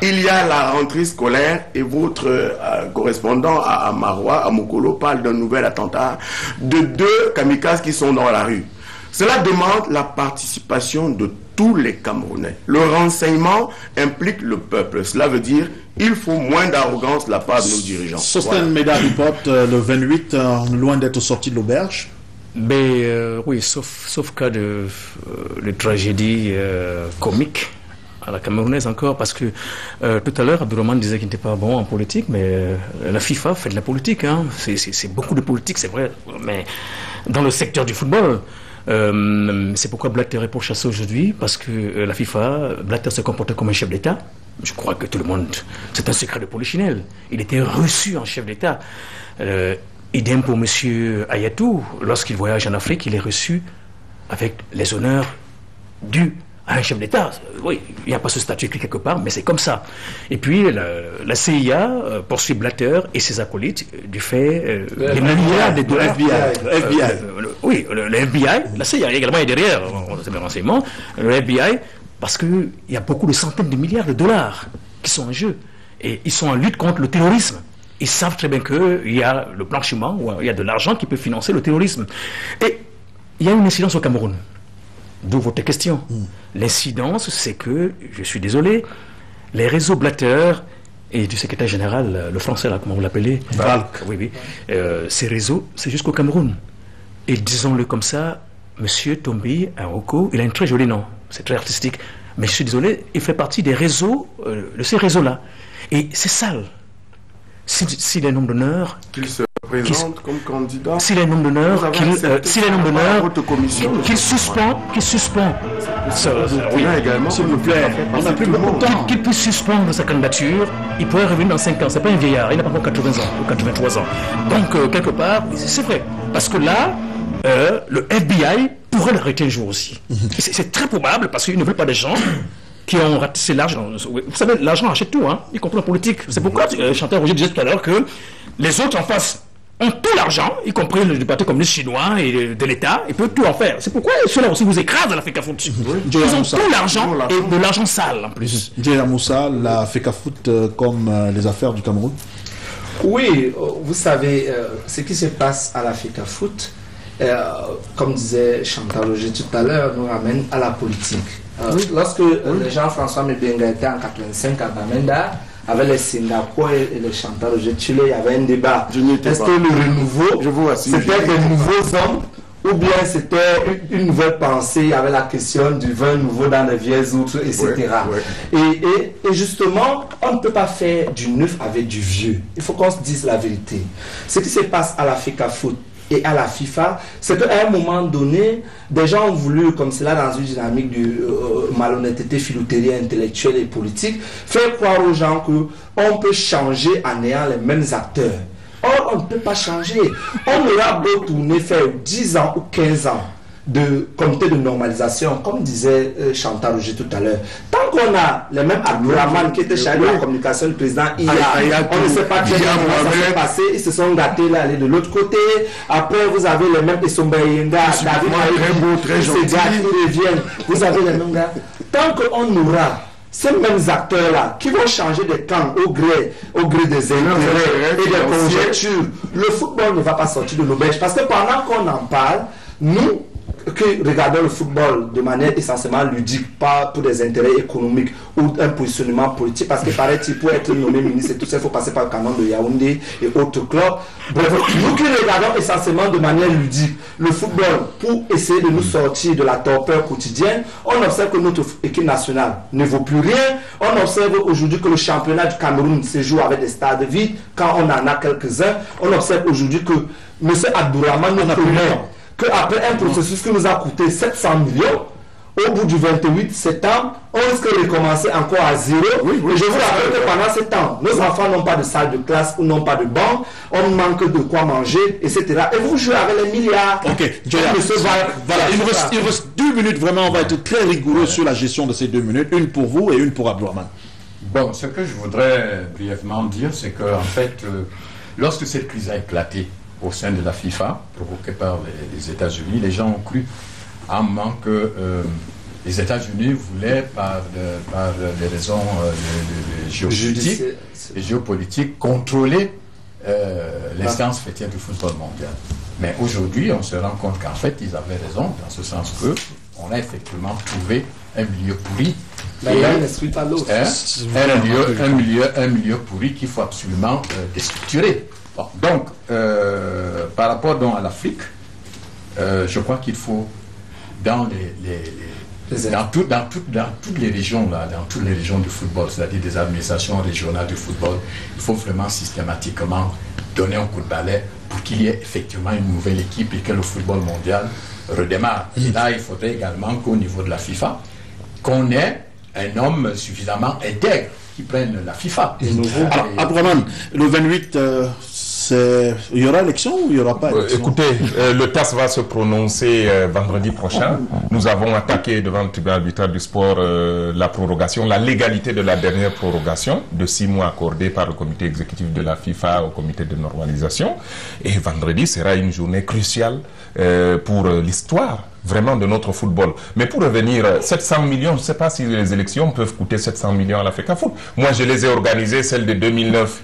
Il y a la rentrée scolaire et votre correspondant à Marois, à Mokolo, parle d'un nouvel attentat de 2 kamikazes qui sont dans la rue. Cela demande la participation de tous les Camerounais. Le renseignement implique le peuple. Cela veut dire qu'il faut moins d'arrogance de la part de nos dirigeants. Sosten Meda reporte le 28, loin d'être sorti de l'auberge. Oui, sauf cas de tragédie comique à la camerounaise encore, parce que tout à l'heure, Abdourahmane disait qu'il n'était pas bon en politique, mais la FIFA fait de la politique. Hein. C'est beaucoup de politique, c'est vrai, mais dans le secteur du football. C'est pourquoi Blatter est pourchassé aujourd'hui, parce que la FIFA, Blatter se comportait comme un chef d'État. Je crois que tout le monde, c'est un secret de polichinelle. Il était reçu en chef d'État. Idem pour M. Ayatou, lorsqu'il voyage en Afrique, il est reçu avec les honneurs dus à un chef d'État. Oui, il n'y a pas ce statut écrit quelque part, mais c'est comme ça. Et puis, la CIA poursuit Blatter et ses acolytes du fait des milliards de dollars. Oui, le FBI, la CIA également est derrière, on a des renseignements, le FBI, parce qu'il y a beaucoup de centaines de milliards de dollars qui sont en jeu. Et ils sont en lutte contre le terrorisme. Ils savent très bien qu'il y a le blanchiment, ou il y a de l'argent qui peut financer le terrorisme. Et il y a une incidence au Cameroun. D'où votre question. L'incidence, c'est que, je suis désolé, les réseaux Blatter et du secrétaire général, le français, là, comment vous l'appelez? Oui. Ces réseaux, c'est jusqu'au Cameroun. Et disons-le comme ça, Monsieur Tombi Aroko, il a un très joli nom, c'est très artistique, mais je suis désolé, il fait partie des réseaux, de ces réseaux-là. Et c'est sale. Si les noms d'honneur... Qu'il se présente comme candidat... Si les noms d'honneur... Qu'il suspend... Oui, également, s'il vous plaît, on n'a plus beaucoup de temps. Qu'il puisse suspendre sa candidature, il pourrait revenir dans 5 ans. C'est pas un vieillard, il n'a pas encore 80 ans ou 83 ans. Donc, quelque part, c'est vrai. Parce que là, le FBI pourrait l'arrêter un jour aussi. C'est très probable parce qu'il ne veut pas des gens qui ont ratissé l'argent. Vous savez, l'argent achète tout, hein, y compris la politique. C'est pourquoi Chantal Roger disait tout à l'heure que les autres en face ont tout l'argent, y compris le Parti communiste chinois et de l'État, ils peuvent tout en faire. C'est pourquoi ceux-là aussi vous écrasent à la FECAFOOT. Ils ont tout l'argent et de l'argent sale en plus. Djéla Moussa, la FECAFOOT comme les affaires du Cameroun. Oui, vous savez, ce qui se passe à la FECAFOOT, comme disait Chantal Roger tout à l'heure, nous ramène à la politique. Lorsque Jean-François Mebenga était en 85 à Bamenda, avec les Singapour et les Chantal Roger Tulé, il y avait un débat. Est-ce que le renouveau, c'était des nouveaux hommes ou bien c'était une nouvelle pensée, il y avait la question du vin nouveau dans les vieilles outres, etc. Et justement, on ne peut pas faire du neuf avec du vieux. Il faut qu'on se dise la vérité. Ce qui se passe à la FECAFOOT et à la FIFA, c'est qu'à un moment donné, des gens ont voulu, comme cela dans une dynamique de malhonnêteté, filouterie intellectuelle et politique, faire croire aux gens qu'on peut changer en ayant les mêmes acteurs. Or, on ne peut pas changer. On aura beau tourner, faire 10 ans ou 15 ans de comité de normalisation, comme disait Chantal Roger tout à l'heure. Tant qu'on a les mêmes Abdourahmane qui étaient chargés de la communication du président IA, on ne sait pas très bien comment ça s'est passé, ils se sont gâtés là, aller de l'autre côté. Après, vous avez les mêmes Essomba Yenga, David très gentil, ils reviennent. Vous avez les mêmes gars. Tant qu'on aura ces mêmes acteurs-là qui vont changer de camp au gré des intérêts et des conjectures, le football ne va pas sortir de l'auberge. Parce que pendant qu'on en parle, nous qui regardons le football de manière essentiellement ludique, pas pour des intérêts économiques ou un positionnement politique, parce que paraît-il, pour être nommé ministre et tout ça, il faut passer par le canon de Yaoundé et autres clubs. Bref, nous qui regardons essentiellement de manière ludique le football pour essayer de nous sortir de la torpeur quotidienne, on observe que notre équipe nationale ne vaut plus rien. On observe aujourd'hui que le championnat du Cameroun se joue avec des stades vides quand on en a quelques-uns. On observe aujourd'hui que M. Abdourahmane nous promet qu'après un processus qui nous a coûté 700 millions, au bout du 28 septembre, on risque de recommencer encore à zéro. Et je vous rappelle que pendant ce temps, nos enfants n'ont pas de salle de classe ou n'ont pas de banc, on manque de quoi manger, etc. Et vous jouez avec les milliards. Ok, voilà, il vous reste 2 2 minutes, vraiment, on va être très rigoureux sur la gestion de ces 2 minutes. Une pour vous et une pour Abdourahmane. Bon, ce que je voudrais brièvement dire, c'est qu'en fait, lorsque cette crise a éclaté au sein de la FIFA, provoquée par les États-Unis, les gens ont cru à un moment que les États-Unis voulaient, par des raisons géopolitiques, contrôler l'instance faîtière du football mondial. Mais aujourd'hui, on se rend compte qu'en fait, ils avaient raison, dans ce sens que on a effectivement trouvé un milieu pourri. L'un n'exclut pas l'autre. Un milieu pourri qu'il faut absolument déstructurer. Bon, donc, par rapport donc à l'Afrique, je crois qu'il faut, dans toutes les régions, là, dans toutes les régions du football, c'est-à-dire des administrations régionales du football, il faut vraiment systématiquement donner un coup de balai pour qu'il y ait effectivement une nouvelle équipe et que le football mondial redémarre. Et là, il faudrait également qu'au niveau de la FIFA, qu'on ait un homme suffisamment intègre qui prenne la FIFA. Abdourahmane, le 28, il y aura élection ou il n'y aura pas élection? Écoutez, le TAS va se prononcer vendredi prochain. Nous avons attaqué devant le tribunal arbitral du sport la prorogation, la légalité de la dernière prorogation de 6 mois accordée par le comité exécutif de la FIFA au comité de normalisation. Et vendredi sera une journée cruciale pour l'histoire vraiment de notre football. Mais pour revenir, 700 millions, je ne sais pas si les élections peuvent coûter 700 millions à l'Africa Foot. Moi, je les ai organisées, celles de 2009,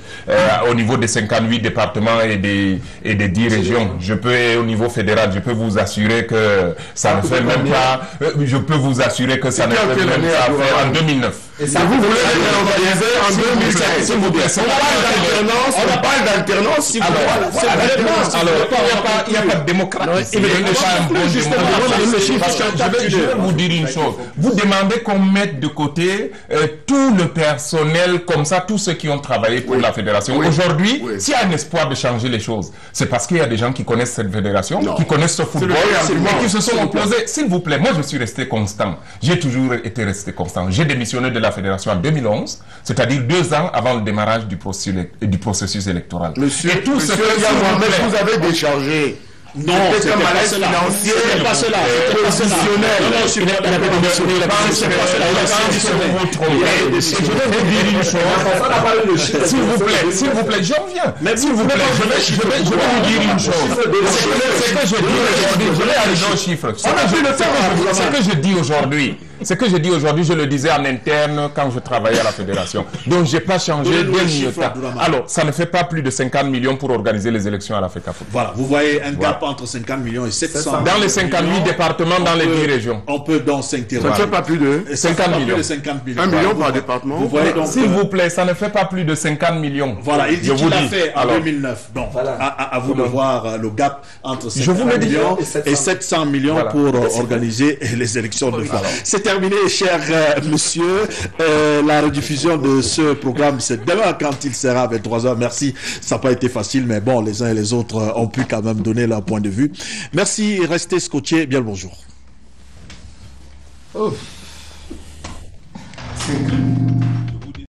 au niveau des 58 départements et des 10 régions. Je peux, au niveau fédéral, je peux vous assurer que ça ne fait même pas... je peux vous assurer que ça ne fait même pas faire en 2009. Et ça, vous voulez organiser en 2007, s'il vous plaît. On parle d'alternance, s'il vous plaît. Alors, il n'y a pas de démocratie. Il n'est pas un bon démocrate. Je vais vous dire une chose. Vous demandez qu'on mette de côté tout le personnel comme ça, tous ceux qui ont travaillé pour la fédération. Aujourd'hui, s'il y a un espoir de changer les choses, c'est parce qu'il y a des gens qui connaissent cette fédération, qui connaissent ce football et qui se sont opposés. S'il vous plaît, moi je suis resté constant. J'ai toujours été resté constant. J'ai démissionné de la fédération en 2011, c'est-à-dire 2 ans avant le démarrage du processus électoral. Monsieur, vous avez déchargé. Non, c'est un malaise financier. C'est pas cela. Positionnel. Non, je n'ai pas démissionné. C'est pas cela. Je vais vous dire une chose. S'il vous plaît, j'en viens. S'il vous plaît, je vais vous dire une chose. C'est que je dis aujourd'hui, je vais arriver aux chiffres. Ce que je dis aujourd'hui, je le disais en interne quand je travaillais à la fédération. Donc, je n'ai pas changé d'un iota. Alors, ça ne fait pas plus de 50 millions pour organiser les élections à l'Africa Foot. Voilà, vous voyez un gap entre 50 millions et 700 millions. Dans les 58 départements, dans les 10 régions. On peut donc s'interroger. Ça ne fait pas plus de 50 millions. 1 million par département. Vous voyez donc. S'il vous plaît, ça ne fait pas plus de 50 millions. Voilà, il dit qu'il l'a fait en 2009. Bon, à vous de voir le gap entre 50 millions et 700 millions pour organiser les élections de FIFA. C'est terminé, cher monsieur. La rediffusion de ce programme, c'est demain quand il sera à 23h. Merci, ça n'a pas été facile, mais bon, les uns et les autres ont pu quand même donner leur point de vue. Merci, restez scotchés. Bien le bonjour. Oh.